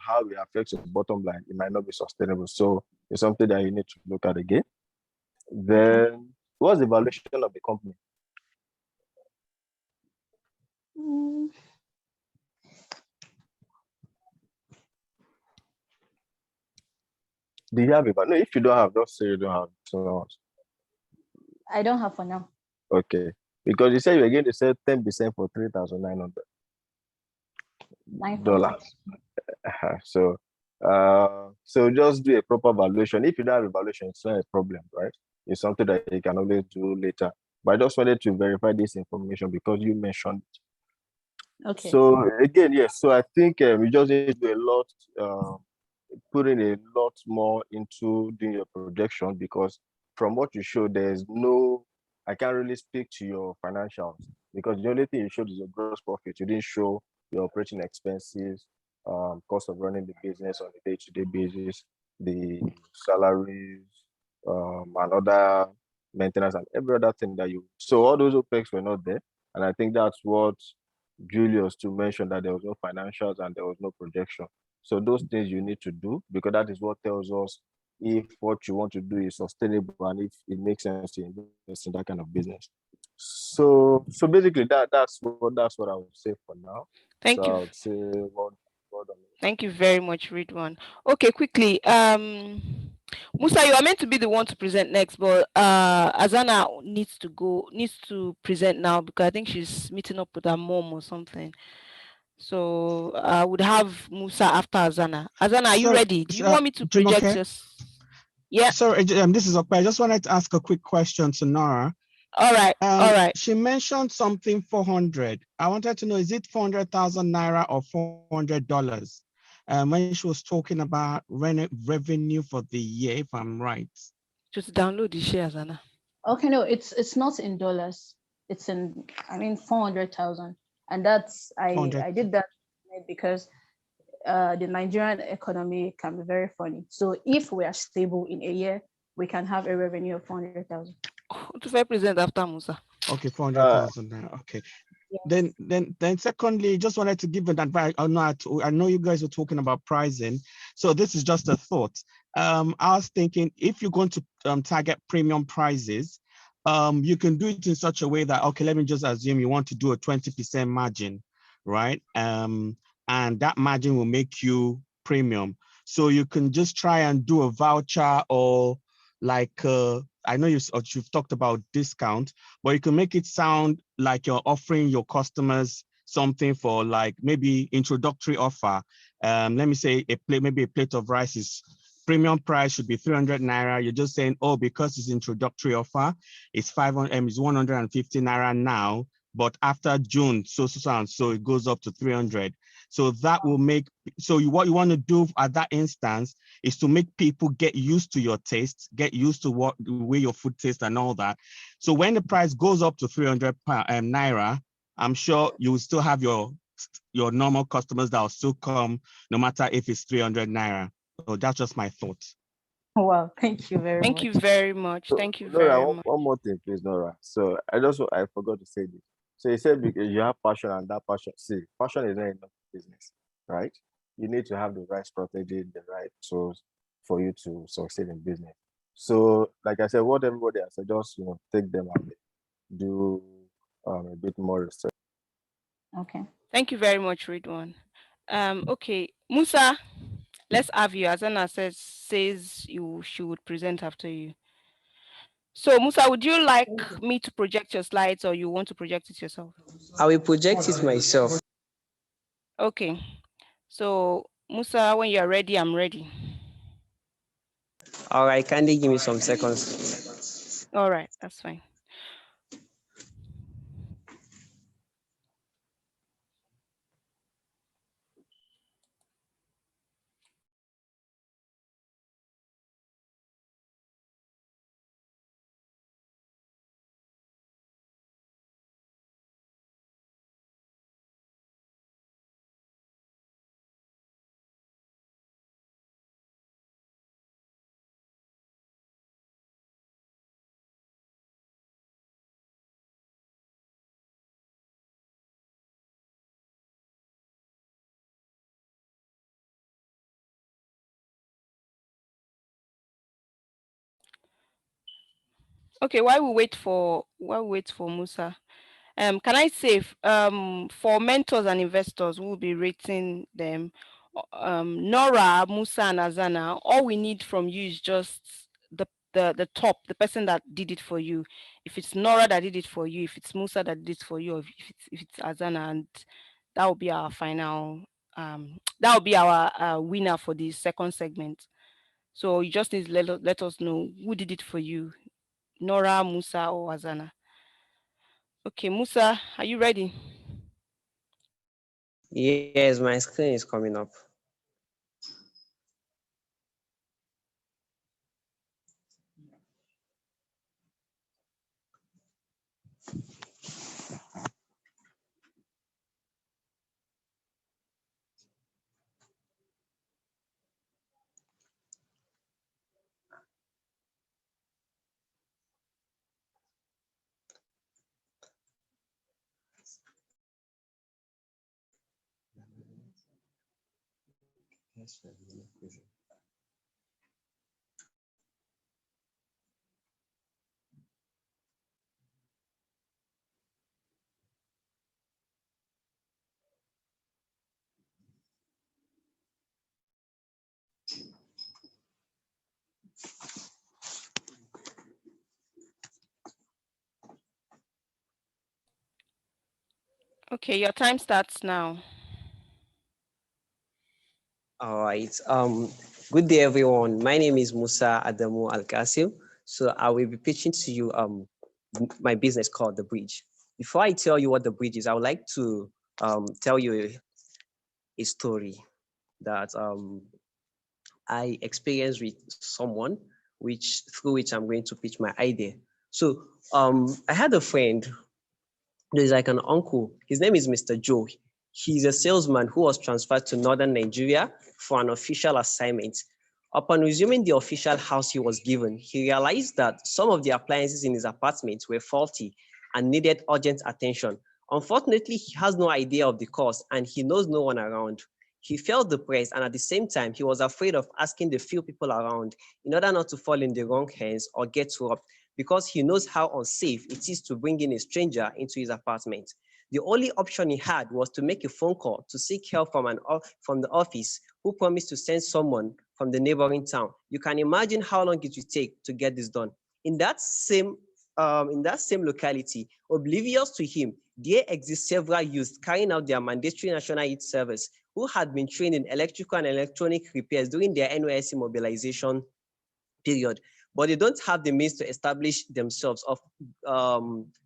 how it affects your bottom line, it might not be sustainable. So it's something that you need to look at again. Then what's the valuation of the company? Do you have it? But no, if you don't have, just say you don't have. So I don't have for now. okay, because you said you were going to sell 10% for $3,900. So just do a proper valuation. If you don't have a valuation, it's not a problem, right? It's something that you can always do later. But I just wanted to verify this information because you mentioned it. Okay. So again, yes. So I think we just need to do a lot, putting a lot more into doing your projection, because from what you showed, I can't really speak to your financials, because the only thing you showed is your gross profit. You didn't show your operating expenses, cost of running the business on a day-to-day basis, the salaries, and other maintenance and every other thing so all those OPEX were not there. And I think that's what Julius to mention, that there was no financials and there was no projection. So those things you need to do, because that is what tells us if what you want to do is sustainable and if it makes sense to invest in that kind of business. So basically that's what I would say for now. Thank you. I would say well done. Thank you very much, Ridwan. Okay, quickly. Musa, you are meant to be the one to present next, but Azana needs to present now, because I think she's meeting up with her mom or something. So I would have Musa after Azana. Azana, are you ready? Do you want me to project Jumoke? this? Yeah. Sorry, this is okay. I just wanted to ask a quick question to Nora. All right. All right. She mentioned something 400. I wanted to know, is it 400,000 naira or $400? When she was talking about revenue for the year, if I'm right. Just download the share, Azana. Okay, no, it's not in dollars. It's in 400,000, and that's I did that because the Nigerian economy can be very funny. So if we are stable in a year, we can have a revenue of 400,000. To represent after Musa. Okay, 400,000 now. Okay. Yes. Then secondly, just wanted to give an advice. I know you guys were talking about pricing. So this is just a thought. I was thinking, if you're going to target premium prices, you can do it in such a way that, okay, let me just assume you want to do a 20% margin, right? And that margin will make you premium. So you can just try and do a voucher, or like, I know you've talked about discount, but you can make it sound like you're offering your customers something for, like, maybe introductory offer. Let me say maybe a plate of rice is premium price should be 300 naira. You're just saying, oh, because it's introductory offer, it's 150 naira now, but after June, so it goes up to 300. So that will make, what you want to do at that instance is to make people get used to your taste, get used to the way your food tastes and all that. So when the price goes up to 300 naira, I'm sure you will still have your normal customers that will still come, no matter if it's 300 naira. So that's just my thoughts. Wow, thank you very much. Thank you very much. Thank you Nora, very much. one more thing, please, Nora. So I forgot to say this. So you said because you have passion, and that passion, passion is not enough business, right? You need to have the right strategy, the right tools for you to succeed in business. So, like I said, what everybody has said, just take them and do a bit more research. Okay. Thank you very much, Ridwan. Okay, Musa, let's have you. Azana says she would present after you. So Musa, would you like me to project your slides, or you want to project it yourself? I will project it myself. Okay. So Musa, when you're ready, I'm ready. All right, kindly give me some seconds. All right, that's fine. Okay, while we wait for Musa, can I say for mentors and investors who will be rating them, Nora, Musa, and Azana, all we need from you is just the top, the person that did it for you. If it's Nora that did it for you, if it's Musa that did it for you, or if it's Azana, and that will be our final that will be our winner for the second segment. So you just need to let us know who did it for you, Nora, Musa, or Azana. Okay, Musa, are you ready? Yes, my screen is coming up. Okay, your time starts now. All right. Good day, everyone. My name is Musa Adamu Al-Qasim. So I will be pitching to you my business called The Bridge. Before I tell you what The Bridge is, I would like to tell you a story that I experienced with someone, through which I'm going to pitch my idea. So I had a friend. There's like an uncle. His name is Mr. Joe. He's a salesman who was transferred to northern Nigeria for an official assignment. Upon resuming the official house he was given, he realized that some of the appliances in his apartment were faulty and needed urgent attention. Unfortunately, he has no idea of the cause and he knows no one around. He felt depressed, and at the same time, he was afraid of asking the few people around in order not to fall in the wrong hands or get robbed, because he knows how unsafe it is to bring in a stranger into his apartment. The only option he had was to make a phone call to seek help from the office, who promised to send someone from the neighboring town. You can imagine how long it would take to get this done. In that same locality, oblivious to him, there exist several youths carrying out their mandatory national youth service who had been trained in electrical and electronic repairs during their NYSC mobilization period, but they don't have the means to establish themselves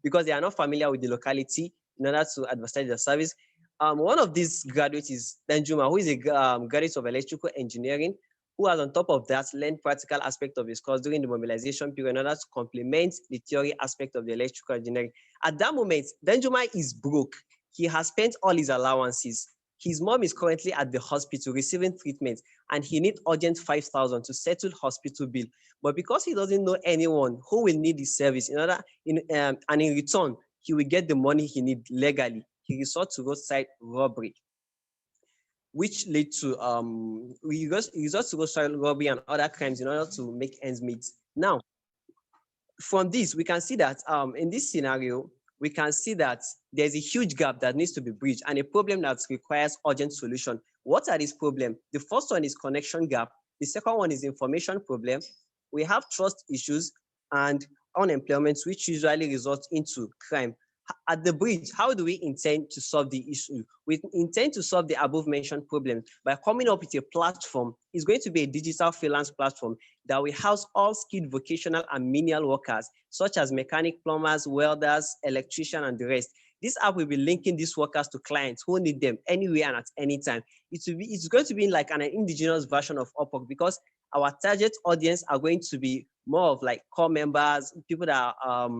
because they are not familiar with the locality in order to advertise their service. One of these graduates is Danjuma, who is a graduate of electrical engineering, who has on top of that learned practical aspect of his course during the mobilization period in order to complement the theory aspect of the electrical engineering. At that moment, Danjuma is broke. He has spent all his allowances. His mom is currently at the hospital receiving treatment, and he needs urgent 5,000 to settle hospital bill. But because he doesn't know anyone who will need his service, and in return, he will get the money he needs legally, he resorts to roadside robbery, which led to resorts to roadside robbery and other crimes in order to make ends meet. Now, from this, we can see that in this scenario, we can see that there's a huge gap that needs to be bridged and a problem that requires urgent solution. What are these problems? The first one is connection gap. The second one is information problem. We have trust issues and unemployment, which usually results into crime. At the bridge, how do we intend to solve the issue? We intend to solve the above mentioned problem by coming up with a platform. It's going to be a digital freelance platform that will house all skilled vocational and menial workers, such as mechanic, plumbers, welders, electrician, and the rest. This app will be linking these workers to clients who need them anywhere and at any time. It's going to be like an indigenous version of Upwork, because our target audience are going to be more of like core members, people that are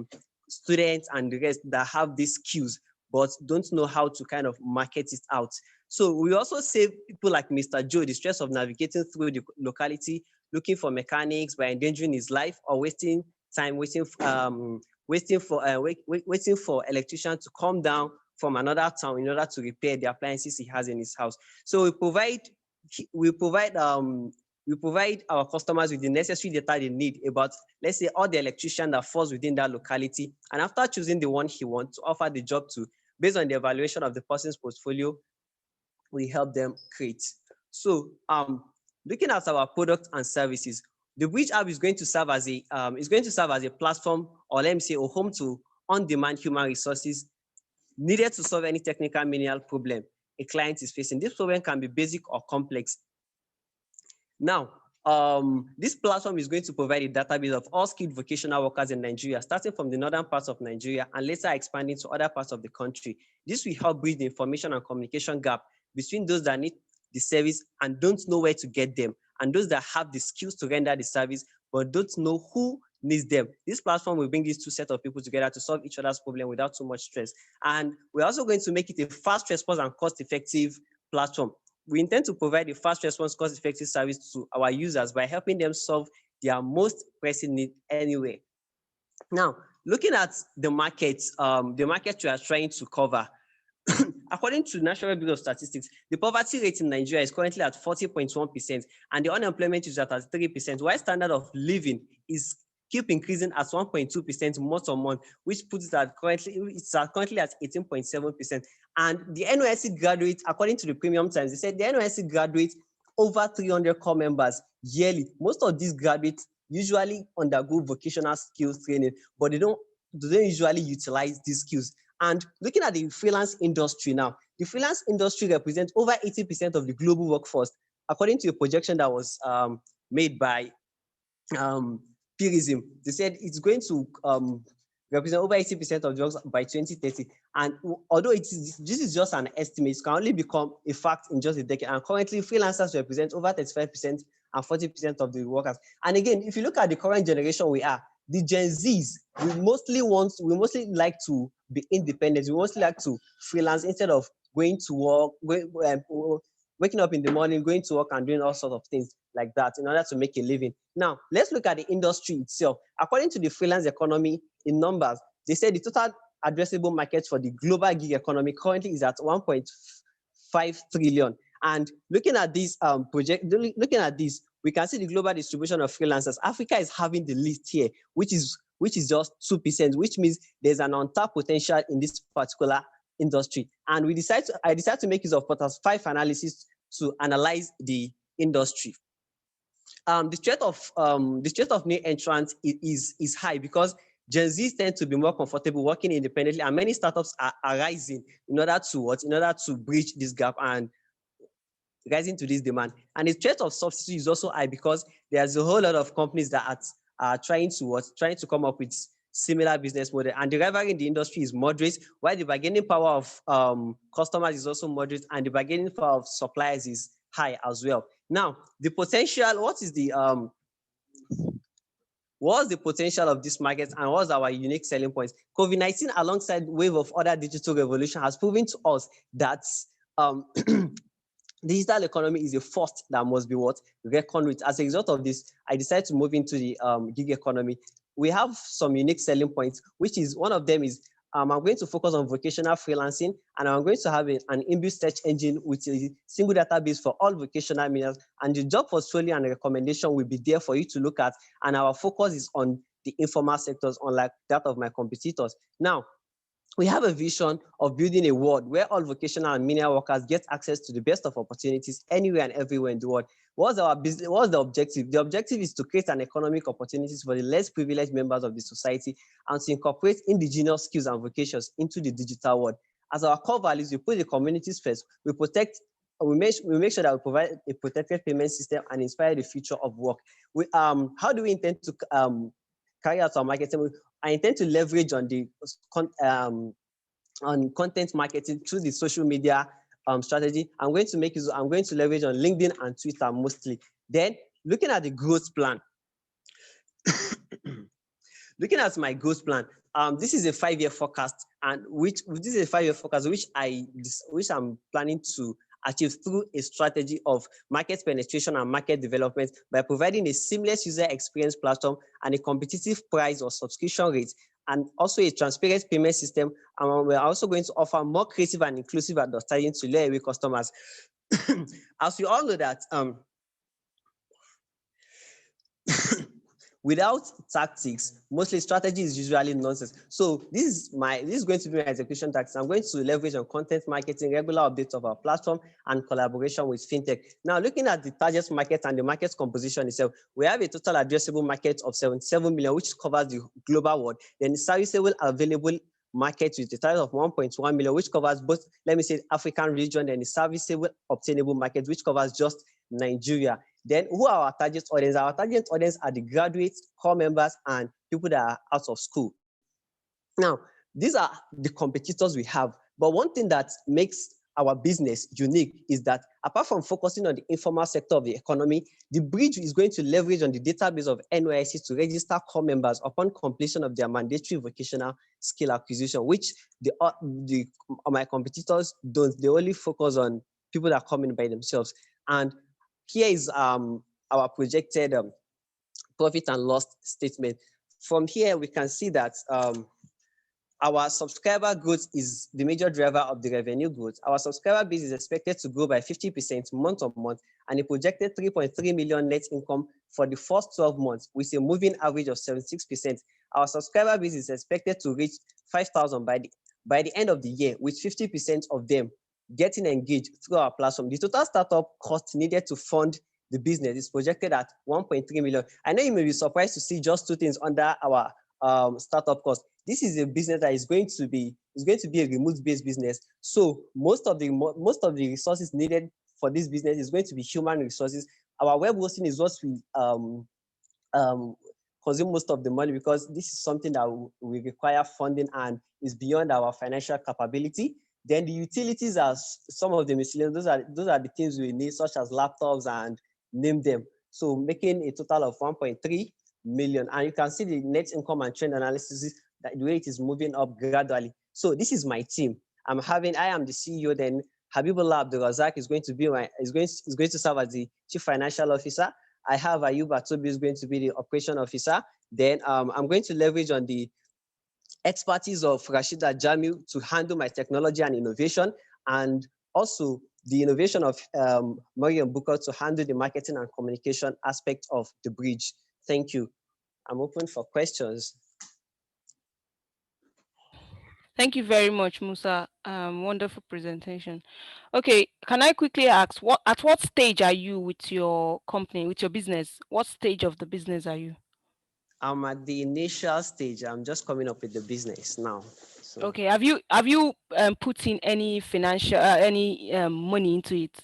students and the rest that have these skills but don't know how to kind of market it out. So we also save people like Mr. Joe the stress of navigating through the locality, looking for mechanics by endangering his life or wasting time waiting for electrician to come down from another town in order to repair the appliances he has in his house. So we provide we provide our customers with the necessary data they need about, let's say, all the electrician that falls within that locality. And after choosing the one he wants to offer the job to, based on the evaluation of the person's portfolio, we help them create. So looking at our product and services, the Bridge app is going to serve as a platform, or let me say, a home to on-demand human resources needed to solve any technical manual problem a client is facing. This problem can be basic or complex. Now, this platform is going to provide a database of all skilled vocational workers in Nigeria, starting from the northern parts of Nigeria and later expanding to other parts of the country. This will help bridge the information and communication gap between those that need the service and don't know where to get them, and those that have the skills to render the service but don't know who needs them. This platform will bring these two sets of people together to solve each other's problem without too much stress. And we're also going to make it a fast response and cost-effective platform. We intend to provide a fast response, cost-effective service to our users by helping them solve their most pressing need anyway. Now, looking at the market we are trying to cover, according to National Bureau of Statistics, the poverty rate in Nigeria is currently at 40.1%, and the unemployment is at 3%, while standard of living is keep increasing at 1.2% month on month, which puts it at currently at 18.7%. And the NYSC graduates, according to the Premium Times, they said the NYSC graduates over 300 core members yearly. Most of these graduates usually undergo vocational skills training, but they don't usually utilize these skills. And looking at the freelance industry now, the freelance industry represents over 80% of the global workforce, according to a projection that was made by Peerism. They said it's going to represent over 80% of jobs by 2030. And although this is just an estimate, it can only become a fact in just a decade. And currently, freelancers represent over 35% and 40% of the workers. And again, if you look at the current generation we are, the Gen Zs, we mostly like to be independent. We mostly like to freelance instead of going to work, waking up in the morning, going to work and doing all sorts of things like that in order to make a living. Now, let's look at the industry itself. According to the freelance economy in numbers, they said the total addressable market for the global gig economy currently is at 1.5 trillion. And looking at this we can see the global distribution of freelancers. Africa is having the least here, which is just 2%, which means there's an untapped potential in this particular industry. And I decided to make use of Porter's 5 analysis to analyze the industry. The threat of new entrants is high because Gen Zs tend to be more comfortable working independently, and many startups are rising in order to bridge this gap and rising to this demand. And the threat of subsidy is also high because there's a whole lot of companies that are trying to come up with similar business model, and the rivalry in the industry is moderate, while the bargaining power of customers is also moderate, and the bargaining power of suppliers is high as well. Now, the potential, what's the potential of this market and what's our unique selling points? COVID-19, alongside wave of other digital revolution, has proven to us that digital economy is a force that must be reckoned with. As a result of this, I decided to move into the gig economy. We have some unique selling points, which is one of them is I'm going to focus on vocational freelancing, and I'm going to have an inbuilt search engine with a single database for all vocational miners, and the job portfolio and recommendation will be there for you to look at. And our focus is on the informal sectors, unlike that of my competitors. Now, we have a vision of building a world where all vocational and menial workers get access to the best of opportunities anywhere and everywhere in the world. What's the objective? The objective is to create an economic opportunities for the less privileged members of the society and to incorporate indigenous skills and vocations into the digital world. As our core values, we put the communities first. We make sure that we provide a protected payment system and inspire the future of work. How do we intend to carry out our marketing? I intend to leverage on the on content marketing through the social media strategy. I'm going to leverage on LinkedIn and Twitter mostly. Then, looking at the growth plan. Looking at my growth plan, this is a 5-year forecast, and which I'm planning to achieve through a strategy of market penetration and market development by providing a seamless user experience platform and a competitive price or subscription rate, and also a transparent payment system. And we're also going to offer more creative and inclusive advertising to lure away customers. As we all know that Without tactics, mostly strategy is usually nonsense. So this is going to be my execution tactics. I'm going to leverage on content marketing, regular updates of our platform, and collaboration with fintech. Now, looking at the target market and the market composition itself, we have a total addressable market of 77 million, which covers the global world. Then the serviceable available market with a target of 1.1 million, which covers both, let me say, African region, and the serviceable obtainable market, which covers just Nigeria. Then who are our target audience? Our target audience are the graduates, core members, and people that are out of school. Now, these are the competitors we have. But one thing that makes our business unique is that apart from focusing on the informal sector of the economy, the bridge is going to leverage on the database of NYSC to register core members upon completion of their mandatory vocational skill acquisition, which my competitors don't. They only focus on people that come in by themselves. And here is our projected profit and loss statement. From here, we can see that our subscriber growth is the major driver of the revenue growth. Our subscriber base is expected to grow by 50% month on month, and a projected 3.3 million net income for the first 12 months with a moving average of 76%. Our subscriber base is expected to reach 5,000 by the end of the year, with 50% of them getting engaged through our platform. The total startup cost needed to fund the business is projected at 1.3 million. I know you may be surprised to see just two things under our startup cost. This is a business that is going to be a remote-based business. So most of the resources needed for this business is going to be human resources. Our web hosting is what we consume most of the money, because this is something that we require funding and is beyond our financial capability. Then the utilities are some of the miscellaneous. Those are the things we need, such as laptops and name them. So making a total of 1.3 million. And you can see the net income and trend analysis, that the way it is moving up gradually. So this is my team. I am the CEO. Then Habibullah Abdulrazak is going to serve as the Chief Financial Officer. I have Ayub Atobi is going to be the Operation Officer. Then I'm going to leverage on the expertise of Rashida Jamil to handle my technology and innovation, and also the innovation of Mariam Booker to handle the marketing and communication aspect of the bridge. Thank you. I'm open for questions. Thank you very much, Musa. Wonderful presentation. Okay, can I quickly ask, at what stage are you with your company, with your business? What stage of the business are you? I'm at the initial stage. I'm just coming up with the business now. So. Okay, have you put in any financial money into it?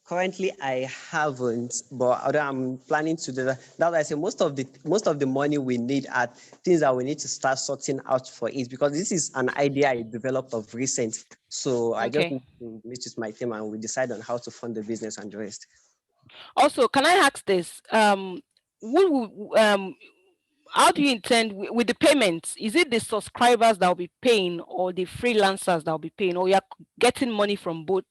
Currently, I haven't, but I'm planning to do that. That's why I say most of the money we need are things that we need to start sorting out for it, because this is an idea I developed of recent. So I just need to meet with my team and we decide on how to fund the business and the rest. Also, can I ask this? How do you intend with the payments? Is it the subscribers that will be paying, or the freelancers that will be paying, or you're getting money from both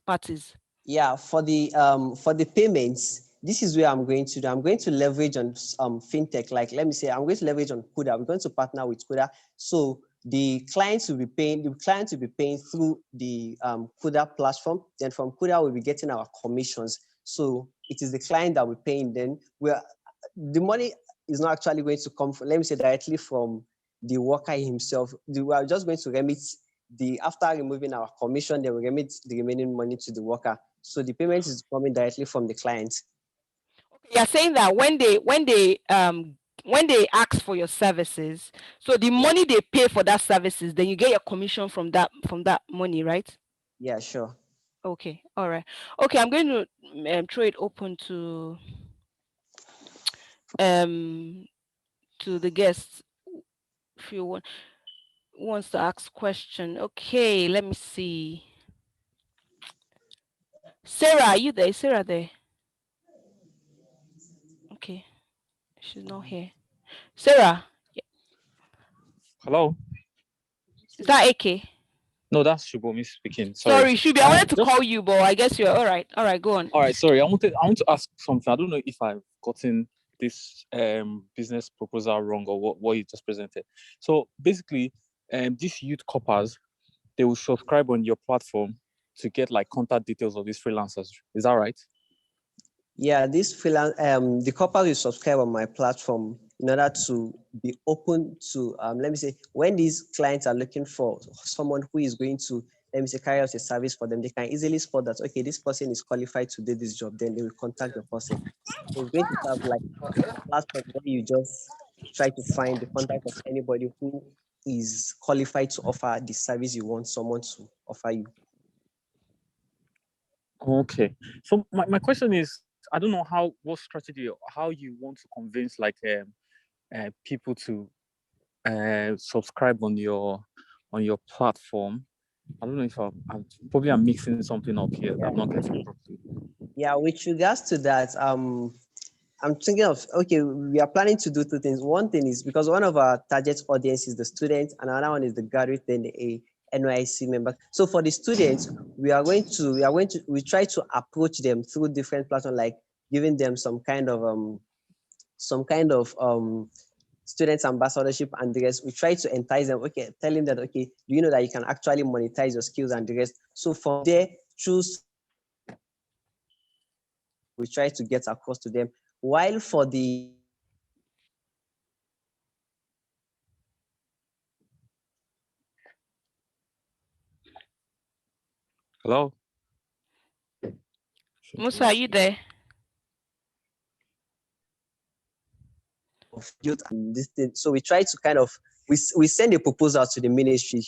parties? Yeah, for the payments, this is where I'm going to do. I'm going to leverage on fintech. Like, let me say, I'm going to leverage on Kuda. We're going to partner with Kuda. So the clients will be paying. The clients will be paying through the Kuda platform. Then from Kuda, we'll be getting our commissions. So it is the client that we're paying. Then the money is not actually going to come from, let me say, directly from the worker himself. We are just going to remit after removing our commission, then we remit the remaining money to the worker. So the payment is coming directly from the client. Okay, you're saying that when they ask for your services, so the money they pay for that services, then you get your commission from that money, right? Yeah, sure. Okay, all right. Okay, I'm going to throw it open to the guests. If you wants to ask question. Okay, let me see. Sarah, are you there? Is Sarah there? Okay, she's not here. Sarah. Hello. Is that AK? No, that's Shubomi speaking. Sorry, Shubi, I wanted to call you, but I guess you're all right. All right, go on. All right, sorry. I want to ask something. I don't know if I've gotten this business proposal wrong, or what you just presented. So basically, these youth coppers, they will subscribe on your platform to get like contact details of these freelancers. Is that right? Yeah, this freelance, the corporate will subscribe on my platform in order to be open to, let me say, when these clients are looking for someone who is going to, let me say, carry out a service for them, they can easily spot that, okay, this person is qualified to do this job, then they will contact the person. So it's going to have like a platform where you just try to find the contact of anybody who is qualified to offer the service you want someone to offer you. Okay. So my question is, I don't know what strategy or how you want to convince like people to subscribe on your platform. I don't know if I'm probably mixing something up here that I'm not getting properly. Yeah, with regards to that, I'm thinking of, okay, we are planning to do two things. One thing is because one of our target audience is the students, and another one is the graduate and a NYC member. So for the students, we try to approach them through different platforms, like giving them some kind of students ambassadorship and the rest. We try to entice them, okay, telling them, okay, do you know that you can actually monetize your skills and the rest? So from there, we try to get across to them. While for the Hello? Musa, are you there? Of youth and this thing. So we try to kind of, we send a proposal to the ministry.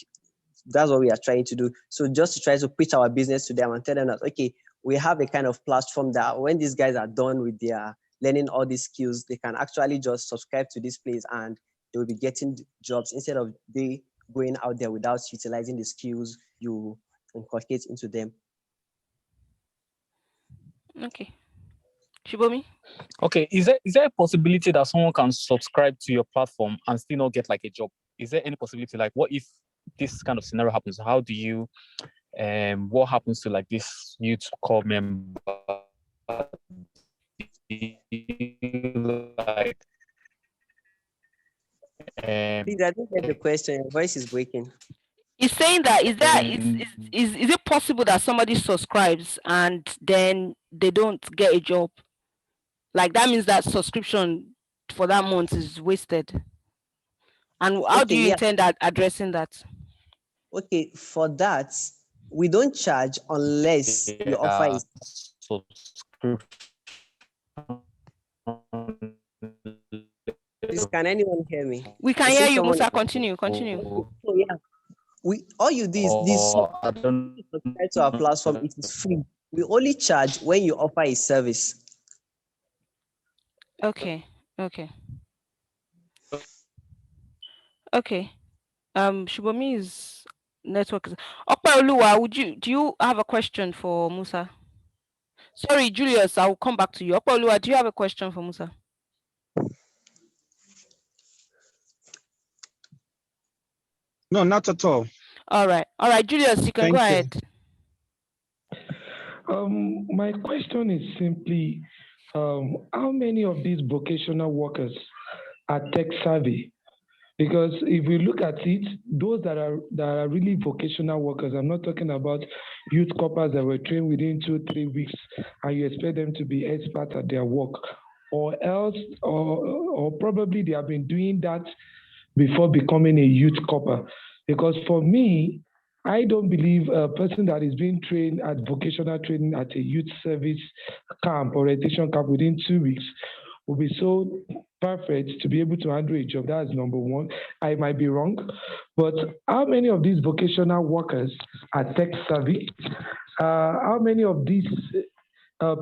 That's what we are trying to do. So just to try to pitch our business to them and tell them that, okay, we have a kind of platform that when these guys are done with their learning all these skills, they can actually just subscribe to this place and they will be getting jobs instead of they going out there without utilizing the skills you inculcate into them. Okay. Shibomi? Okay, is there a possibility that someone can subscribe to your platform and still not get like a job? Is there any possibility, like what if this kind of scenario happens? How do you, what happens to like this youth core member? Like, Please, I didn't get the question. Your voice is breaking. He's saying that is it possible that somebody subscribes and then they don't get a job? Like that means that subscription for that month is wasted. And how do you intend at addressing that? Okay, for that, we don't charge unless your offer is subscription. Please, can anyone hear me? We can hear you, Musa. Continue. So yeah, all you do is this. Subscribe to our platform. It is free. We only charge when you offer a service. Okay. Shubomi's network is. Opeoluwa, do you have a question for Musa? Sorry, Julius, I will come back to you. Opeoluwa, do you have a question for Musa? No, not at all. All right, Julius, you can go ahead. My question is simply, how many of these vocational workers are tech savvy? Because if we look at it, those that are really vocational workers, I'm not talking about youth corpers that were trained within 2-3 weeks and you expect them to be experts at their work, or probably they have been doing that before becoming a youth corper. Because for me, I don't believe a person that is being trained at vocational training at a youth service camp or orientation camp within 2 weeks will be so perfect to be able to handle a job. That's number one. I might be wrong, but how many of these vocational workers are tech savvy? How many of these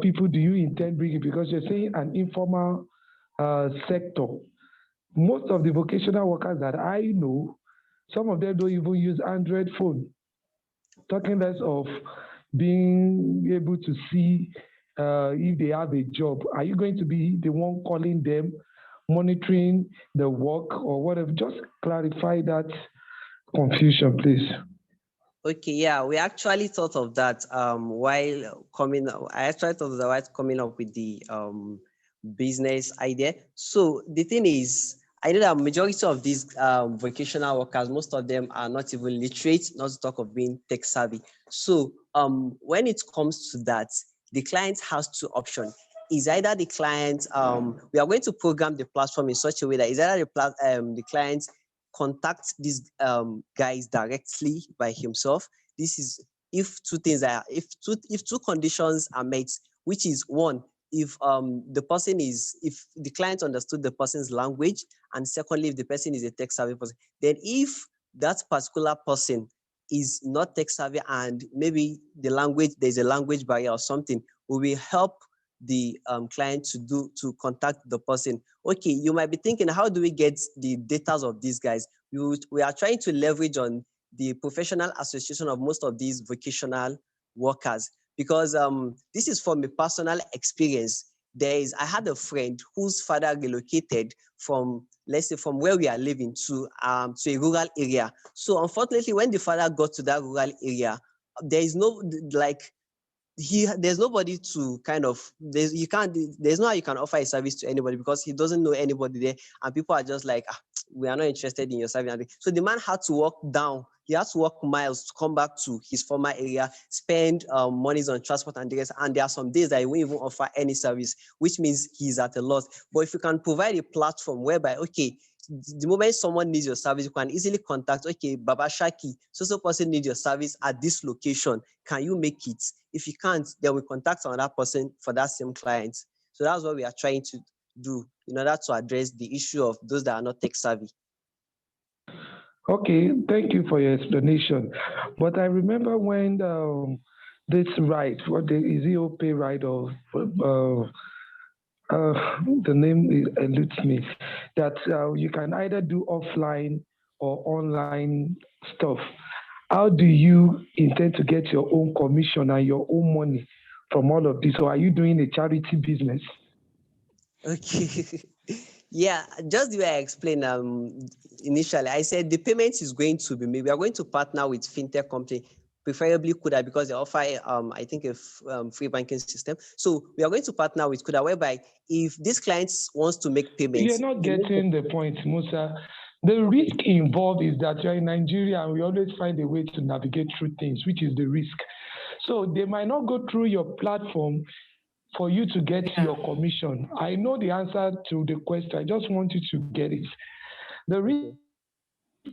people do you intend bringing? Because you're saying an informal sector. Most of the vocational workers that I know, some of them don't even use Android phone. Talking less of being able to see if they have a job. Are you going to be the one calling them, monitoring the work or whatever? Just clarify that confusion, please. Okay, yeah, we actually thought of that while coming up with the business idea. So the thing is, I know that majority of these vocational workers, most of them are not even literate, not to talk of being tech savvy. So when it comes to that, the client has two options. is either the client, we are going to program the platform in such a way that is either the client contacts these guys directly by himself. This is if two conditions are met, which is one, if if the client understood the person's language, and secondly, if the person is a tech savvy person. Then if that particular person is not tech savvy and maybe there's a language barrier or something, we will help the client to contact the person. Okay, you might be thinking, how do we get the data of these guys? We are trying to leverage on the professional association of most of these vocational workers, because this is from a personal experience. I had a friend whose father relocated from, let's say, from where we are living to a rural area. So unfortunately, when the father got to that rural area, there is no, like, there's nobody to kind of, there's no how you can offer a service to anybody, because he doesn't know anybody there, and people are just like, we are not interested in your service. So the man had to walk down. He has to walk miles to come back to his former area, spend monies on transport and the rest. And there are some days that he won't even offer any service, which means he's at a loss. But if you can provide a platform whereby, okay, the moment someone needs your service, you can easily contact, okay, Baba Shaki, so person needs your service at this location. Can you make it? If you can't, then we contact another person for that same client. So that's what we are trying to do in order to address the issue of those that are not tech savvy. Okay, thank you for your explanation. But I remember when this ride, is it OPay ride or the name eludes me, that you can either do offline or online stuff. How do you intend to get your own commission and your own money from all of this? Or are you doing a charity business? Okay. Yeah, just the way I explained initially, I said the payment is going to be made. We are going to partner with fintech company, preferably Kuda, because they offer, I think, a free banking system. So we are going to partner with Kuda, whereby if this client wants to make payments. You're not getting the point, Musa. The risk involved is that you're in Nigeria and we always find a way to navigate through things, which is the risk. So they might not go through your platform for you to get your commission. I know the answer to the question. I just want you to get it. The risk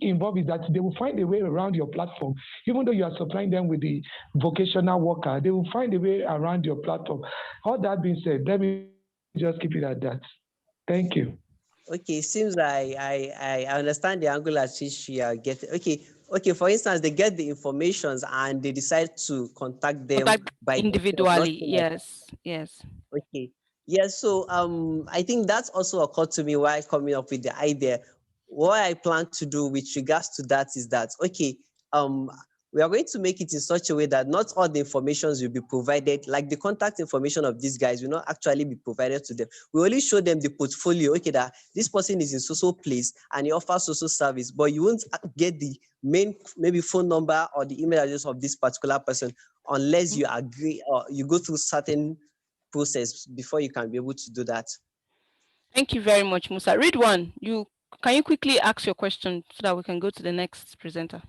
involved is that they will find a way around your platform. Even though you are supplying them with the vocational worker, they will find a way around your platform. All that being said, let me just keep it at that. Thank you. Okay, seems I understand the angle at which you are getting. Okay. For instance, they get the informations and they decide to contact them by individually. Yes. Okay. Yeah. So I think that's also occurred to me while coming up with the idea. What I plan to do with regards to that is that, okay, we are going to make it in such a way that not all the informations will be provided, like the contact information of these guys will not actually be provided to them. We only show them the portfolio, okay, that this person is in so place and he offers so service, but you won't get the main, maybe phone number or the email address of this particular person unless you agree or you go through certain process before you can be able to do that. Thank you very much, Musa. Ridwan, can you quickly ask your question so that we can go to the next presenter?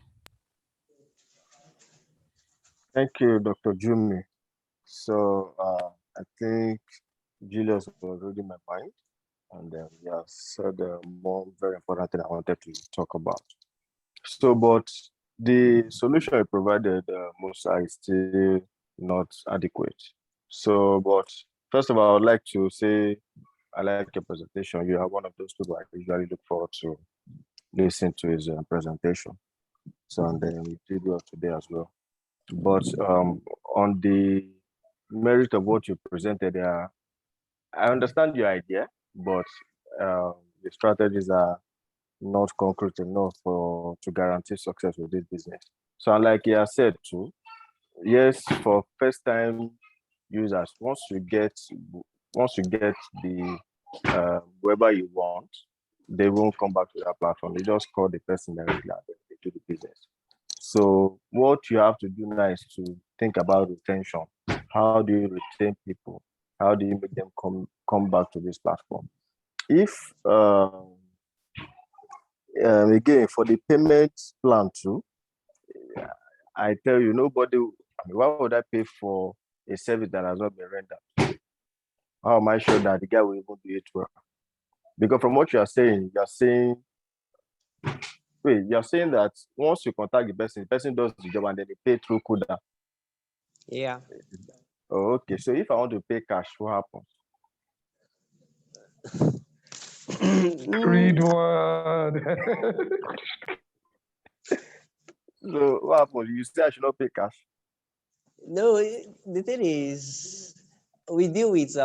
Thank you, Dr. Jumi. So I think Julius was reading my mind, and he has said more very important thing I wanted to talk about. So, but the solution I provided, Musa, is still not adequate. So, but first of all, I would like to say I like your presentation. You are one of those people I usually look forward to listen to his presentation. So, and then you did well today as well. But on the merit of what you presented, I understand your idea, but the strategies are not concrete enough to guarantee success with this business. So, like you have said too, yes, for first-time users, once you get the whoever you want, they won't come back to that platform. They just call the person directly and they do the business. So what you have to do now is to think about retention. How do you retain people? How do you make them come back to this platform? If again, for the payment plan too, I tell you, nobody, why would I pay for a service that has not been rendered? how am I sure that the guy will even do it well? Because from what you're saying, you're saying that once you contact the person does the job and then they pay through Kuda. Yeah. Oh, okay. So if I want to pay cash, what happens? Read one. So what happens? You say I should not pay cash? No, the thing is, we deal with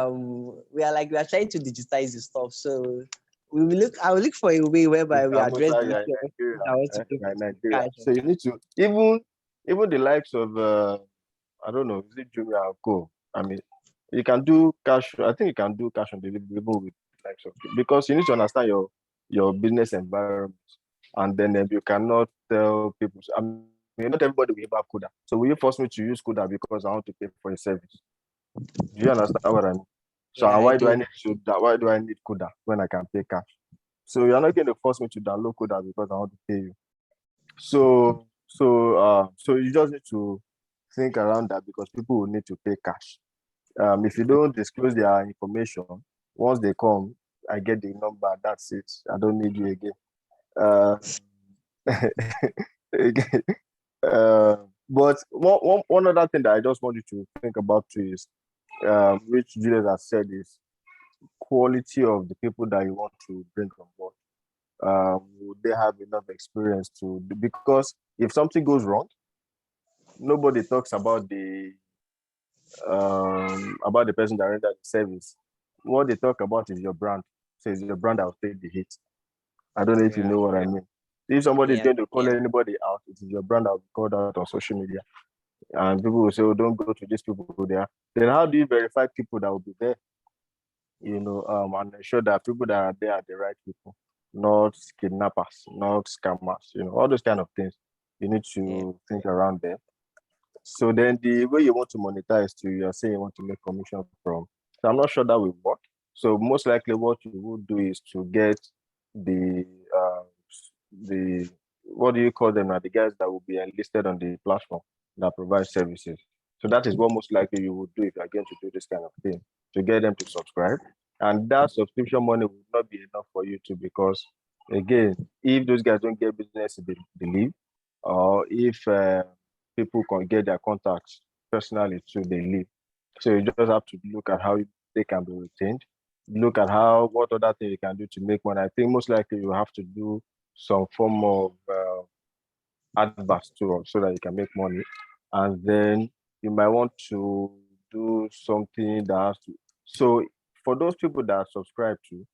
we are trying to digitize the stuff. So I will look for a way whereby we address the issue of people that want to pay for Nigeria. cash. So you need to even the likes of I don't know, is it Jumia or Co? I mean, you can do cash. I think you can do cash on delivery even with likes of, because you need to understand your business environment, and then you cannot tell people. I mean, not everybody will have Kuda. So will you force me to use Kuda because I want to pay for a service? Do you understand what I mean? So Yeah, I why do I do. need why do I need Kuda when I can pay cash? So you're not going to force me to download Kuda because I want to pay you. So you just need to think around that, because people will need to pay cash. If you don't disclose their information, once they come, I get the number. That's it. I don't need you again. Again. But one other thing that I just want you to think about too is, which Julius has said, is quality of the people that you want to bring on board. Would they have enough experience to do? Because if something goes wrong, nobody talks about the person that rendered the service. What they talk about is your brand. So it's your brand that will take the hit. I don't know if you know what I mean. If somebody is going to call anybody out, it is your brand that will be called out on social media. And people will say, oh, don't go to these people there. Then how do you verify people that will be there? And ensure that people that are there are the right people, not kidnappers, not scammers, all those kind of things. You need to think around them. So then the way you want to monetize to, you're saying you want to make commission from. So I'm not sure that will work. So most likely what you would do is to get the what do you call them now? The guys that will be enlisted on the platform that provide services. So that is what most likely you would do if you're going to do this kind of thing, to get them to subscribe. And that subscription money will not be enough for you to, because again, if those guys don't get business, they leave, or if people can get their contacts personally too, they leave. So you just have to look at how they can be retained. Look at what other thing you can do to make money. I think most likely you have to do some form of adverts too, so that you can make money. And then you might want to do something that has to. So for those people that are subscribed to,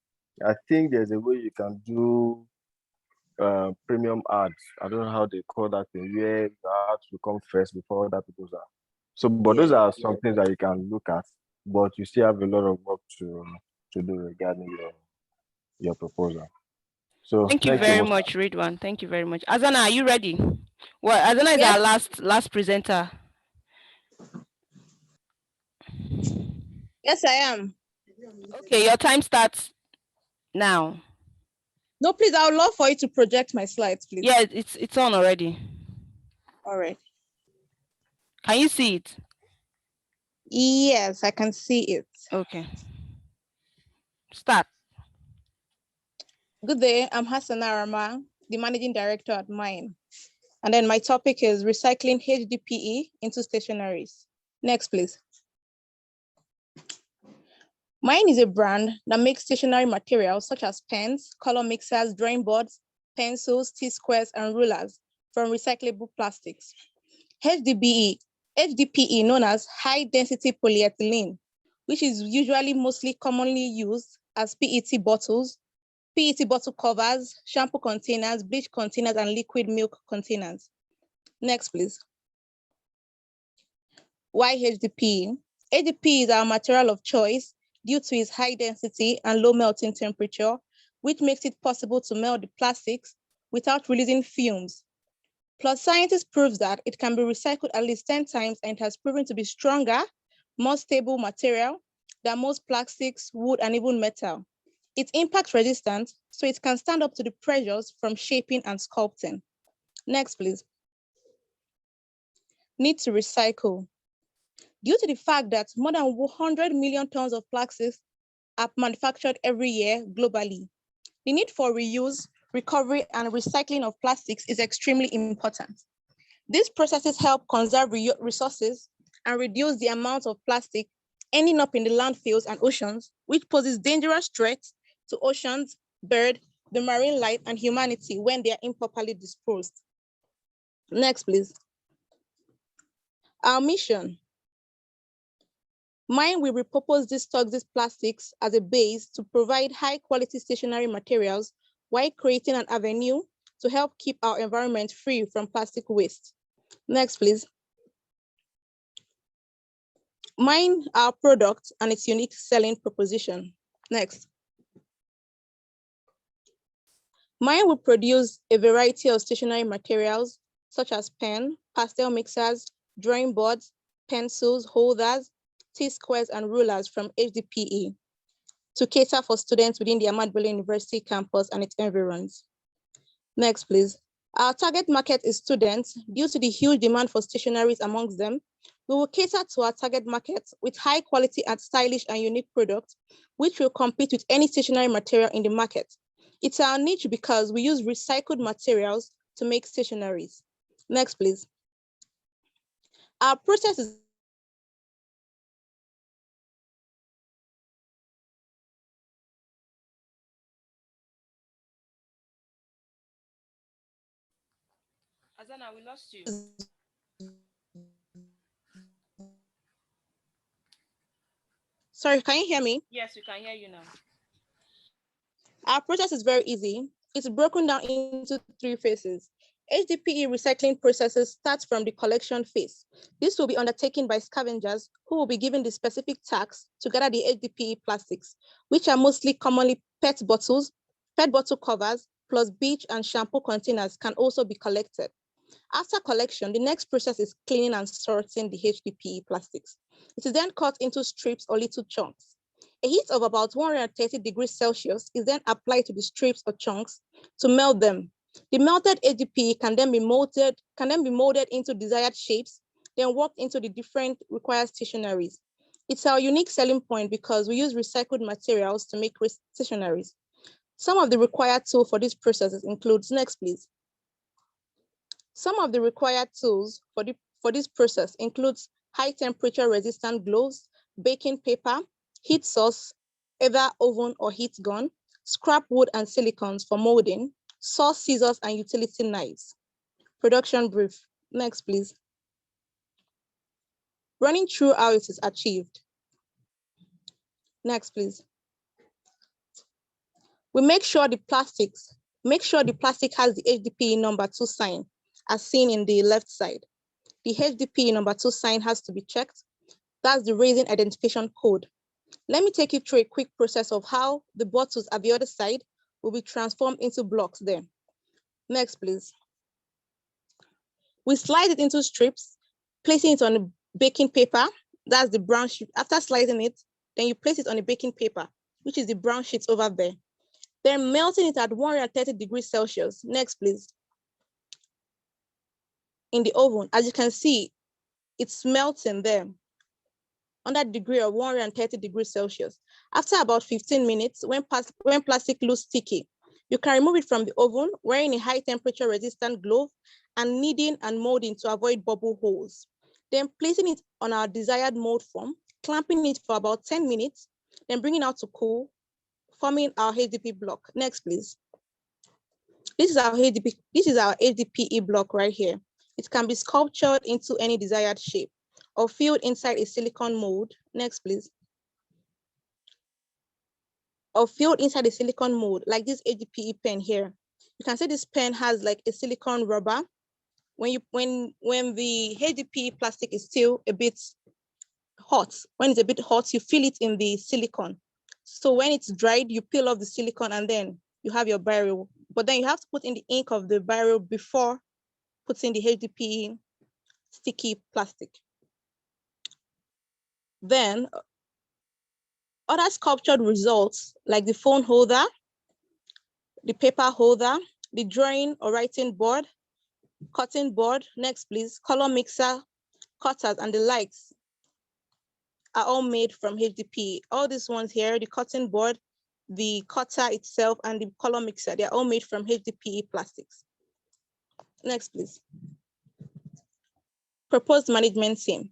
I think there's a way you can do premium ads. I don't know how they call that thing, where the ads will come first before other people's are. So, but those are some things that you can look at, but you still have a lot of work to do regarding your proposal. So Thank you very much, Ridwan. Thank you very much. Azana, are you ready? Well, Azana is our last presenter. Yes, I am. Okay, your time starts now. No, please, I would love for you to project my slides, please. Yeah, it's on already. All right. Can you see it? Yes, I can see it. Okay. Start. Good day, I'm Hassan Arama, the Managing Director at Mine. And then my topic is recycling HDPE into stationaries. Next, please. Mine is a brand that makes stationary materials such as pens, color mixers, drawing boards, pencils, T-squares, and rulers from recyclable plastics. HDPE, known as high density polyethylene, which is usually commonly used as PET bottles, PET bottle covers, shampoo containers, bleach containers, and liquid milk containers. Next, please. Why HDPE? HDPE is our material of choice due to its high density and low melting temperature, which makes it possible to melt the plastics without releasing fumes. Plus, scientists prove that it can be recycled at least 10 times, and it has proven to be stronger, more stable material than most plastics, wood, and even metal. It's impact resistant, so it can stand up to the pressures from shaping and sculpting. Next, please. Need to recycle. due to the fact that more than 100 million tons of plastics are manufactured every year globally. The need for reuse, recovery, and recycling of plastics is extremely important. These processes help conserve resources and reduce the amount of plastic ending up in the landfills and oceans, which poses dangerous threats to oceans, birds, the marine life, and humanity when they are improperly disposed. Next, please. Our mission. Mine will repurpose these toxic plastics as a base to provide high-quality stationary materials while creating an avenue to help keep our environment free from plastic waste. Next, please. Mine, our product and its unique selling proposition. Next. Mine will produce a variety of stationary materials such as pen, pastel mixers, drawing boards, pencils, holders, T-squares, and rulers from HDPE to cater for students within the Ahmadu Bello University campus and its environs. Next, please. Our target market is students. Due to the huge demand for stationaries amongst them, we will cater to our target market with high quality and stylish and unique products, which will compete with any stationary material in the market. It's our niche because we use recycled materials to make stationaries. Next, please. Our process is Azana, we lost you. Sorry, can you hear me? Yes, we can hear you now. Our process is very easy. It's broken down into 3 phases. HDPE recycling processes start from the collection phase. This will be undertaken by scavengers who will be given the specific task to gather the HDPE plastics, which are mostly commonly PET bottles, PET bottle covers, plus bleach and shampoo containers can also be collected. After collection, the next process is cleaning and sorting the HDPE plastics. It is then cut into strips or little chunks. A heat of about 130 degrees Celsius is then applied to the strips or chunks to melt them. The melted HDPE can then be molded into desired shapes, then worked into the different required stationaries. It's our unique selling point because we use recycled materials to make stationaries. Some of the required tools for this process includes, next please. Some of the required tools for this process includes high temperature resistant gloves, baking paper, heat source, either oven or heat gun, scrap wood and silicones for molding, saw, scissors, and utility knives. Production brief. Next, please. Running through how it is achieved. Next, please. We make sure the plastic has the HDPE number 2 sign, as seen in the left side. The HDPE number 2 sign has to be checked. That's the resin identification code. Let me take you through a quick process of how the bottles at the other side will be transformed into blocks there. Next, please. We slide it into strips, placing it on a baking paper. That's the brown sheet. After sliding it, then you place it on a baking paper, which is the brown sheet over there. Then melting it at 130 degrees Celsius. Next, please. In the oven, as you can see, it's melting there under degree of 130 degrees Celsius. After about 15 minutes, when plastic looks sticky, you can remove it from the oven wearing a high temperature resistant glove and kneading and molding to avoid bubble holes. Then placing it on our desired mold form, clamping it for about 10 minutes, then bringing out to cool, forming our HDPE block. Next, please. This is our HDPE block right here. It can be sculptured into any desired shape or filled inside a silicone mold. Next, please. Or filled inside a silicone mold, like this HDPE pen here. You can see this pen has like a silicone rubber. When the HDPE plastic is still a bit hot, when it's a bit hot, you fill it in the silicone. So when it's dried, you peel off the silicone and then you have your barrel. But then you have to put in the ink of the barrel before putting the HDPE sticky plastic. Then other sculptured results like the phone holder, the paper holder, the drawing or writing board, cutting board, next please, color mixer, cutters and the likes are all made from HDPE. All these ones here, the cutting board, the cutter itself, and the color mixer, they're all made from HDPE plastics. Next, please. Proposed management team.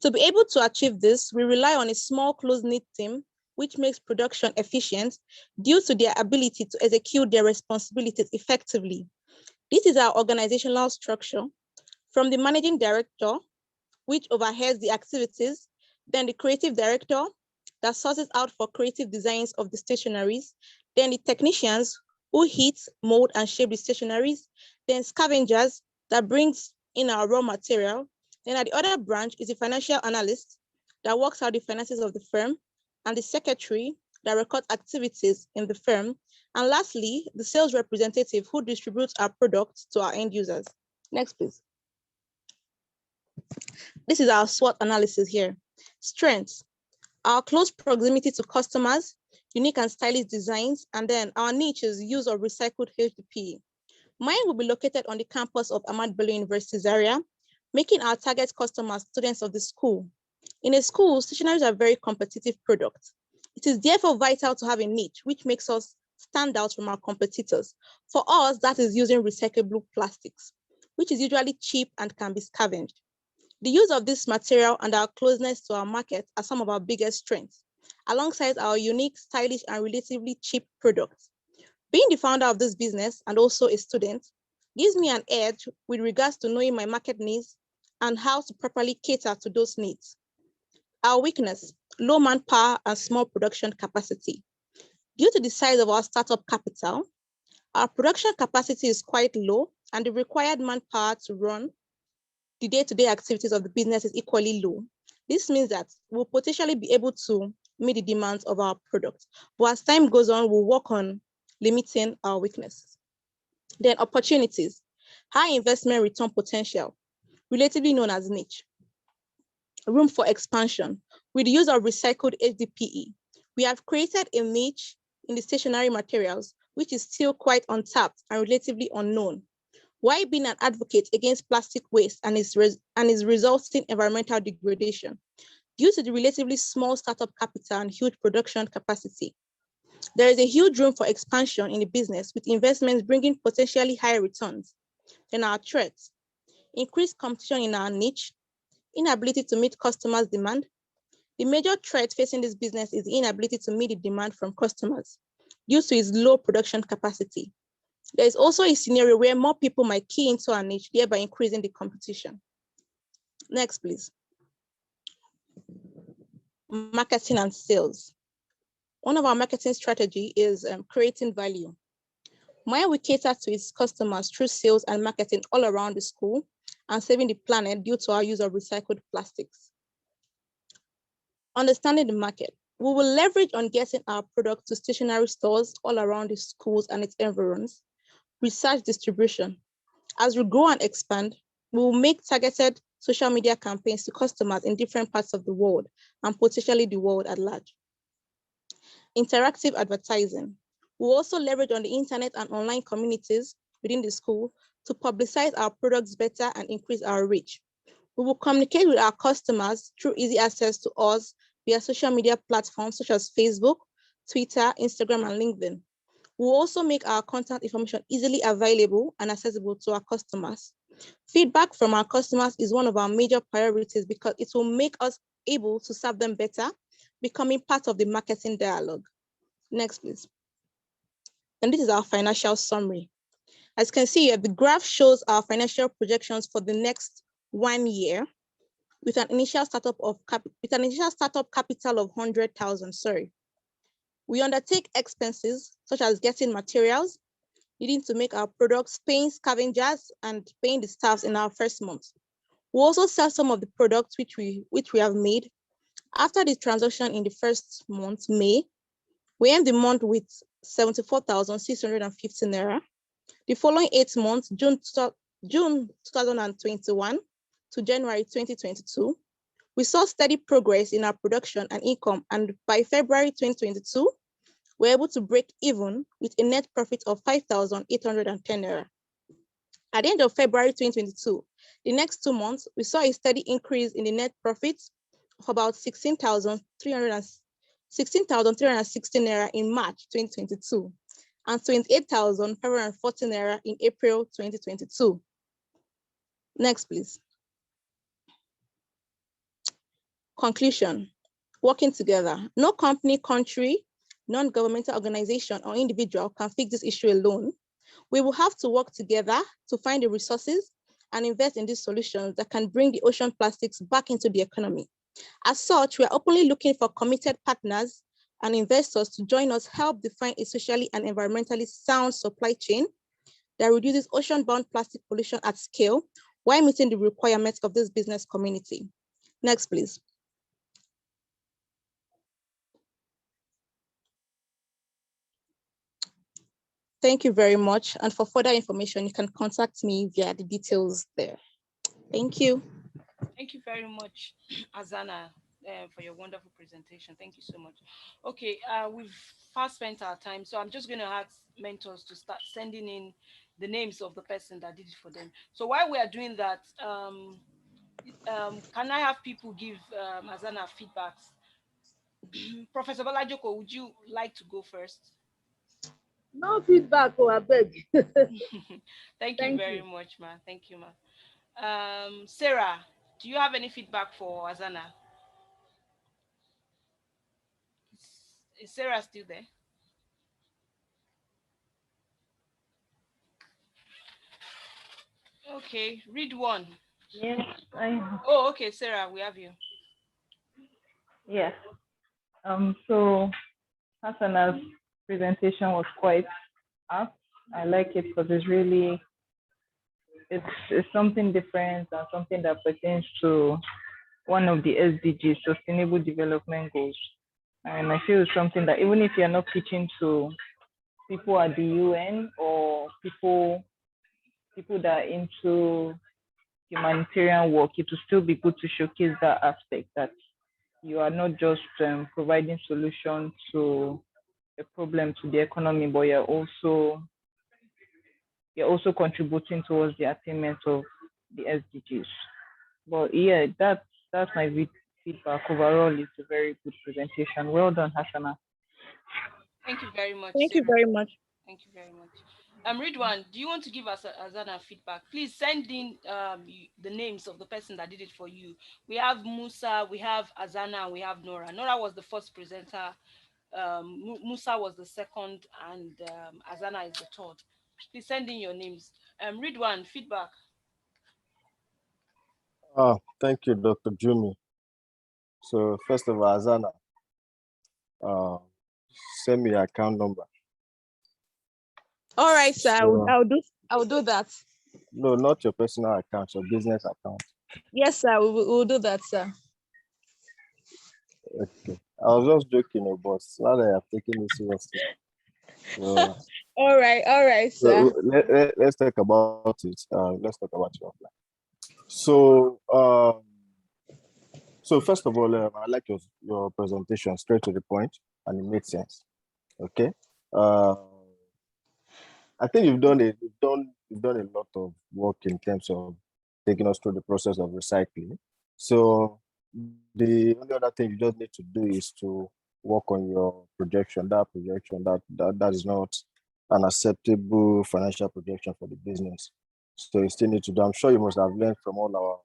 To be able to achieve this, we rely on a small, close-knit team, which makes production efficient due to their ability to execute their responsibilities effectively. This is our organizational structure. From the managing director, which overheads the activities, then the creative director that sources out for creative designs of the stationaries, then the technicians who heat, mold, and shape the stationaries, then scavengers that brings in our raw material. Then at the other branch is the financial analyst that works out the finances of the firm, and the secretary that records activities in the firm. And lastly, the sales representative who distributes our products to our end users. Next, please. This is our SWOT analysis here. Strengths, our close proximity to customers, unique and stylish designs, and then our niche is use of recycled HDPE. Mine will be located on the campus of Ahmadu Bello University Zaria, making our target customers students of the school. In a school, stationaries are very competitive products. It is therefore vital to have a niche, which makes us stand out from our competitors. For us, that is using recyclable plastics, which is usually cheap and can be scavenged. The use of this material and our closeness to our market are some of our biggest strengths, alongside our unique, stylish, and relatively cheap products. Being the founder of this business and also a student gives me an edge with regards to knowing my market needs and how to properly cater to those needs. Our weakness, low manpower and small production capacity. Due to the size of our startup capital, our production capacity is quite low and the required manpower to run the day-to-day activities of the business is equally low. This means that we'll potentially be able to meet the demands of our product. But as time goes on, we'll work on limiting our weaknesses. Then opportunities, high investment return potential, relatively known as niche. Room for expansion. With the use of recycled HDPE, we have created a niche in the stationery materials, which is still quite untapped and relatively unknown. Why being an advocate against plastic waste and its resulting environmental degradation? Due to the relatively small startup capital and huge production capacity, there is a huge room for expansion in the business with investments bringing potentially higher returns. Then our threats, increased competition in our niche, inability to meet customers' demand. The major threat facing this business is the inability to meet the demand from customers due to its low production capacity. There is also a scenario where more people might key into our niche, thereby increasing the competition. Next, please. Marketing and sales. One of our marketing strategy is creating value. Maya will cater to its customers through sales and marketing all around the school and saving the planet due to our use of recycled plastics. Understanding the market. We will leverage on getting our product to stationery stores all around the schools and its environs. Research distribution. As we grow and expand, we will make targeted social media campaigns to customers in different parts of the world and potentially the world at large. Interactive advertising. We'll also leverage on the internet and online communities within the school to publicize our products better and increase our reach. We will communicate with our customers through easy access to us via social media platforms such as Facebook, Twitter, Instagram, and LinkedIn. We'll also make our contact information easily available and accessible to our customers. Feedback from our customers is one of our major priorities because it will make us able to serve them better, becoming part of the marketing dialogue. Next, please. And this is our financial summary. As you can see here, the graph shows our financial projections for the next 1 year with an initial startup capital of 100,000. We undertake expenses such as getting materials, needing to make our products, paying scavengers, and paying the staffs in our first month. We also sell some of the products which we have made. After the transaction in the first month, May, we end the month with 74,650 naira. The following 8 months, June 2021 to January 2022, we saw steady progress in our production and income, and by February 2022, we were able to break even with a net profit of 5,810 naira. At the end of February 2022, the next 2 months, we saw a steady increase in the net profits of about 16,316 naira in March 2022 and 28,540 naira in April 2022. Next, please. Conclusion. Working together. No company, country, non-governmental organization, or individual can fix this issue alone. We will have to work together to find the resources and invest in these solutions that can bring the ocean plastics back into the economy. As such, we are openly looking for committed partners and investors to join us help define a socially and environmentally sound supply chain that reduces ocean-bound plastic pollution at scale while meeting the requirements of this business community. Next, please. Thank you very much. And for further information, you can contact me via the details there. Thank you. Thank you very much, Azana, for your wonderful presentation. Thank you so much. Okay, we've fast spent our time, so I'm just going to ask mentors to start sending in the names of the person that did it for them. So while we are doing that, can I have people give Azana feedbacks? Professor Balajoko, would you like to go first? No feedback, oh, I beg. Thank you very much, ma. Thank you, ma. Sarah, do you have any feedback for Azana? Is Sarah still there? Okay, read one. Yes, I. Oh, okay, Sarah, we have you. Yes. So Hasana's presentation was quite apt. I like it because it's something different and something that pertains to one of the SDGs, Sustainable Development Goals. And I feel it's something that even if you're not pitching to people at the UN or people that are into humanitarian work, it will still be good to showcase that aspect, that you are not just providing solutions to a problem to the economy, but you're also contributing towards the attainment of the SDGs. But yeah, that's my feedback. Overall, it's a very good presentation. Well done, Hasana. Thank you very much. Thank Sarah. you very much. Thank you very much. Ridwan, do you want to give us Azana feedback? Please send in the names of the person that did it for you. We have Musa, we have Azana, we have Nora. Nora was the first presenter. Musa was the second, and Azana is the third. Please send in your names. Ridwan, feedback. Thank you, Dr. Jumi. So first of all, Azana, send me your account number. All right, sir. So, I'll do that. No, not your personal account, your business account. Yes, sir. We'll do that, sir. Okay. I was just joking, but now that I've taken it seriously. So, all right, sir. So let's talk about it. Let's talk about it offline. So, so first of all, I like your presentation, straight to the point, and it made sense. Okay. I think you've done a lot of work in terms of taking us through the process of recycling. So the only other thing you just need to do is to work on your projection. That is not an acceptable financial projection for the business. So you still need to do. I'm sure you must have learned from all our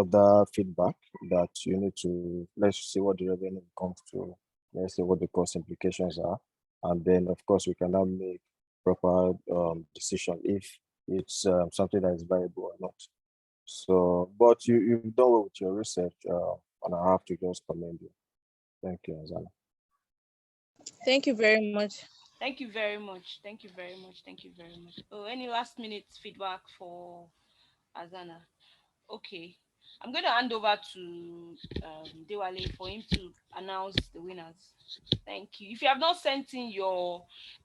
other feedback that you need to, let's see what the revenue comes to, let's see what the cost implications are, and then of course we can now make proper decision if it's something that is viable or not. So, but you've done well with your research, and I have to just commend you. Thank you, Azana. Thank you very much. Thank you very much. Thank you very much. Thank you very much. Oh, any last minute feedback for Azana? Okay, I'm going to hand over to Dewale for him to announce the winners. Thank you. If you have not sent in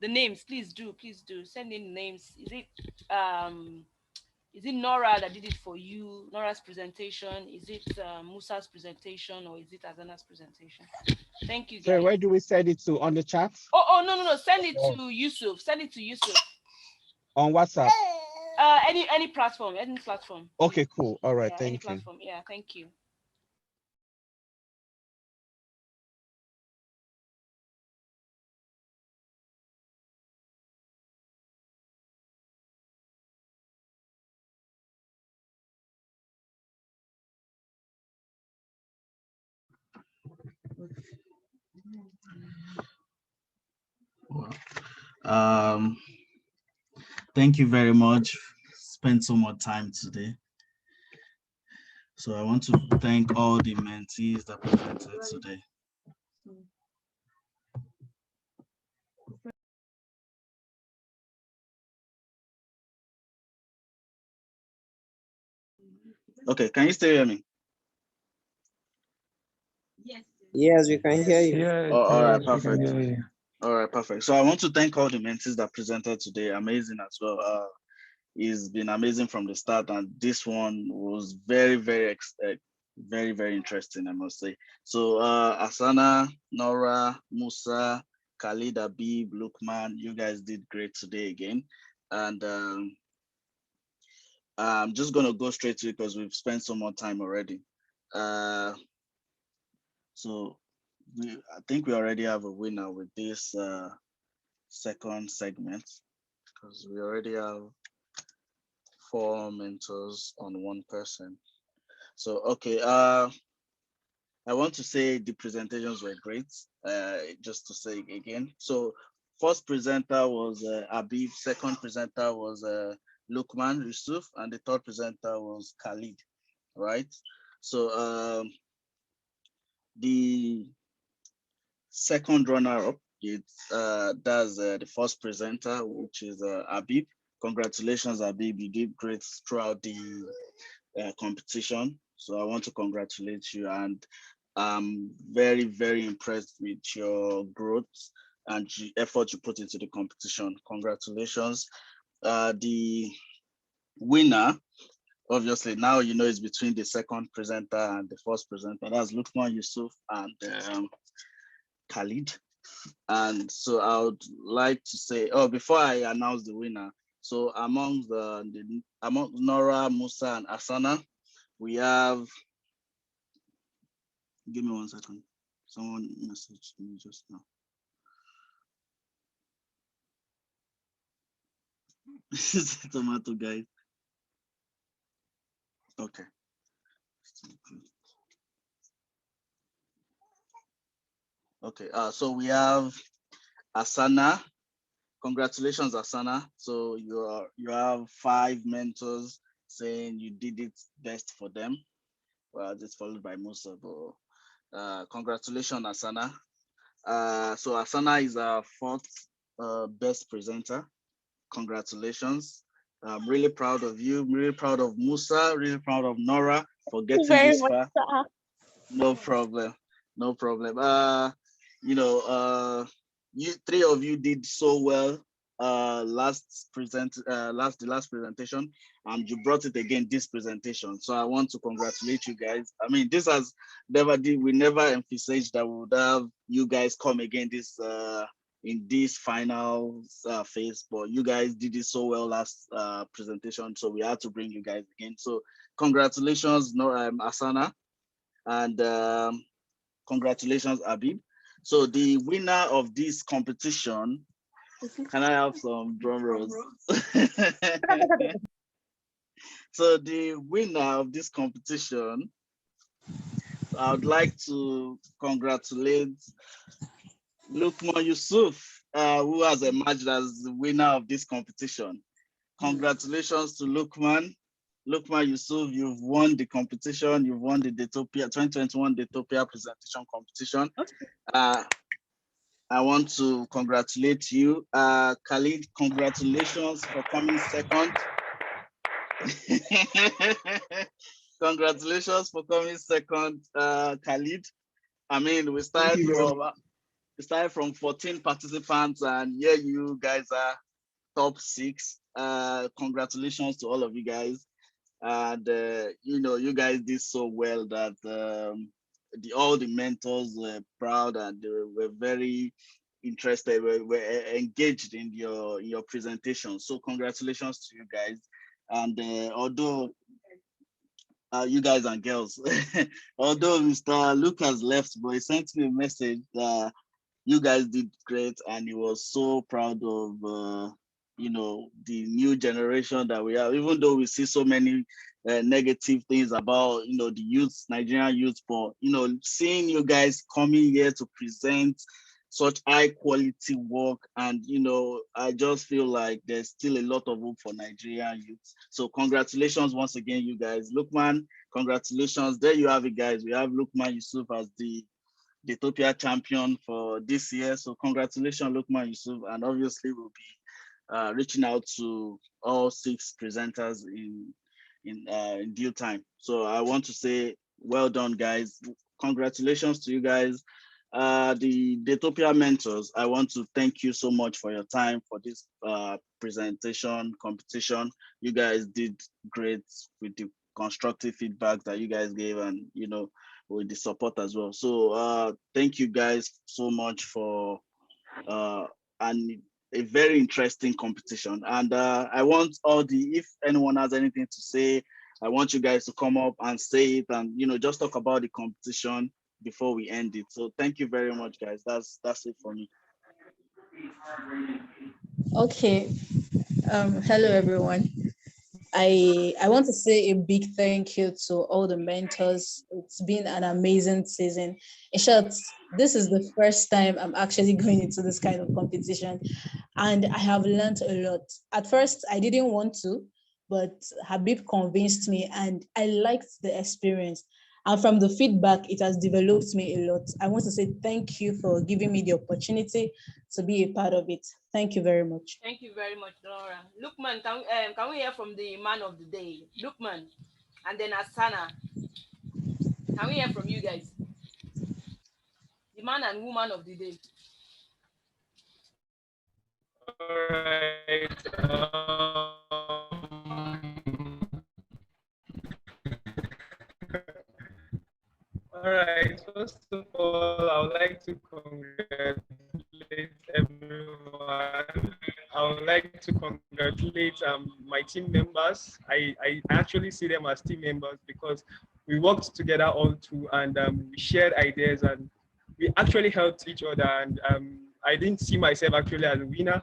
the names, please do send in names. Is it Nora that did it for you? Nora's presentation? Is it Musa's presentation, or is it Azana's presentation? Thank you, guys. So where do we send it to? On the chat? Oh no. Send it to Yusuf. Send it to Yusuf. On WhatsApp? Any platform. Any platform. Okay, cool. All right, yeah, thank you. Yeah, thank you. Wow. Thank you very much. Spent so much time today. So I want to thank all the mentees that presented today. Okay, can you still hear me? Yes, we can hear you. Yes, all right, yes, we can perfect. hear you. All right, perfect. So I want to thank all the mentees that presented today. Amazing as well. It's been amazing from the start, and this one was very, very, very interesting, I must say. So Asana, Nora, Musa, Khalid, Abib, Lukman, you guys did great today again. And I'm just gonna go straight to it because we've spent so much time already. So I think we already have a winner with this second segment, because we already have 4 mentors on 1 person. So okay, I want to say the presentations were great. Just to say again, so first presenter was Abib, second presenter was Lukman Yusuf, and the third presenter was Khalid, right? So the second runner-up, that's the first presenter, which is Abib. Congratulations, Abib. You did great throughout the competition. So I want to congratulate you, and I'm very, very impressed with your growth and the effort you put into the competition. Congratulations. The winner, obviously, now you know it's between the second presenter and the first presenter. That's Lukman Yusuf and Khalid. And so I would like to say, before I announce the winner, so among Nora, Musa, and Asana, we have, give me 1 second. Someone messaged me just now. This is tomato, guys. Okay. Okay, so we have Asana. Congratulations, Asana. So you have 5 mentors saying you did it best for them. Well, just followed by Musa, but congratulations, Asana. So Asana is our 4th best presenter. Congratulations. I'm really proud of you. I'm really proud of Musa, really proud of Nora for getting this far. No problem. No problem. You 3 of you did so well the last presentation, and you brought it again this presentation. So I want to congratulate you guys. I mean, this has we never emphasized that we would have you guys come again this in this final phase, but you guys did it so well last presentation, so we had to bring you guys again. So congratulations, Asana, and congratulations, Abib. So the winner of this competition, can I have some drum rolls? So the winner of this competition, I would like to congratulate Lukman Yusuf, who has emerged as the winner of this competition. Congratulations to Lukman. Lukman Yusuf, you've won the competition. You've won the Daytopia 2021 Daytopia Presentation Competition. I want to congratulate you. Khalid, congratulations for coming second. Congratulations for coming second, Khalid. I mean, we started from 14 participants, and here you guys are top 6. Congratulations to all of you guys. And you guys did so well that all the mentors were proud, and they were very interested, were engaged in your presentation. So congratulations to you guys. And although you guys and girls, although Mr. Lucas left, but he sent me a message that you guys did great, and he was so proud of the new generation that we have, even though we see so many negative things about, the youth, Nigerian youth, but, seeing you guys coming here to present such high quality work, and, I just feel like there's still a lot of hope for Nigerian youth. So congratulations once again, you guys. Lukman, congratulations. There you have it, guys. We have Lukman Yusuf as the Daytopia champion for this year. So congratulations, Lukman Yusuf, and obviously we'll be reaching out to all 6 presenters in due time. So I want to say, well done, guys. Congratulations to you guys. The Daytopia mentors, I want to thank you so much for your time for this presentation competition. You guys did great with the constructive feedback that you guys gave, and with the support as well. So thank you guys so much for and a very interesting competition. And I want if anyone has anything to say, I want you guys to come up and say it, and just talk about the competition before we end it. So thank you very much, guys. That's it for me. Okay. Hello, everyone. I want to say a big thank you to all the mentors. It's been an amazing season. In short, this is the first time I'm actually going into this kind of competition, and I have learned a lot. At first, I didn't want to, but Habib convinced me, and I liked the experience. And from the feedback, it has developed me a lot. I want to say thank you for giving me the opportunity to be a part of it. Thank you very much. Thank you very much, Laura. Lukman, can we hear from the man of the day? Lukman, and then Asana. Can we hear from you guys? The man and woman of the day. All right. First of all, I would like to congratulate everyone. I would like to congratulate my team members. I actually see them as team members because we worked together all through, and we shared ideas, and we actually helped each other. And I didn't see myself actually as a winner.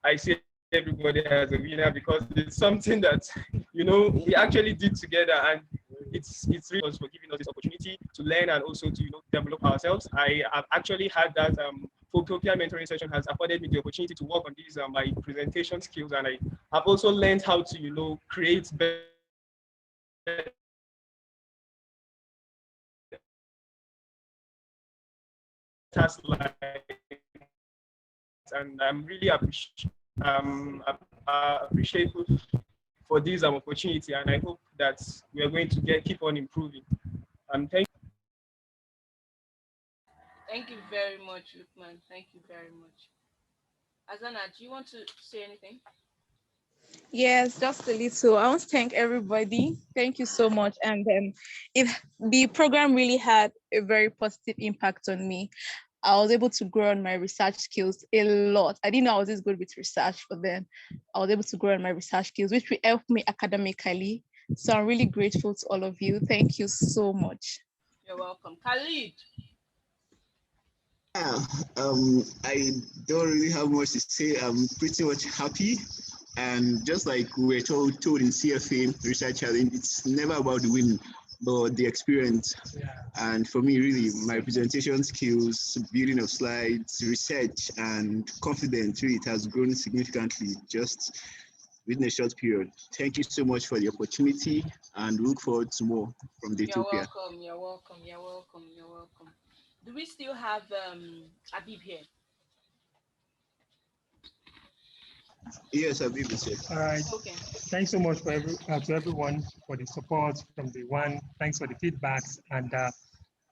I see everybody as a winner because it's something that we actually did together, and it's really us for giving us this opportunity to learn and also to develop ourselves. I have actually had that Daytopia mentoring session has afforded me the opportunity to work on these my presentation skills, and I have also learned how to create better slides, and I'm really appreciative for this opportunity, and I hope that we are going to keep on improving. Thank you. Thank you very much, Lukman. Thank you very much. Azana, do you want to say anything? Yes, just a little. I want to thank everybody. Thank you so much. And the program really had a very positive impact on me. I was able to grow on my research skills a lot. I didn't know I was this good with research, but then I was able to grow on my research skills, which will help me academically. So I'm really grateful to all of you. Thank you so much. You're welcome. Khalid. Yeah, I don't really have much to say. I'm pretty much happy. And just like we were told in CFA Research Challenge, it's never about the win, but the experience. And for me, really, my presentation skills, building of slides, research, and confidence, really, it has grown significantly just within a short period. Thank you so much for the opportunity, and look forward to more from Daytopia. You're welcome. You're welcome. You're welcome. You're welcome. Do we still have Habib here? Yes, Habib is here. All right. Okay. Thanks so much to everyone for the support from day one. Thanks for the feedbacks, and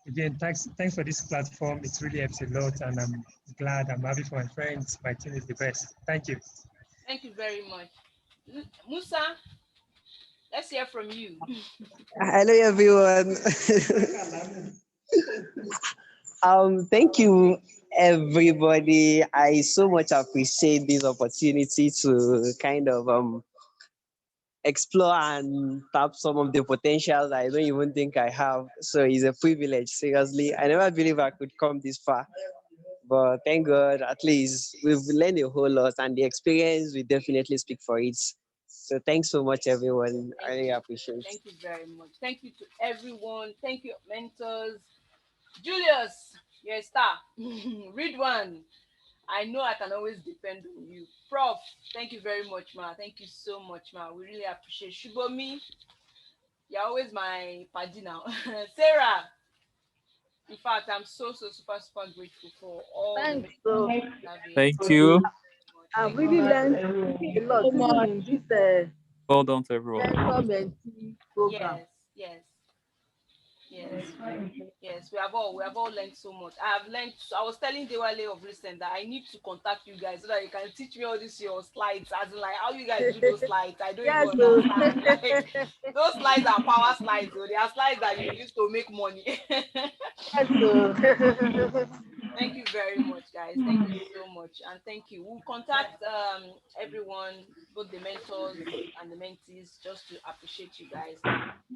again, thanks for this platform. It's really helps a lot, and I'm glad. I'm happy for my friends. My team is the best. Thank you. Thank you very much. Musa, let's hear from you. Hello, everyone. Thank you, everybody. I so much appreciate this opportunity to kind of explore and tap some of the potentials I don't even think I have. So it's a privilege, seriously. I never believe I could come this far. But thank God, at least we've learned a whole lot, and the experience will definitely speak for it. So thanks so much, everyone. I really appreciate it. Thank you very much. Thank you to everyone. Thank you, mentors. Julius, you're a star. Read one. I know I can always depend on you. Prof, thank you very much, ma. Thank you so much, ma. We really appreciate Shubomi. You're always my paddy now. Sarah, in fact, I'm so super grateful for all the Thanks. mentors you have here. Thank you. I've really learned a lot, even in this Well done to everyone. mentor mentee program. Yes, we have all learned so much. I was telling Dewale of recent that I need to contact you guys so that you can teach me all this your slides, as in like how you guys do those slides. I don't even understand. Like, those slides are power slides, so they are slides that you use to make money. Thank you very much, guys. Thank you so much, and thank you. We'll contact everyone, both the mentors and the mentees, just to appreciate you guys.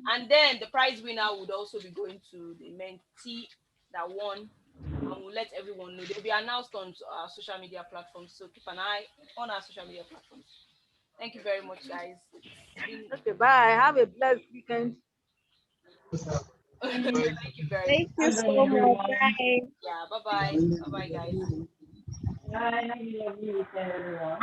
And then the prize winner would also be going to the mentee that won, and we'll let everyone know. They'll be announced on our social media platforms, so keep an eye on our social media platforms. Thank you very much, guys. Okay, bye. Have a blessed weekend. Thank you very Thank much. you so much. Bye. Yeah, bye-bye. Bye-bye, guys. Bye. Have a lovely weekend, everyone.